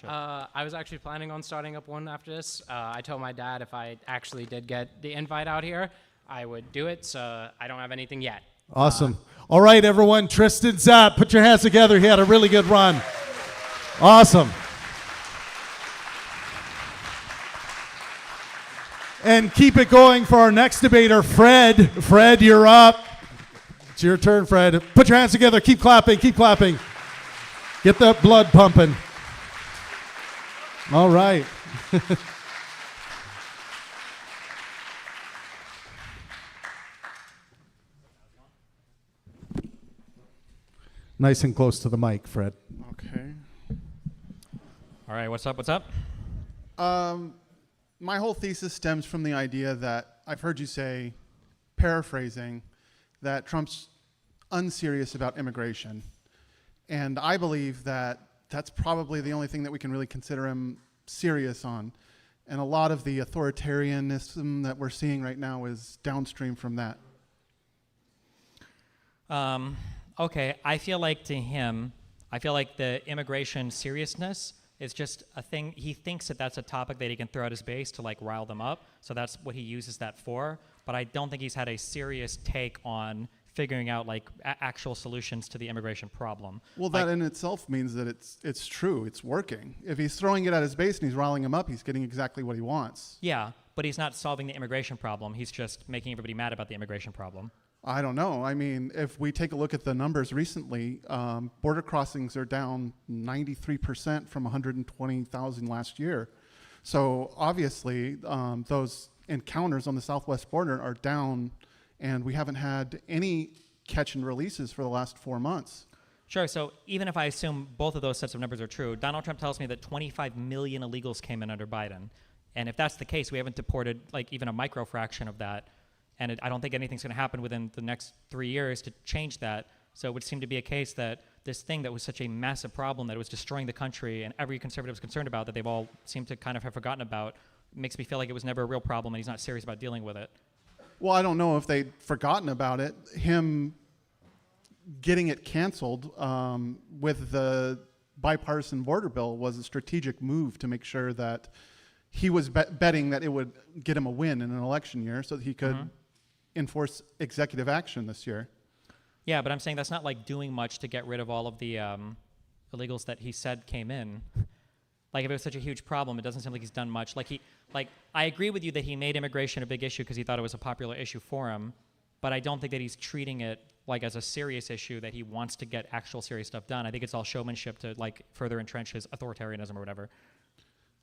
I was actually planning on starting up one after this. I told my dad if I actually did get the invite out here, I would do it, so I don't have anything yet. Awesome. All right, everyone. Tristan Zapp, put your hands together. He had a really good run. Awesome. And keep it going for our next debater, Fred. Fred, you're up. It's your turn, Fred. Put your hands together. Keep clapping. Keep clapping. Get the blood pumping. All right. Nice and close to the mic, Fred. Okay. All right, what's up? What's up? My whole thesis stems from the idea that I've heard you say, paraphrasing, that Trump's unserious about immigration. And I believe that that's probably the only thing that we can really consider him serious on. And a lot of the authoritarianism that we're seeing right now is downstream from that. Okay, I feel like to him, I feel like the immigration seriousness is just a thing. He thinks that that's a topic that he can throw at his base to like rile them up. So that's what he uses that for. But I don't think he's had a serious take on figuring out like actual solutions to the immigration problem. Well, Like, that in itself means that it's true. It's working. If he's throwing it at his base and he's riling him up, he's getting exactly what he wants. yeah, but he's not solving the immigration problem. He's just making everybody mad about the immigration problem. I don't know. I mean, if we take a look at the numbers recently, border crossings are down 93% from 120,000 last year. So obviously, those encounters on the southwest border are down, and we haven't had any catch and releases for the last 4 months. Sure. So even if I assume both of those sets of numbers are true, Donald Trump tells me that 25 million illegals came in under Biden. And if that's the case, we haven't deported like even a micro fraction of that. And I don't think anything's going to happen within the next 3 years to change that. So it would seem to be a case that this thing that was such a massive problem that it was destroying the country and every conservative was concerned about, that they've all seemed to kind of have forgotten about, makes me feel like it was never a real problem and he's not serious about dealing with it. Well, I don't know if they'd forgotten about it. Him getting it canceled with the bipartisan border bill was a strategic move to make sure that he was betting that it would get him a win in an election year so that he could enforce executive action this year. Yeah, but I'm saying that's not like doing much to get rid of all of the illegals that he said came in. Like if it was such a huge problem, it doesn't seem like he's done much. Like I agree with you that he made immigration a big issue because he thought it was a popular issue for him, but I don't think that he's treating it like as a serious issue that he wants to get actual serious stuff done. I think it's all showmanship to like further entrench his authoritarianism or whatever.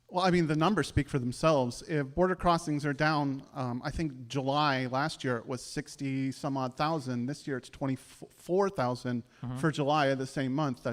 Well, I mean, the numbers speak for themselves. If border crossings are down, I think July last year it was 60 some odd thousand. This year it's 24,000 for July of the same month.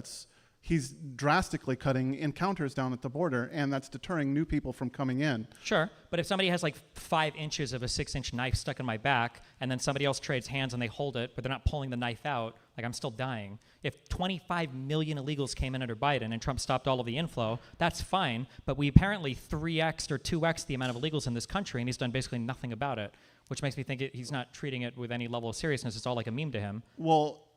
He's drastically cutting encounters down at the border, and that's deterring new people from coming in. Sure, but if somebody has like 5 inches of a 6-inch knife stuck in my back, and then somebody else trades hands and they hold it, but they're not pulling the knife out, like I'm still dying. If 25 million illegals came in under Biden and Trump stopped all of the inflow, that's fine, but we apparently 3x or 2x the amount of illegals in this country, and he's done basically nothing about it, which makes me think he's not treating it with any level of seriousness. It's all like a meme to him. Well,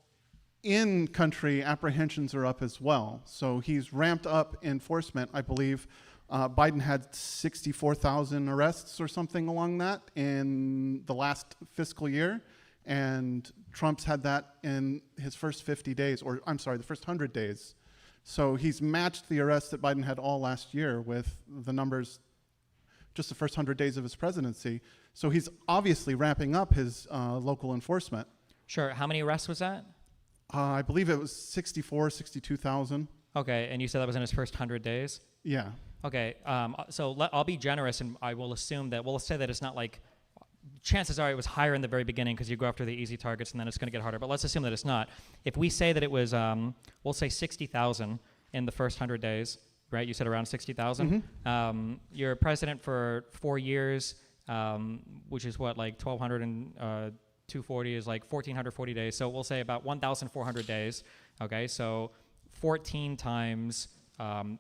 in country, apprehensions are up as well. So he's ramped up enforcement. I believe Biden had 64,000 arrests or something along that in the last fiscal year. And Trump's had that in his first 50 days, or I'm sorry, the first 100 days. So he's matched the arrests that Biden had all last year with the numbers just the first 100 days of his presidency. So he's obviously ramping up his local enforcement. Sure, how many arrests was that? I believe it was 62,000. Okay, and you said that was in his first 100 days? Yeah. Okay, so I'll be generous and I will assume that, we'll say that it's not like, chances are it was higher in the very beginning because you go after the easy targets and then it's going to get harder, but let's assume that it's not. If we say that it was, we'll say 60,000 in the first 100 days, right? You said around 60,000. You're president for 4 years, which is what, like 1,200 and 240 is like 1,440 days. So we'll say about 1,400 days. Okay, so 14 times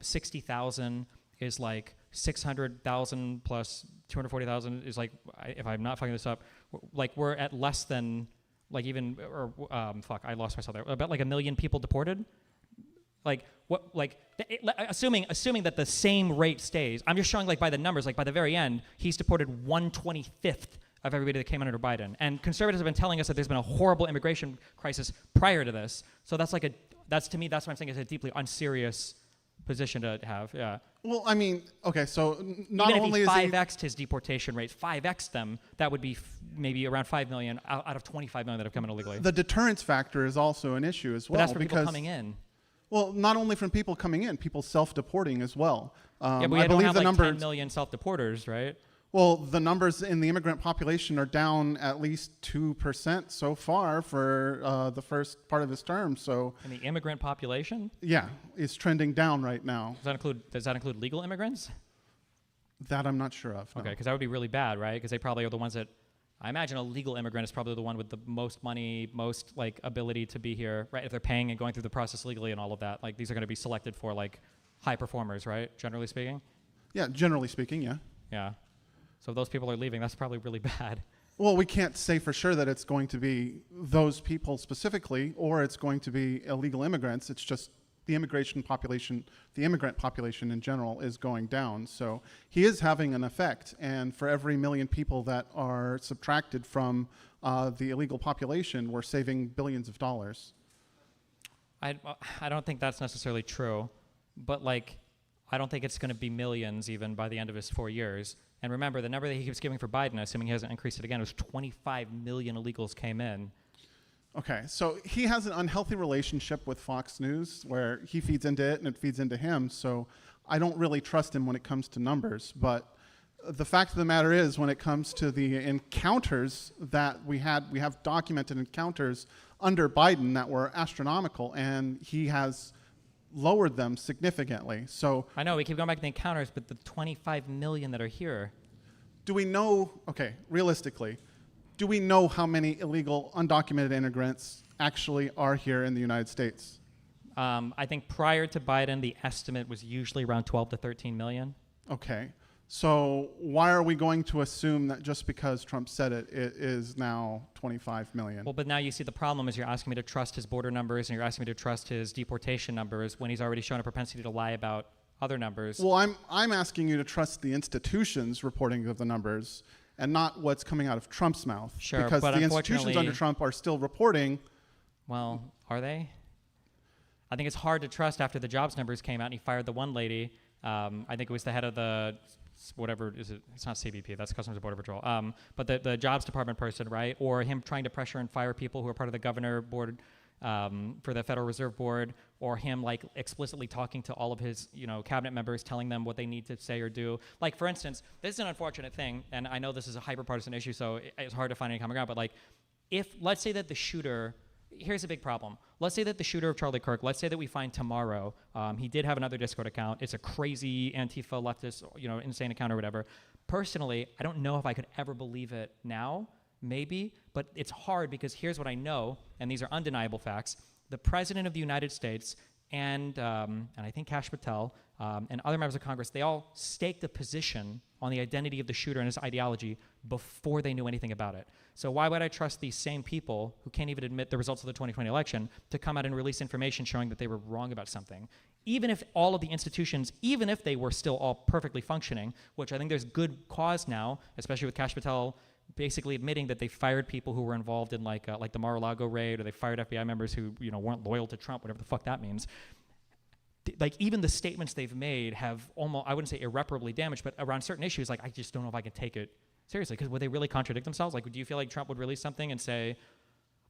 60,000 is like 600,000 plus 240,000 is like, if I'm not fucking this up, like we're at less than like even, or fuck, I lost myself there. About like 1 million people deported. Like what? Like assuming that the same rate stays. I'm just showing like by the numbers. Like by the very end, he's deported 1/25 of everybody that came under Biden. And conservatives have been telling us that there's been a horrible immigration crisis prior to this. So that's like that's to me, that's what I'm saying is a deeply unserious position to have. Yeah. Well, I mean, okay, so not Even only if is he he 5x'd his deportation rate, 5x them, that would be maybe around 5 million out of 25 million that have come in illegally. the deterrence factor is also an issue as well. But that's for because, people coming in. Well, not only from people coming in, people self-deporting as well. Yeah, but we I don't believe have the like numbers. 10 million self-deporters, right? Well, the numbers in the immigrant population are down at least 2% so far for the first part of his term. So, In the immigrant population? yeah, it's trending down right now. Does that include legal immigrants? That I'm not sure of. No. Okay, because that would be really bad, right? Because they probably are the ones that, I imagine a legal immigrant is probably the one with the most money, most like ability to be here, right? If they're paying and going through the process legally and all of that, like these are going to be selected for like high performers, right? Generally speaking. Yeah, generally speaking, yeah. Yeah. So if those people are leaving, that's probably really bad. Well, we can't say for sure that it's going to be those people specifically, or it's going to be illegal immigrants. It's just the immigration population, the immigrant population in general, is going down. So he is having an effect. And for every million people that are subtracted from the illegal population, we're saving billions of dollars. I don't think that's necessarily true, but like, I don't think it's going to be millions even by the end of his 4 years. And remember, the number that he keeps giving for Biden, assuming he hasn't increased it again, was 25 million illegals came in. Okay, so he has an unhealthy relationship with Fox News where he feeds into it and it feeds into him. So I don't really trust him when it comes to numbers. But the fact of the matter is, when it comes to the encounters that we have documented encounters under Biden that were astronomical, and he has lowered them significantly. So I know we keep going back to the encounters, but the 25 million that are here. do we know, okay, realistically, do we know how many illegal undocumented immigrants actually are here in the United States? I think prior to Biden, the estimate was usually around 12 to 13 million. Okay. So why are we going to assume that just because Trump said it, it is now 25 million? Well, but now you see the problem is you're asking me to trust his border numbers and you're asking me to trust his deportation numbers when he's already shown a propensity to lie about other numbers. Well, I'm asking you to trust the institutions' reporting of the numbers and not what's coming out of Trump's mouth. Sure, because but the institutions unfortunately- under Trump are still reporting. Well, are they? I think it's hard to trust after the jobs numbers came out and he fired the one lady. I think it was the head of the whatever is it? It's not CBP. That's Customs and Border Patrol. But the jobs department person, right? Or him trying to pressure and fire people who are part of the governor board for the Federal Reserve Board, or him like explicitly talking to all of his cabinet members, telling them what they need to say or do. Like for instance, this is an unfortunate thing, and I know this is a hyper-partisan issue, so it's hard to find any common ground. But like, if let's say that the shooter. Here's a big problem. Let's say that the shooter of Charlie Kirk, let's say that we find tomorrow, he did have another Discord account. It's a crazy Antifa leftist, insane account or whatever. Personally, I don't know if I could ever believe it now, maybe, but it's hard because here's what I know, and these are undeniable facts. The President of the United States and I think Kash Patel and other members of Congress, they all staked a position on the identity of the shooter and his ideology before they knew anything about it. So why would I trust these same people who can't even admit the results of the 2020 election to come out and release information showing that they were wrong about something? Even if all of the institutions, even if they were still all perfectly functioning, which I think there's good cause now, especially with Kash Patel basically admitting that they fired people who were involved in like the Mar-a-Lago raid, or they fired FBI members who weren't loyal to Trump, whatever the fuck that means. Like even the statements they've made have almost, I wouldn't say irreparably damaged, but around certain issues, like I just don't know if I can take it seriously, because would they really contradict themselves? Like, do you feel like Trump would release something and say,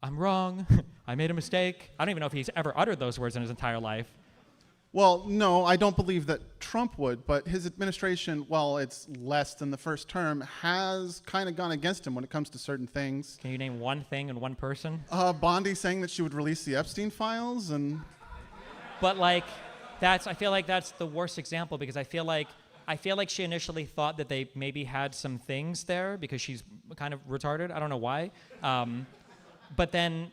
I'm wrong, I made a mistake? I don't even know if he's ever uttered those words in his entire life. Well, no, I don't believe that Trump would, but his administration, while it's less than the first term, has kind of gone against him when it comes to certain things. Can you name one thing and one person? Bondi saying that she would release the Epstein files, and But like, I feel like that's the worst example, because I feel like she initially thought that they maybe had some things there because she's kind of retarded. I don't know why. But then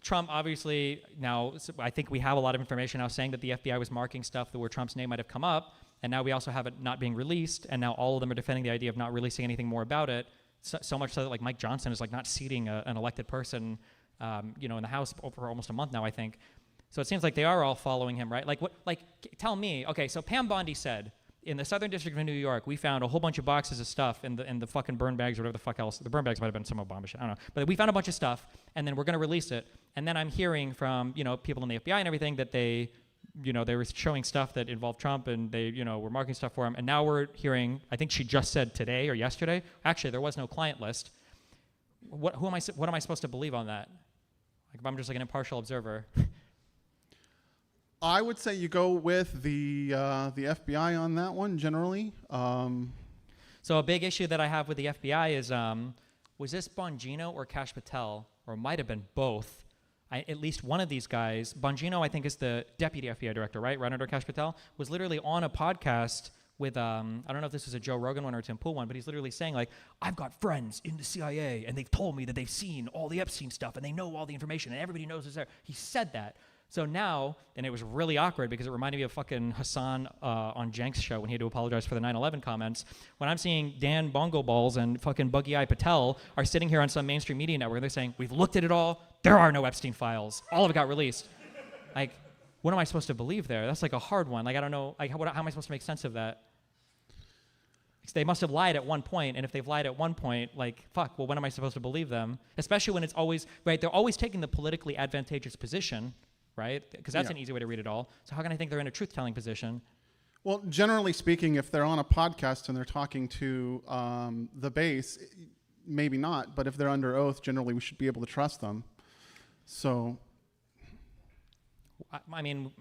Trump obviously now, I think we have a lot of information now saying that the FBI was marking stuff where Trump's name might have come up, and now we also have it not being released, and now all of them are defending the idea of not releasing anything more about it, so much so that like Mike Johnson is like not seating an elected person in the House for almost a month now, I think. So it seems like they are all following him, right? Like what? Like tell me, okay, so Pam Bondi said, in the Southern District of New York, we found a whole bunch of boxes of stuff in the fucking burn bags or whatever the fuck else. The burn bags might have been some Obama shit, I don't know. But we found a bunch of stuff, and then we're going to release it. And then I'm hearing from, people in the FBI and everything that they were showing stuff that involved Trump, and they, were marking stuff for him. And now we're hearing, I think she just said today or yesterday, actually there was no client list. What am I supposed to believe on that? Like if I'm just like an impartial observer. I would say you go with the FBI on that one generally. So a big issue that I have with the FBI is, was this Bongino or Kash Patel, or it might have been both? At least one of these guys, Bongino I think is the deputy FBI director, right under Kash Patel, was literally on a podcast with, I don't know if this was a Joe Rogan one or a Tim Pool one, but he's literally saying like, I've got friends in the CIA, and they've told me that they've seen all the Epstein stuff, and they know all the information, and everybody knows it's there. He said that. So now, and it was really awkward because it reminded me of fucking Hassan on Jenks' show when he had to apologize for the 9/11 comments. When I'm seeing Dan Bongo Balls and fucking Buggy Eye Patel are sitting here on some mainstream media network, they're saying, we've looked at it all, there are no Epstein files, all of it got released. Like, what am I supposed to believe there? That's like a hard one. Like I don't know. Like how am I supposed to make sense of that? They must have lied at one point, and if they've lied at one point, like fuck. Well, when am I supposed to believe them? Especially when it's always right. They're always taking the politically advantageous position, right? Because that's Yeah. an easy way to read it all. So how can I think they're in a truth-telling position? Well, generally speaking, if they're on a podcast and they're talking to the base, maybe not. But if they're under oath, generally we should be able to trust them. So, I mean,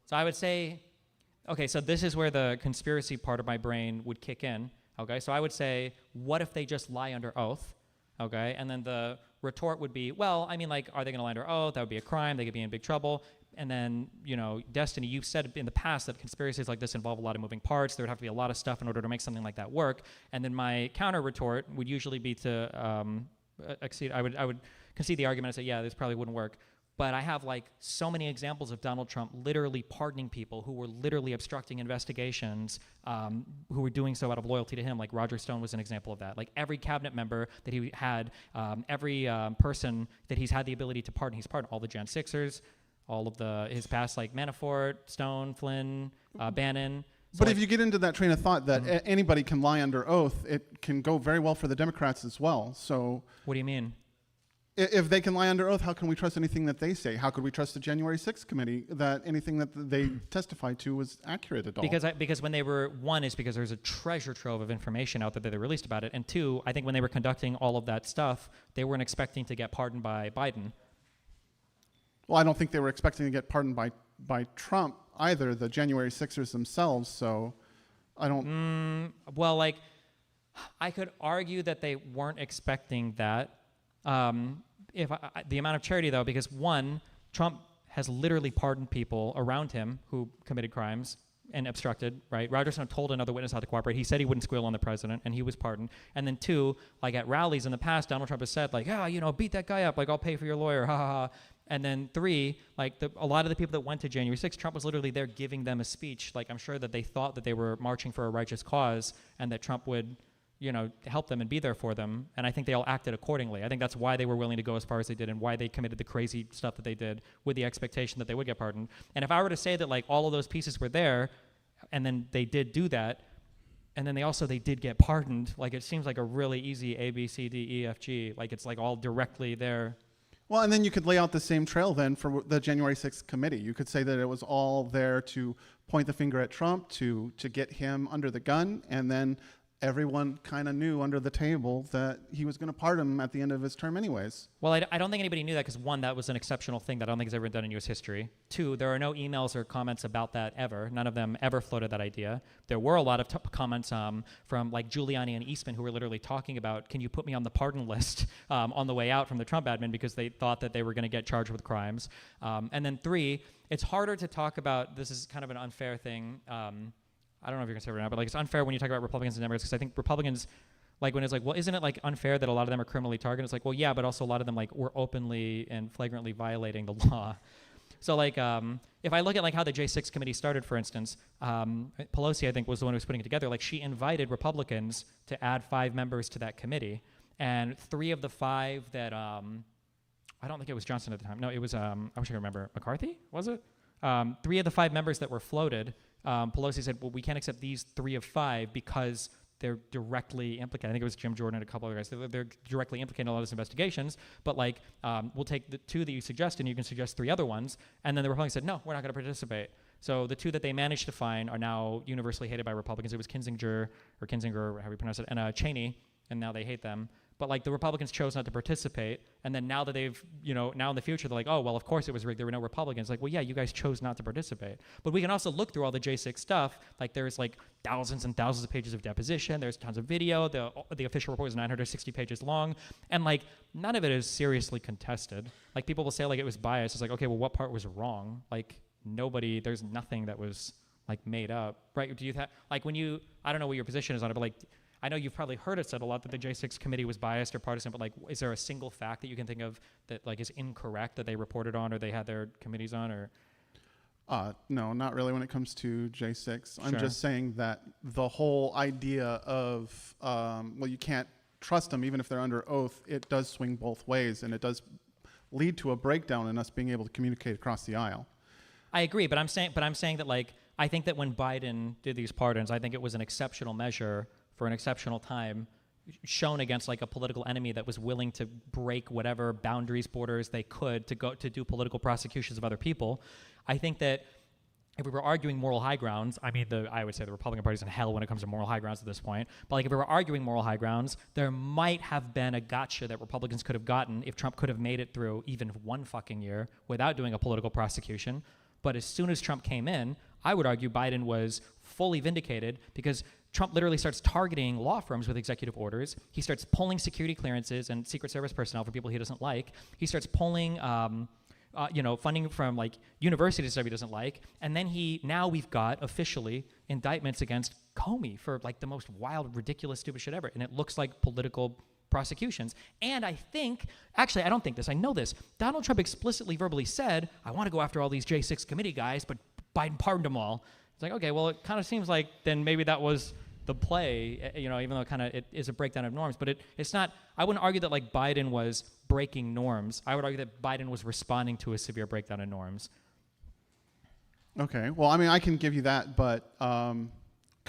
so I would say, okay, so this is where the conspiracy part of my brain would kick in. Okay, so I would say, what if they just lie under oath? Okay, and then the retort would be, well, I mean, like, are they going to lie under oath? That would be a crime. They could be in big trouble. And then, you know, Destiny, you've said in the past that conspiracies like this involve a lot of moving parts. There would have to be a lot of stuff in order to make something like that work. And then my counter retort would usually be to I would concede the argument and say, yeah, this probably wouldn't work. But I have like so many examples of Donald Trump literally pardoning people who were literally obstructing investigations, who were doing so out of loyalty to him. Like Roger Stone was an example of that. Like every cabinet member that he had, every person that he's had the ability to pardon, he's pardoned all the Jan 6ers, all of his past, like Manafort, Stone, Flynn, Bannon. So but like, if you get into that train of thought that anybody can lie under oath, it can go very well for the Democrats as well. So, what do you mean? if they can lie under oath, how can we trust anything that they say? How could we trust the January 6th committee that anything that they testified to was accurate at all? Because when they were, one is because there's a treasure trove of information out there that they released about it, and two, I think when they were conducting all of that stuff, they weren't expecting to get pardoned by Biden. Well, I don't think they were expecting to get pardoned by Trump either, the January 6ers themselves. So I don't. Well, like, I could argue that they weren't expecting that. The amount of charity, though, because one, Trump has literally pardoned people around him who committed crimes and obstructed, right? Roger Stone told another witness how to cooperate. He said he wouldn't squeal on the president, and he was pardoned. And then two, like at rallies in the past, Donald Trump has said, like, you know, beat that guy up, like, I'll pay for your lawyer, ha ha ha. And then three, like a lot of the people that went to January 6th, Trump was literally there giving them a speech. Like I'm sure that they thought that they were marching for a righteous cause and that Trump would, you know, help them and be there for them. And I think they all acted accordingly. I think that's why they were willing to go as far as they did and why they committed the crazy stuff that they did with the expectation that they would get pardoned. And if I were to say that like all of those pieces were there and then they did do that, and then they did get pardoned, like it seems like a really easy A, B, C, D, E, F, G. Like it's like all directly there. Well, and then you could lay out the same trail then for the January 6th committee. You could say that it was all there to point the finger at Trump, to get him under the gun, and then everyone kind of knew under the table that he was going to pardon him at the end of his term anyways. Well, I don't think anybody knew that because one, that was an exceptional thing that I don't think has ever been done in U.S. history. Two, there are no emails or comments about that ever. None of them ever floated that idea. There were a lot of comments from like Giuliani and Eastman who were literally talking about, can you put me on the pardon list on the way out from the Trump admin because they thought that they were going to get charged with crimes. And then three, it's harder to talk about, this is kind of an unfair thing, I don't know if you're conservative or not, but like it's unfair when you talk about Republicans and Democrats because I think Republicans, like when it's like, well, isn't it like unfair that a lot of them are criminally targeted? It's like, well, yeah, but also a lot of them like were openly and flagrantly violating the law. So like, if I look at like how the J6 committee started, for instance, Pelosi, I think, was the one who was putting it together. Like she invited Republicans to add 5 members to that committee, and 3 of the 5 that I don't think it was Johnson at the time. No, it was I wish I could remember. McCarthy, was it? 3 of the 5 members that were floated. Pelosi said, well, we can't accept these 3 of 5 because they're directly implicated. I think it was Jim Jordan and a couple other guys. They're directly implicated in a lot of these investigations. But like, we'll take the 2 that you suggest, and you can suggest 3 other ones. And then the Republicans said, no, we're not going to participate. So the 2 that they managed to find are now universally hated by Republicans. It was Kinzinger, or however you pronounce it, and Cheney, and now they hate them. But like the Republicans chose not to participate, and then now that they've, you know, now in the future they're like, oh well, of course it was rigged. There were no Republicans. Like, well, yeah, you guys chose not to participate. But we can also look through all the J6 stuff. Like there's like thousands and thousands of pages of deposition. There's tons of video. The official report is 960 pages long, and like none of it is seriously contested. Like people will say like it was biased. It's like, okay, well, what part was wrong? Like there's nothing that was like made up, right? Do you like when you? I don't know what your position is on it, but like. I know you've probably heard it said a lot that the J6 committee was biased or partisan, but like, is there a single fact that you can think of that like is incorrect that they reported on or they had their committees on, or? No, not really when it comes to J6. I'm Sure. just saying that the whole idea of, well, you can't trust them even if they're under oath, it does swing both ways, and it does lead to a breakdown in us being able to communicate across the aisle. I agree, but I'm saying that like I think that when Biden did these pardons, I think it was an exceptional measure for an exceptional time, shown against like a political enemy that was willing to break whatever boundaries, borders they could to go to do political prosecutions of other people. I think that if we were arguing moral high grounds, I mean, I would say the Republican Party's in hell when it comes to moral high grounds at this point. But like, if we were arguing moral high grounds, there might have been a gotcha that Republicans could have gotten if Trump could have made it through even one fucking year without doing a political prosecution. But as soon as Trump came in, I would argue Biden was fully vindicated because Trump literally starts targeting law firms with executive orders. He starts pulling security clearances and Secret Service personnel for people he doesn't like. He starts pulling funding from like universities stuff he doesn't like, and then now we've got officially indictments against Comey for like the most wild, ridiculous, stupid shit ever, and it looks like political prosecutions. And I think, actually, I don't think this, I know this. Donald Trump explicitly, verbally said, "I want to go after all these J6 committee guys," but Biden pardoned them all. It's like, okay, well, it kind of seems like then maybe that was the play, even though it is a breakdown of norms, but it's not. I wouldn't argue that like Biden was breaking norms. I would argue that Biden was responding to a severe breakdown of norms. Okay. Well, I mean, I can give you that, but kind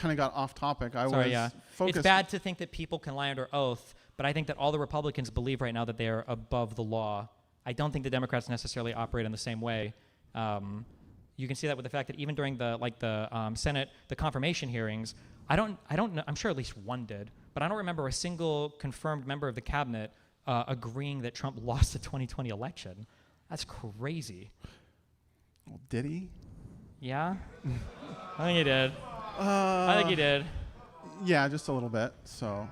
of got off topic. Focused. It's bad to think that people can lie under oath, but I think that all the Republicans believe right now that they are above the law. I don't think the Democrats necessarily operate in the same way. You can see that with the fact that even during the Senate, the confirmation hearings, I don't know. I'm sure at least one did, but I don't remember a single confirmed member of the cabinet agreeing that Trump lost the 2020 election. That's crazy. Well, did he? Yeah, I think he did. I think he did. Yeah, just a little bit. So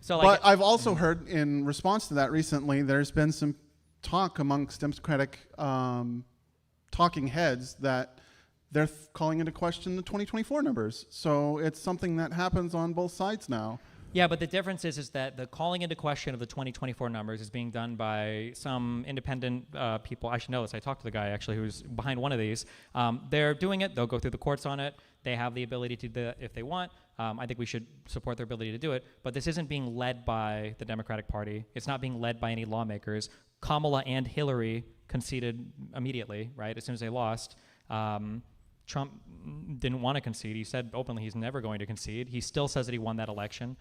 So, but I've also heard in response to that recently, there's been some talk amongst Democratic talking heads that they're calling into question the 2024 numbers. So it's something that happens on both sides now. yeah, but the difference is that the calling into question of the 2024 numbers is being done by some independent people. I should know this. I talked to the guy actually who's behind one of these. They're doing it. They'll go through the courts on it. They have the ability to do that if they want. I think we should support their ability to do it. But this isn't being led by the Democratic Party. It's not being led by any lawmakers. Kamala and Hillary conceded immediately, right, as soon as they lost. Trump didn't want to concede. He said openly he's never going to concede. He still says that he won that election.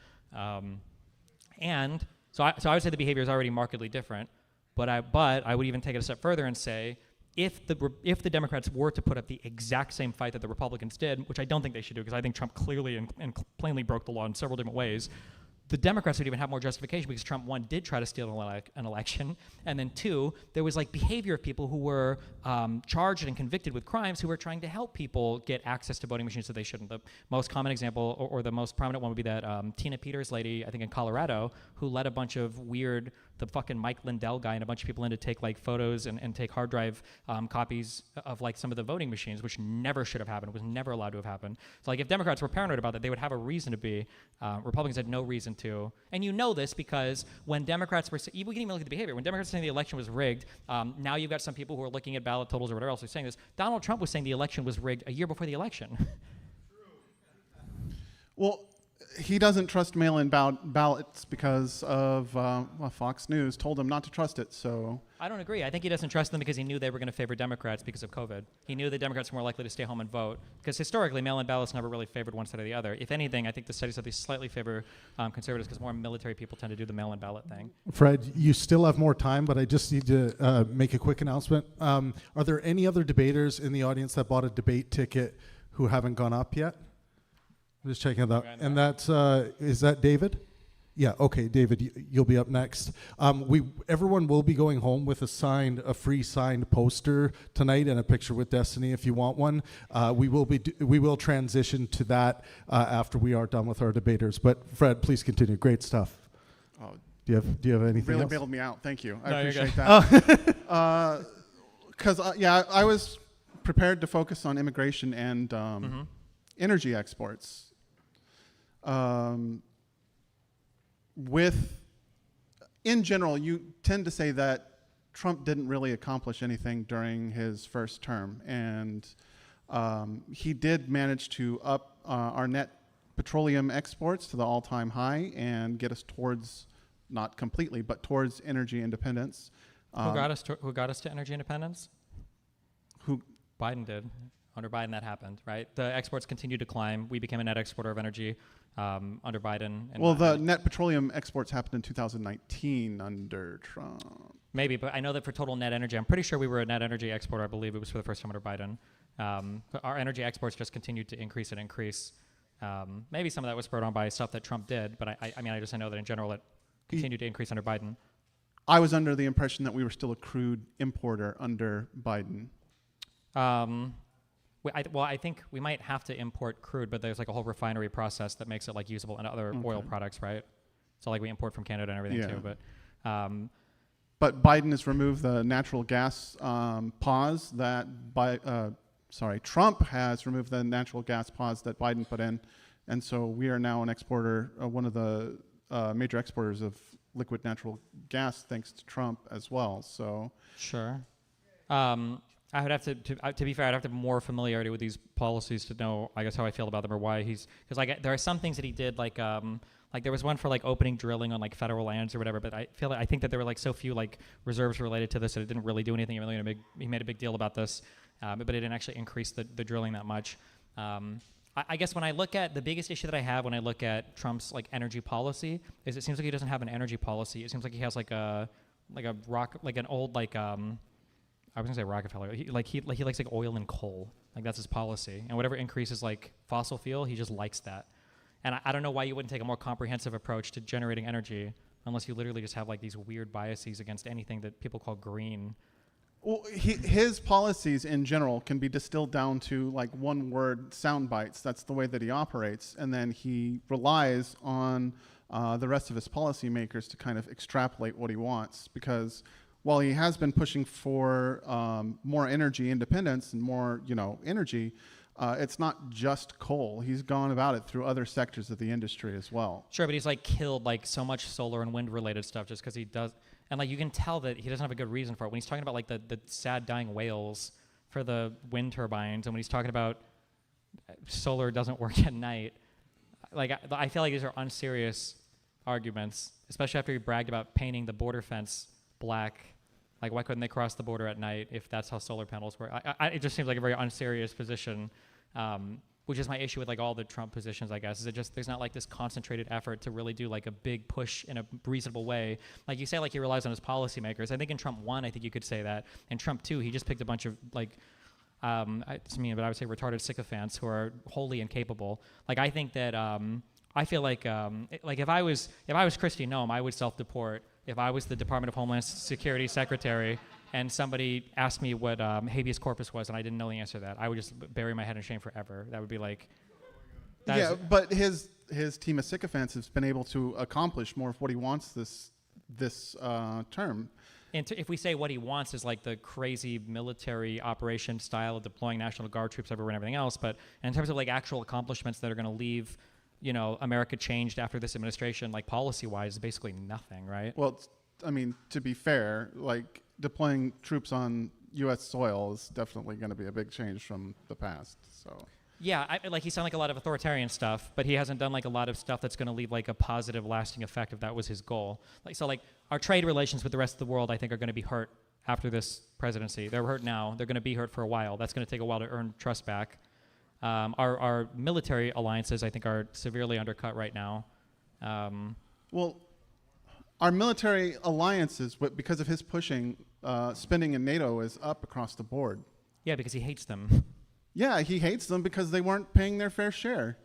And so I would say the behavior is already markedly different. But I would even take it a step further and say, if the Democrats were to put up the exact same fight that the Republicans did, which I don't think they should do because I think Trump clearly and plainly broke the law in several different ways, the Democrats would even have more justification because Trump, one, did try to steal an election, and then two, there was like behavior of people who were charged and convicted with crimes who were trying to help people get access to voting machines that they shouldn't. The most common example, or the most prominent one, would be that Tina Peters lady, I think in Colorado, who led a bunch of the fucking Mike Lindell guy and a bunch of people in to take like photos and take hard drive copies of like some of the voting machines, which never should have happened, was never allowed to have happened. So like if Democrats were paranoid about that, they would have a reason to be. Republicans had no reason to. And you know this because when Democrats were, we can even look at the behavior. When Democrats were saying the election was rigged, now you've got some people who are looking at ballot totals or whatever else are saying this. Donald Trump was saying the election was rigged a year before the election. Well, he doesn't trust mail-in ballots because of Fox News told him not to trust it. So I don't agree. I think he doesn't trust them because he knew they were going to favor Democrats because of COVID. He knew the Democrats were more likely to stay home and vote because historically mail-in ballots never really favored one side or the other. If anything, I think the studies said they slightly favor conservatives because more military people tend to do the mail-in ballot thing. Fred, you still have more time, but I just need to make a quick announcement. Are there any other debaters in the audience that bought a debate ticket who haven't gone up yet? I'm just checking it out. And that's, is that David? Yeah, okay, David, you'll be up next. Everyone will be going home with a free signed poster tonight and a picture with Destiny if you want one. We will transition to that after we are done with our debaters. But Fred, please continue. Great stuff. Oh, do you have anything really else? bailed me out. Thank you. I No, you're appreciate good. that. Because I was prepared to focus on immigration and energy exports. In general, you tend to say that Trump didn't really accomplish anything during his first term, and he did manage to up our net petroleum exports to the all-time high and get us towards, not completely, but towards energy independence. Who got us to energy independence? Who? Biden did. Under Biden, that happened, right? The exports continued to climb. We became a net exporter of energy under Biden. And Well, the net petroleum exports happened in 2019 under Trump. maybe, but I know that for total net energy, I'm pretty sure we were a net energy exporter. I believe it was for the first time under Biden. But our energy exports just continued to increase and increase. Maybe some of that was spurred on by stuff that Trump did, but I mean, I know that in general it continued to increase under Biden. I was under the impression that we were still a crude importer under Biden. I think we might have to import crude, but there's like a whole refinery process that makes it like usable in other oil products, right? So like we import from Canada and everything too. But Biden has removed the natural gas pause that Trump has removed the natural gas pause that Biden put in, and so we are now an exporter, one of the major exporters of liquid natural gas, thanks to Trump as well. So sure. I would have to be fair, I'd have to have more familiarity with these policies to know, I guess, how I feel about them or why because like there are some things that he did, like there was one for like opening drilling on like federal lands or whatever, but I think that there were like so few like reserves related to this that it didn't really do anything. He made a big deal about this, but it didn't actually increase the drilling that much. I guess when I look at the biggest issue that I have when I look at Trump's like energy policy is it seems like he doesn't have an energy policy. It seems like he has like an old I was gonna say Rockefeller. He likes like oil and coal. Like that's his policy. And whatever increases like fossil fuel, he just likes that. And I don't know why you wouldn't take a more comprehensive approach to generating energy unless you literally just have like these weird biases against anything that people call green. Well, his policies in general can be distilled down to like one word sound bites. That's the way that he operates. And then he relies on the rest of his policymakers to kind of extrapolate what he wants, because while he has been pushing for more energy independence and more, energy, it's not just coal. He's gone about it through other sectors of the industry as well. Sure, but he's like killed like so much solar and wind related stuff just because he does, and like you can tell that he doesn't have a good reason for it when he's talking about like the sad dying whales for the wind turbines, and when he's talking about solar doesn't work at night. Like I feel like these are unserious arguments, especially after he bragged about painting the border fence black. Like, why couldn't they cross the border at night if that's how solar panels work? It just seems like a very unserious position, which is my issue with like all the Trump positions, I guess, is there's not like this concentrated effort to really do like a big push in a reasonable way. Like you say, like he relies on his policymakers. I think in Trump 1, I think you could say that. In Trump 2, he just picked a bunch of like, it's mean, but I would say retarded sycophants who are wholly incapable. Like I think that, I feel like if I was Kristi Noem, I would self-deport. If I was the Department of Homeland Security Secretary and somebody asked me what habeas corpus was and I didn't know the answer to that, I would just bury my head in shame forever. That would be like... But his team of sycophants has been able to accomplish more of what he wants this term. And if we say what he wants is like the crazy military operation style of deploying National Guard troops everywhere and everything else, but in terms of like actual accomplishments that are going to leave... America changed after this administration, like policy-wise, is basically nothing, right? Well, to be fair, like deploying troops on U.S. soil is definitely going to be a big change from the past. So. Yeah, he's done like a lot of authoritarian stuff, but he hasn't done like a lot of stuff that's going to leave like a positive, lasting effect if that was his goal. Like our trade relations with the rest of the world, I think, are going to be hurt after this presidency. They're hurt now. They're going to be hurt for a while. That's going to take a while to earn trust back. Our military alliances, I think, are severely undercut right now. Well, our military alliances, because of his pushing, spending in NATO is up across the board. Yeah, because he hates them. Yeah, he hates them because they weren't paying their fair share.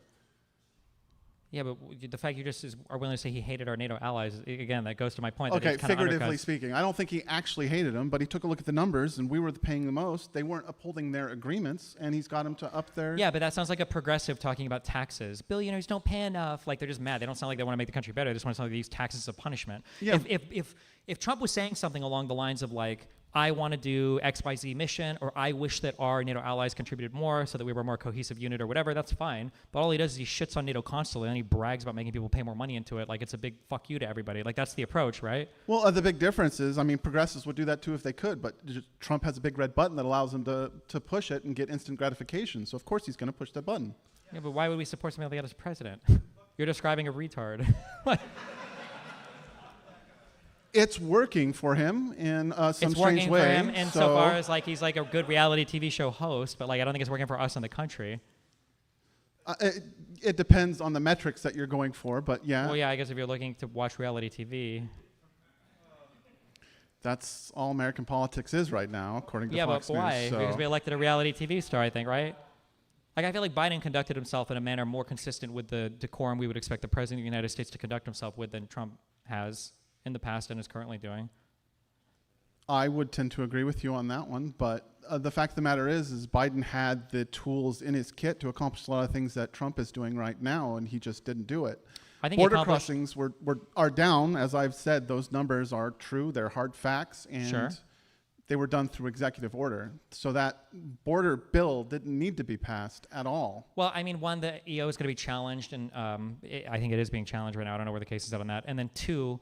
Yeah, but the fact you just are willing to say he hated our NATO allies, again, that goes to my point. Okay, that it figuratively speaking. I don't think he actually hated them, but he took a look at the numbers, and we were paying the most. They weren't upholding their agreements, and he's got them to up their... Yeah, but that sounds like a progressive talking about taxes. Billionaires don't pay enough. Like, they're just mad. They don't sound like they want to make the country better. They just want to sound like they use taxes as a punishment. Yeah. If Trump was saying something along the lines of, like, I want to do XYZ mission, or I wish that our NATO allies contributed more so that we were a more cohesive unit or whatever, that's fine. But all he does is he shits on NATO constantly, and he brags about making people pay more money into it like it's a big fuck you to everybody. Like, that's the approach, right? Well, the big difference is, progressives would do that too if they could, but Trump has a big red button that allows him to push it and get instant gratification. So, of course, he's going to push that button. Yeah, but why would we support somebody like that as president? You're describing a retard. It's working for him in some It's strange working way. for him insofar as like he's like a good reality TV show host, but like I don't think it's working for us in the country. It depends on the metrics that you're going for, but yeah, Well, yeah, I guess if you're looking to watch reality TV. that's all American politics is right now, according to Yeah, Fox but why? News. So. Because we elected a reality TV star, I think, right? Like, I feel like Biden conducted himself in a manner more consistent with the decorum we would expect the President of the United States to conduct himself with than Trump has in the past and is currently doing. I would tend to agree with you on that one, but the fact of the matter is Biden had the tools in his kit to accomplish a lot of things that Trump is doing right now, and he just didn't do it. I think he Border accomplished- crossings are down, as I've said. Those numbers are true; they're hard facts, and Sure. they were done through executive order. So that border bill didn't need to be passed at all. Well, I mean, one, the EO is going to be challenged, and I think it is being challenged right now. I don't know where the case is at on that. And then two,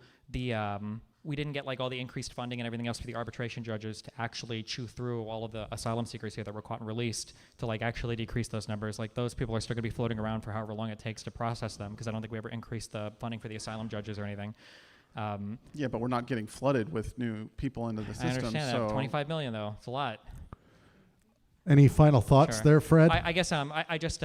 we didn't get like all the increased funding and everything else for the arbitration judges to actually chew through all of the asylum seekers here that were caught and released to like actually decrease those numbers. Like those people are still going to be floating around for however long it takes to process them, because I don't think we ever increased the funding for the asylum judges or anything. Yeah, but we're not getting flooded with new people into the I system. understand so that. 25 million though, it's a lot. Any final thoughts Sure. there, Fred? I guess I just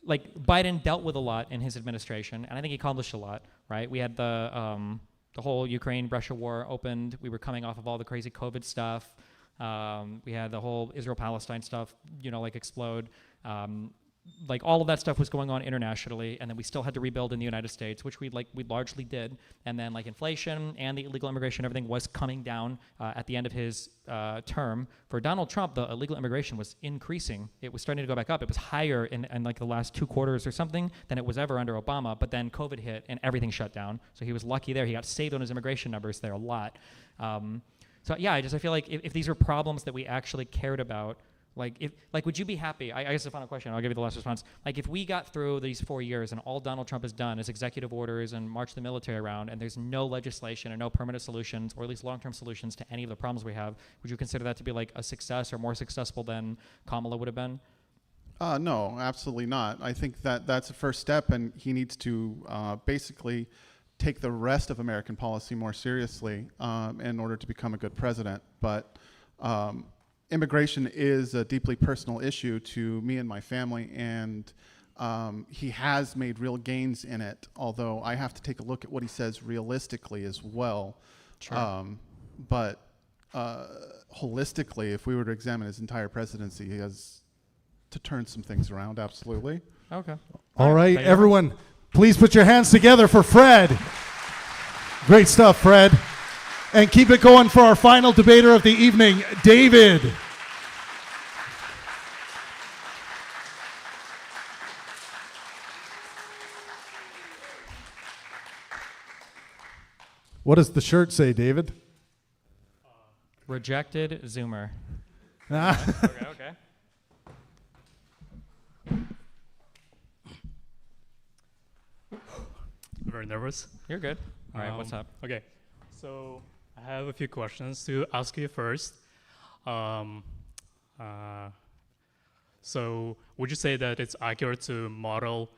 like Biden dealt with a lot in his administration, and I think he accomplished a lot. Right? We had the whole Ukraine-Russia war opened. We were coming off of all the crazy COVID stuff. We had the whole Israel-Palestine stuff, like explode. Like all of that stuff was going on internationally, and then we still had to rebuild in the United States, which we largely did. And then like inflation and the illegal immigration, everything was coming down at the end of his term. For Donald Trump, the illegal immigration was increasing. It was starting to go back up. It was higher in like the last 2 quarters or something than it was ever under Obama. But then COVID hit and everything shut down. So he was lucky there. He got saved on his immigration numbers there a lot. So yeah, I feel like if these were problems that we actually cared about, would you be happy? I guess the final question, I'll give you the last response. Like, if we got through these 4 years and all Donald Trump has done is executive orders and march the military around, and there's no legislation and no permanent solutions, or at least long-term solutions to any of the problems we have, would you consider that to be like a success or more successful than Kamala would have been? No, absolutely not. I think that that's a first step, and he needs to basically take the rest of American policy more seriously in order to become a good president. But immigration is a deeply personal issue to me and my family, and he has made real gains in it, although I have to take a look at what he says realistically as well. Sure. But holistically, if we were to examine his entire presidency, he has to turn some things around, absolutely. Okay. All right, Thank you. everyone, please put your hands together for Fred. Great stuff, Fred. And keep it going for our final debater of the evening, David. What does the shirt say, David? Rejected Zoomer. Ah. Okay. Very nervous. You're good. All right, what's up? Okay, so I have a few questions to ask you first. So would you say that it's accurate to model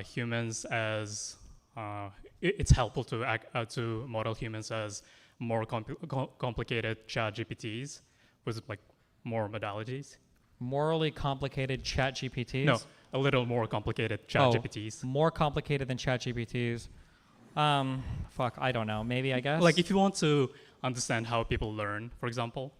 humans as it's helpful to model humans as more complicated chat GPTs with like more modalities? Morally complicated chat GPTs? No, a little more complicated chat GPTs. More complicated than chat GPTs. Fuck, I don't know. Maybe, I guess. Like if you want to understand how people learn, for example.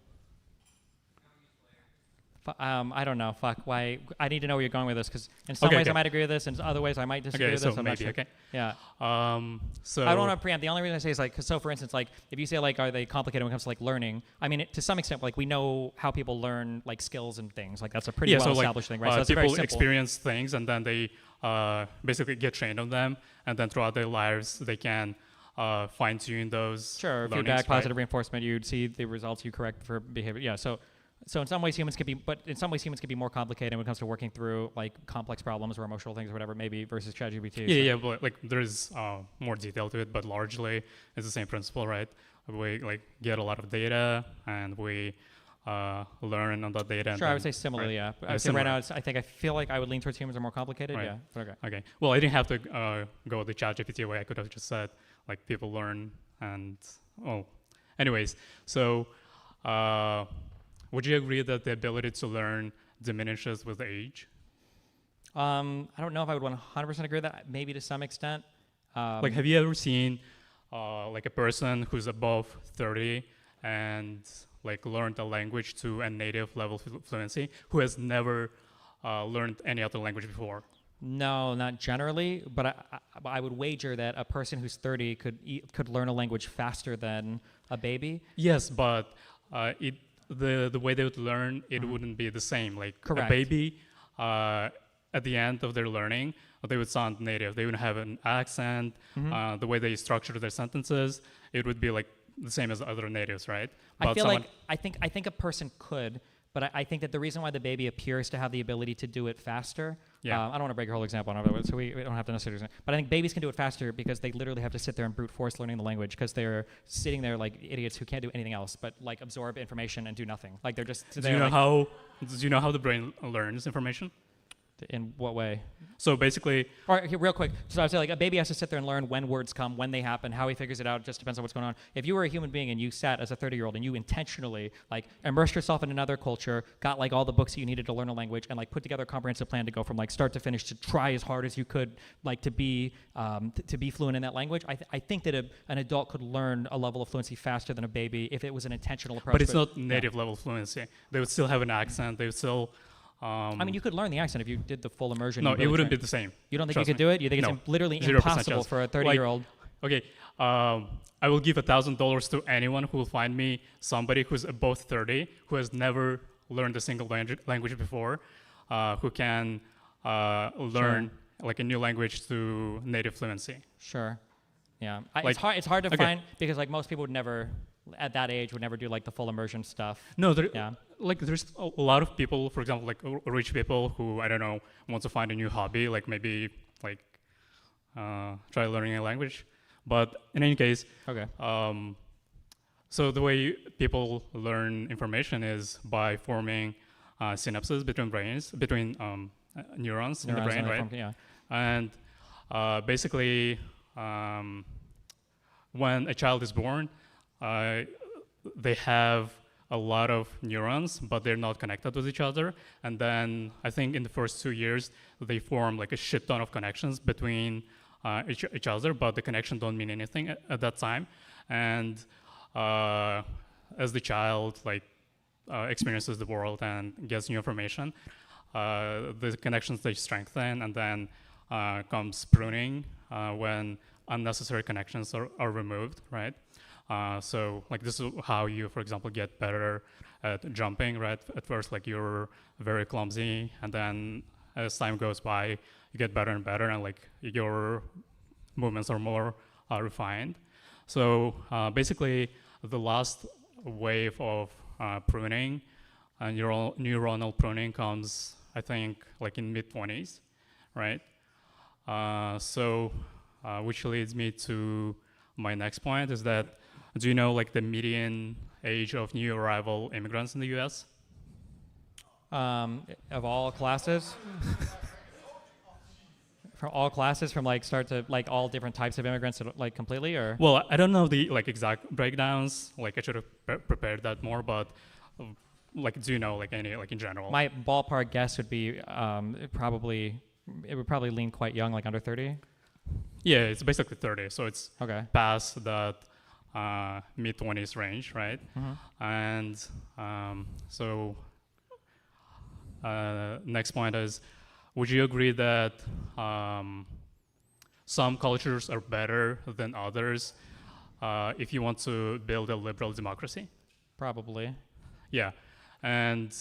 I don't know. Fuck, why? I need to know where you're going with this, because in some ways I might agree with this, and in other ways I might disagree with this. So I'm not maybe, sure. okay. Yeah. So I don't want to preempt. The only reason I say is like, so for instance, like if you say like, are they complicated when it comes to like learning? I mean, to some extent, like we know how people learn like skills and things. Like that's a pretty well established thing, right? So that's very people simple. experience things and then they basically get trained on them, and then throughout their lives they can fine tune those. Sure, feedback, positive reinforcement. You'd see the results you correct for behavior. Yeah. So in some ways humans can be more complicated when it comes to working through like complex problems or emotional things or whatever, maybe versus ChatGPT. Yeah, but like there's more detail to it, but largely it's the same principle, right? We like get a lot of data and we learn on that data. Sure, I would say similarly, right? yeah. But I would say right now, I feel like I would lean towards humans are more complicated. Right. Yeah. But okay. Okay. Well, I didn't have to go the ChatGPT way. I could have just said like people learn And oh, anyways, so would you agree that the ability to learn diminishes with age? I don't know if I would 100% agree with that. Maybe to some extent. Like, have you ever seen like a person who's above 30 and like learned a language to a native level fluency who has never learned any other language before? No, not generally, but I would wager that a person who's 30 could learn a language faster than a baby. Yes, but the way they would learn, it wouldn't be the same. Like Correct. a baby, at the end of their learning, they would sound native. They would have an accent. The way they structure their sentences, it would be like the same as other natives, right? I But feel someone- like I think a person could, but I think that the reason why the baby appears to have the ability to do it faster. Yeah. I don't want to break your whole example on it, so we don't have to necessarily. But I think babies can do it faster because they literally have to sit there and brute force learning the language because they're sitting there like idiots who can't do anything else but like absorb information and do nothing. Like they're just. do you know how the brain learns information? In what way? So basically, All right, here, real quick. So I would say, like, a baby has to sit there and learn when words come, when they happen, how he figures it out. It just depends on what's going on. If you were a human being and you sat as a 30-year-old and you intentionally, like, immersed yourself in another culture, got, like, all the books that you needed to learn a language, and, like, put together a comprehensive plan to go from, like, start to finish to try as hard as you could, like, to be fluent in that language, I think that an adult could learn a level of fluency faster than a baby if it was an intentional approach. but it's not yeah. native level fluency. They would still have an accent. They would still. I mean, you could learn the accent if you did the full immersion. No, you it really wouldn't be trained. the same. You don't think Trust you could me. do it? You think No. it's literally 0% impossible chance. for a 30-year-old? Okay, I will give $1,000 to anyone who will find me somebody who's above 30, who has never learned a single language before, who can learn like a new language to native fluency. Sure. Yeah. Like- It's hard to okay. find because like most people would never at that age would never do like the full immersion stuff. No, Yeah. like there's a lot of people, for example, like rich people who, I don't know, want to find a new hobby, like maybe like try learning a language. But in any case, Okay. so the way people learn information is by forming synapses between neurons in the Neurons brain, and right? Yeah. And basically, when a child is born, they have a lot of neurons, but they're not connected with each other. And then I think in the first 2 years, they form like a shit ton of connections between each other, but the connection don't mean anything at that time. And as the child like experiences the world and gets new information, the connections they strengthen, and then comes pruning when unnecessary connections are removed, right? So like this is how you, for example, get better at jumping, right? At first, like you're very clumsy, and then as time goes by, you get better and better, and like your movements are more refined. So basically, the last wave of pruning, neuronal pruning comes, I think, like in mid-20s, right? Which leads me to my next point is that, do you know like the median age of new arrival immigrants in the U.S.? Of all classes. From all classes, from like start to like all different types of immigrants, like completely, or Well, I don't know the like exact breakdowns. Like I should have prepared that more, but like, do you know like any like in general? my ballpark guess would be it would probably lean quite young, like under 30. Yeah, it's basically 30, so it's Okay. past that mid-20s range, right? Mm-hmm. And next point is, would you agree that some cultures are better than others if you want to build a liberal democracy? Probably. Yeah, and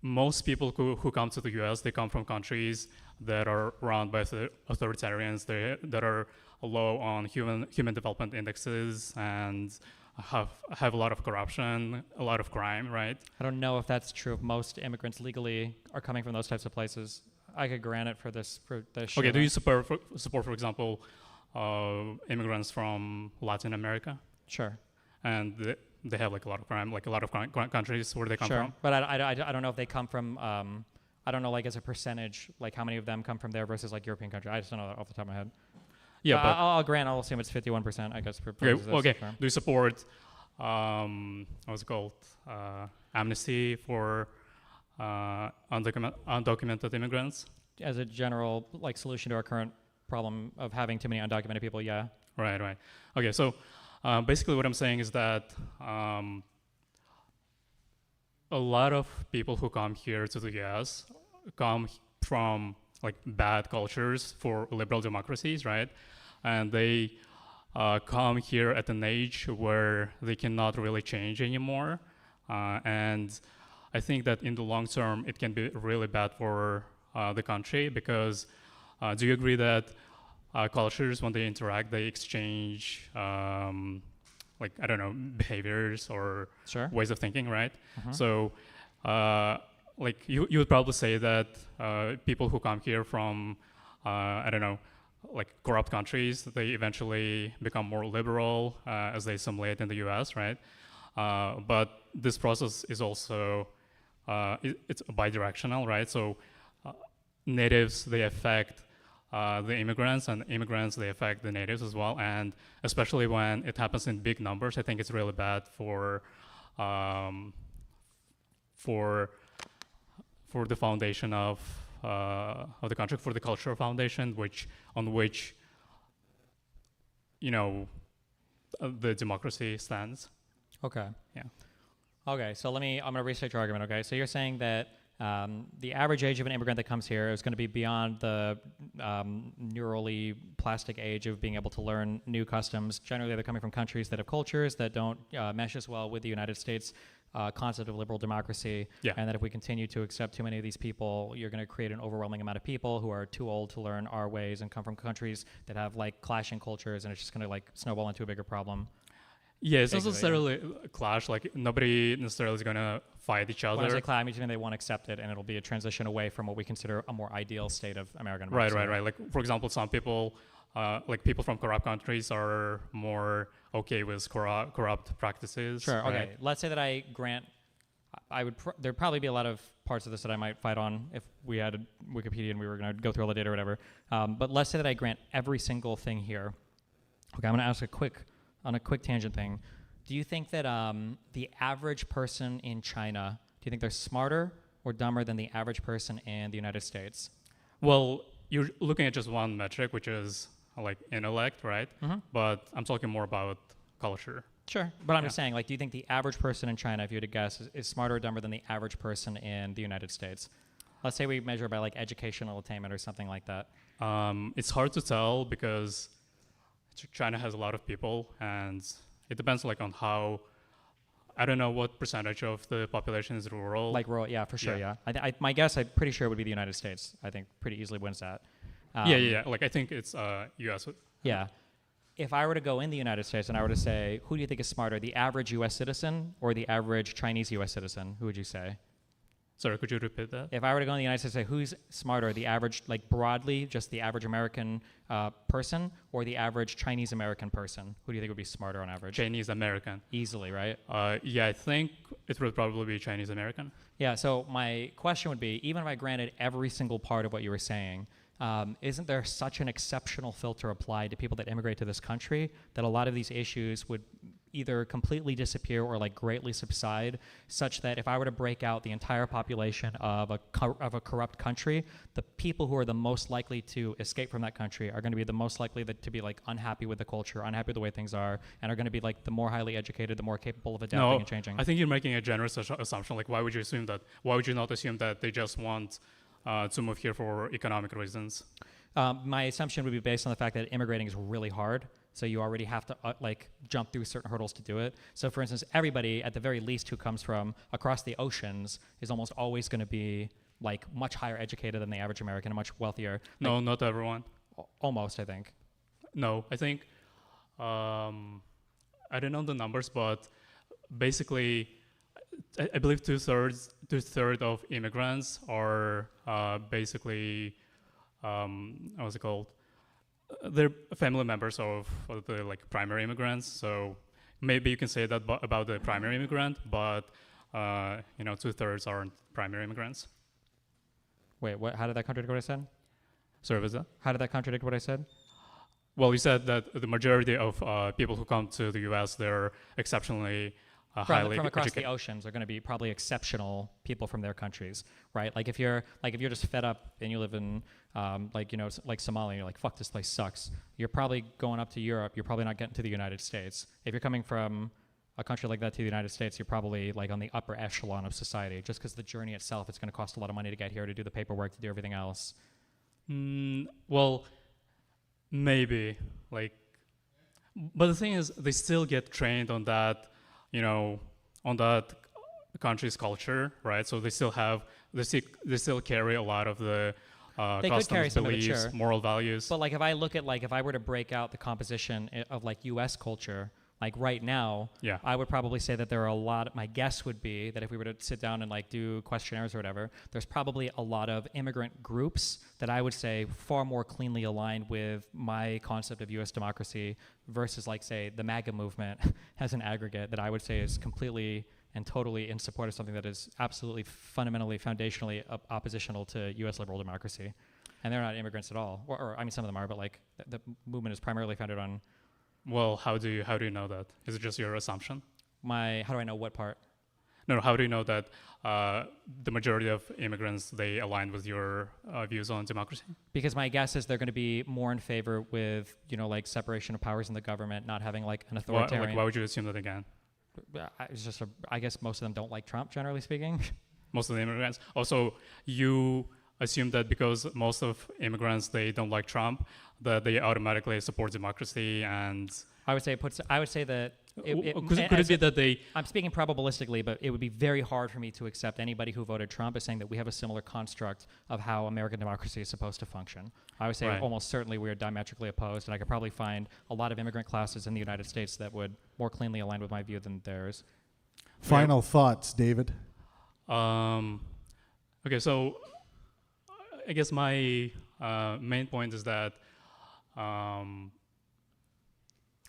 most people who come to the U.S., they come from countries that are run by authoritarians, that are low on human development indexes and have a lot of corruption, a lot of crime, right? I don't know if that's true. If most immigrants legally are coming from those types of places, I could grant it for this. Okay, do you support, for example, immigrants from Latin America? Sure. And they have like a lot of crime, like a lot of countries where they come Sure. from. But I don't know if they come from. I don't know, like as a percentage, like how many of them come from there versus like European countries. I just don't know that off the top of my head. Yeah, but I'll grant. I'll assume it's 51%. I guess. For okay, purposes of okay. this term. Do you support what's it called amnesty for undocumented immigrants? As a general like solution to our current problem of having too many undocumented people, yeah. Right, right. Okay, so basically what I'm saying is that a lot of people who come here to the US come from like bad cultures for liberal democracies, right? And they come here at an age where they cannot really change anymore. And I think that in the long term, it can be really bad for the country because do you agree that cultures, when they interact, they exchange like, I don't know, behaviors or Sure. ways of thinking, right? Mhm. So like you would probably say that people who come here from, I don't know, like corrupt countries, they eventually become more liberal as they assimilate in the US, right? But this process is also, it's bidirectional, right? So natives, they affect the immigrants, and immigrants, they affect the natives as well. And especially when it happens in big numbers, I think it's really bad for the foundation of the country, for the cultural foundation, on which you know the democracy stands. Okay. Yeah. Okay, so I'm going to restate your argument, okay? So you're saying that the average age of an immigrant that comes here is going to be beyond the neurally plastic age of being able to learn new customs. Generally, they're coming from countries that have cultures that don't mesh as well with the United States concept of liberal democracy. Yeah. And that if we continue to accept too many of these people, you're going to create an overwhelming amount of people who are too old to learn our ways and come from countries that have like clashing cultures, and it's just going to like snowball into a bigger problem. Yeah, it's not Basically, yeah. necessarily a clash. Like nobody necessarily is gonna fight each When I other. say clash, I mean they won't accept it, and it'll be a transition away from what we consider a more ideal state of American Right, democracy. right, right. Like for example, some people, like people from corrupt countries, are more okay with corrupt practices. Sure. Okay. right? Let's say that I grant. There'd probably be a lot of parts of this that I might fight on if we had a Wikipedia and we were going to go through all the data or whatever. But let's say that I grant every single thing here. Okay. I'm going to ask a quick tangent thing. Do you think that the average person in China, do you think they're smarter or dumber than the average person in the United States? Well, you're looking at just one metric, which is like intellect, right? Mhm. But I'm talking more about culture. Sure. But I'm Yeah. just saying, like, do you think the average person in China, if you had to guess, is smarter or dumber than the average person in the United States? Let's say we measure by like educational attainment or something like that. It's hard to tell because China has a lot of people, and it depends like on how. I don't know what percentage of the population is rural. Like rural, yeah, for sure, Yeah. yeah. My guess, I'm pretty sure it would be the United States. I think pretty easily wins that. Yeah. Like I think it's U.S. Yeah. If I were to go in the United States and I were to say, who do you think is smarter, the average U.S. citizen or the average Chinese U.S. citizen? Who would you say? Sorry, could you repeat that? If I were to go in the United States and say, who's smarter, the average, like broadly, just the average American person or the average Chinese American person? Who do you think would be smarter on average? Chinese American. Easily, right? Yeah, I think it would probably be Chinese American. Yeah, so my question would be, even if I granted every single part of what you were saying, isn't there such an exceptional filter applied to people that immigrate to this country that a lot of these issues would either completely disappear or like greatly subside, such that if I were to break out the entire population of a corrupt country, the people who are the most likely to escape from that country are going to be the most likely to be like unhappy with the culture, unhappy with the way things are, and are going to be like the more highly educated, the more capable of adapting No, and changing. I think you're making a generous assumption. Like, why would you assume that? Why would you not assume that they just want to move here for economic reasons? My assumption would be based on the fact that immigrating is really hard. So you already have to like jump through certain hurdles to do it. So for instance, everybody at the very least who comes from across the oceans is almost always going to be like much higher educated than the average American and much wealthier. No, not everyone. Almost, I think. No, I think I don't know the numbers, but basically, I believe two-thirds of immigrants are basically what's it called? They're family members of the like primary immigrants. So maybe you can say that about the primary immigrant, but two-thirds aren't primary immigrants. Wait, what? How did that contradict what I said? Sorry, was that? How did that contradict what I said? Well, you said that the majority of people who come to the U.S. they're exceptionally highly from across educated. the oceans are going to be probably exceptional people from their countries, right? Like if you're just fed up and you live in like Somalia, and you're like, fuck, this place sucks. You're probably going up to Europe. You're probably not getting to the United States. If you're coming from a country like that to the United States, you're probably like on the upper echelon of society, just because the journey itself, it's going to cost a lot of money to get here, to do the paperwork, to do everything else. Well, maybe like, but the thing is, they still get trained on that, on that country's culture, right? So they still carry a lot of the They could carry customs, some of it, beliefs, sure. moral values. But like if I look at if I were to break out the composition of like U.S. culture, like right now, Yeah. I would probably say that there are a lot. My guess would be that if we were to sit down and like do questionnaires or whatever, there's probably a lot of immigrant groups that I would say far more cleanly aligned with my concept of U.S. democracy versus like say the MAGA movement as an aggregate that I would say is completely and totally in support of something that is absolutely fundamentally, foundationally oppositional to U.S. liberal democracy. And they're not immigrants at all. Or I mean, some of them are, but like the movement is primarily founded on Well, how do you know that? Is it just your assumption? how do I know what part? No, how do you know that the majority of immigrants they align with your views on democracy? Because my guess is they're going to be more in favor with, like separation of powers in the government, not having like an authoritarian. Why would you assume that again? It's just I guess most of them don't like Trump, generally speaking. Most of the immigrants. Also, you assume that because most of immigrants they don't like Trump, that they automatically support democracy and. I would say that. Could it be that they? I'm speaking probabilistically, but it would be very hard for me to accept anybody who voted Trump as saying that we have a similar construct of how American democracy is supposed to function. I would say Right. almost certainly we are diametrically opposed, and I could probably find a lot of immigrant classes in the United States that would more cleanly align with my view than theirs. Final thoughts, David. Okay, so I guess my main point is that.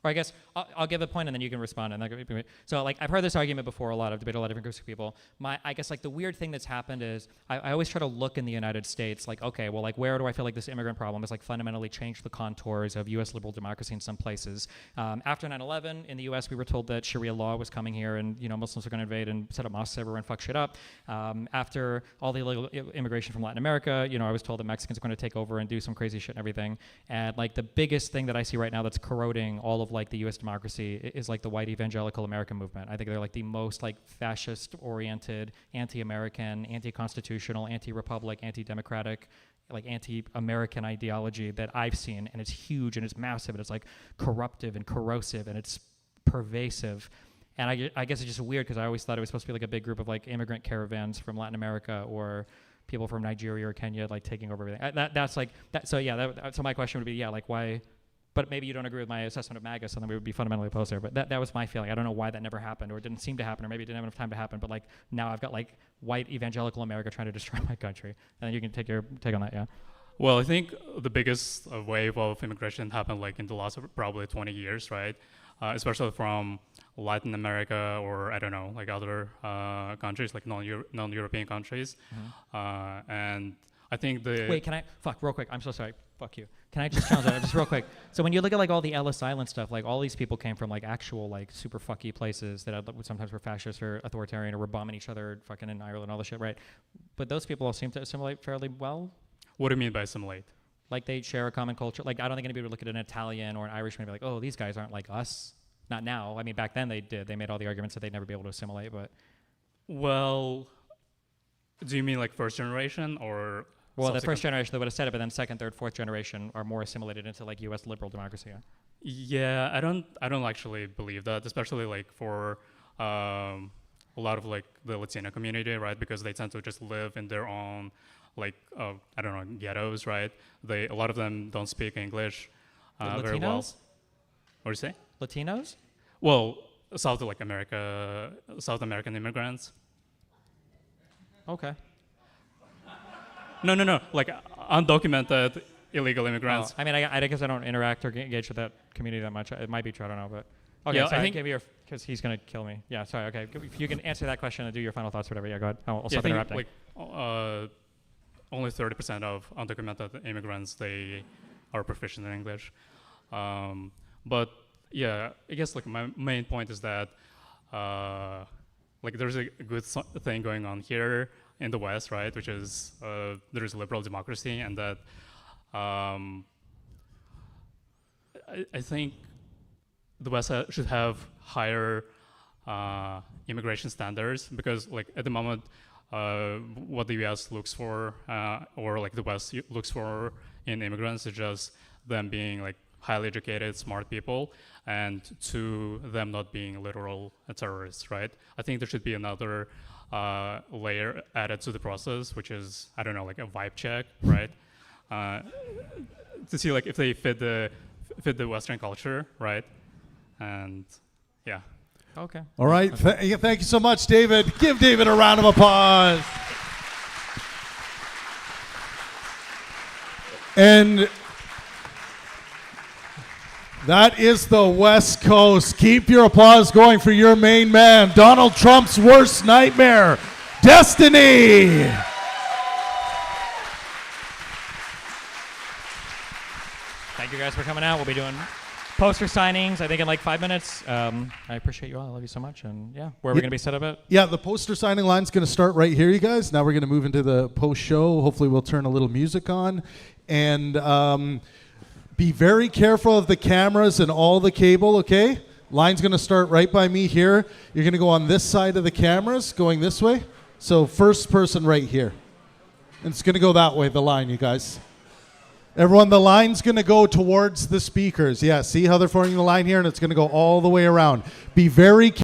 Or I guess I'll give a point and then you can respond. And so like I've heard this argument before a lot. I've debated a lot of different groups of people. I guess like the weird thing that's happened is I always try to look in the United States like, okay, well like where do I feel like this immigrant problem has like fundamentally changed the contours of U.S. liberal democracy in some places. After 9/11 in the U.S. we were told that Sharia law was coming here and Muslims are going to invade and set up mosques everywhere and fuck shit up. After all the illegal immigration from Latin America, I was told that Mexicans are going to take over and do some crazy shit and everything. And like the biggest thing that I see right now that's corroding all of like the U.S. democracy is like the white evangelical American movement. I think they're like the most like fascist-oriented, anti-American, anti-constitutional, anti-republic, anti-democratic, like anti-American ideology that I've seen, and it's huge and it's massive and it's like corruptive and corrosive and it's pervasive. And I guess it's just weird because I always thought it was supposed to be like a big group of like immigrant caravans from Latin America or people from Nigeria or Kenya like taking over everything. That's like that. So yeah, so my question would be like why? But maybe you don't agree with my assessment of MAGA, so then we would be fundamentally opposed there. But that was my feeling. I don't know why that never happened, or it didn't seem to happen, or maybe it didn't have enough time to happen. But like now I've got like white evangelical America trying to destroy my country. And then you can take your take on that, yeah. Well, I think the biggest wave of immigration happened like in the last probably 20 years, right? Especially from Latin America or I don't know, like other countries, like non-European countries. And I think Wait, can I? Fuck, real quick. I'm so sorry. Fuck you. Can I just challenge that just real quick? So when you look at like all the Ellis Island stuff, like all these people came from like actual like super fucky places that sometimes were fascist or authoritarian or were bombing each other fucking in Ireland and all this shit, right? But those people all seem to assimilate fairly well. What do you mean by assimilate? Like they share a common culture. Like I don't think anybody would look at an Italian or an Irishman and be like, oh, these guys aren't like us. Not now. I mean, back then they did. They made all the arguments that they'd never be able to assimilate. But Well, do you mean like first generation or? well, the first generation they would have said it, but then second, third, fourth generation are more assimilated into like U.S. liberal democracy. Yeah. Yeah, I don't actually believe that, especially like for a lot of like the Latino community, right? Because they tend to just live in their own like I don't know, ghettos, right? A lot of them don't speak English very well. Latinos? What do you say? Latinos? Well, South American immigrants. Okay. No, like undocumented illegal immigrants. I mean, I guess I don't interact or engage with that community that much. It might be true, I don't know, but okay. Yeah, Sorry, I think give me your because he's gonna kill me. Yeah, sorry. Okay, if you can answer that question and do your final thoughts, or whatever. Yeah, go ahead. I'll yeah, I stop think interrupting. like only 30% of undocumented immigrants they are proficient in English. But yeah, I guess like my main point is that like there's a good thing going on here in the West, right? Which is there's liberal democracy, and that I think the West should have higher immigration standards, because like at the moment what the US looks for or like the West looks for in immigrants is just them being like highly educated, smart people, and to them not being literal terrorists, right? I think there should be another layer added to the process, which is, I don't know, like a vibe check, right? To see like if they fit the Western culture, right? And yeah. Okay. All right. Thank you so much, David. Give David a round of applause. And that is the West Coast. Keep your applause going for your main man, Donald Trump's worst nightmare, Destiny. Thank you guys for coming out. We'll be doing poster signings, I think, in like 5 minutes. I appreciate you all. I love you so much. And yeah, where are we going to be set up at? Yeah, the poster signing line's going to start right here, you guys. Now we're going to move into the post show. Hopefully we'll turn a little music on. And be very careful of the cameras and all the cable, okay? Line's going to start right by me here. You're going to go on this side of the cameras, going this way. So first person right here. And it's going to go that way, the line, you guys. Everyone, the line's going to go towards the speakers. Yeah, see how they're forming the line here? And it's going to go all the way around. Be very careful.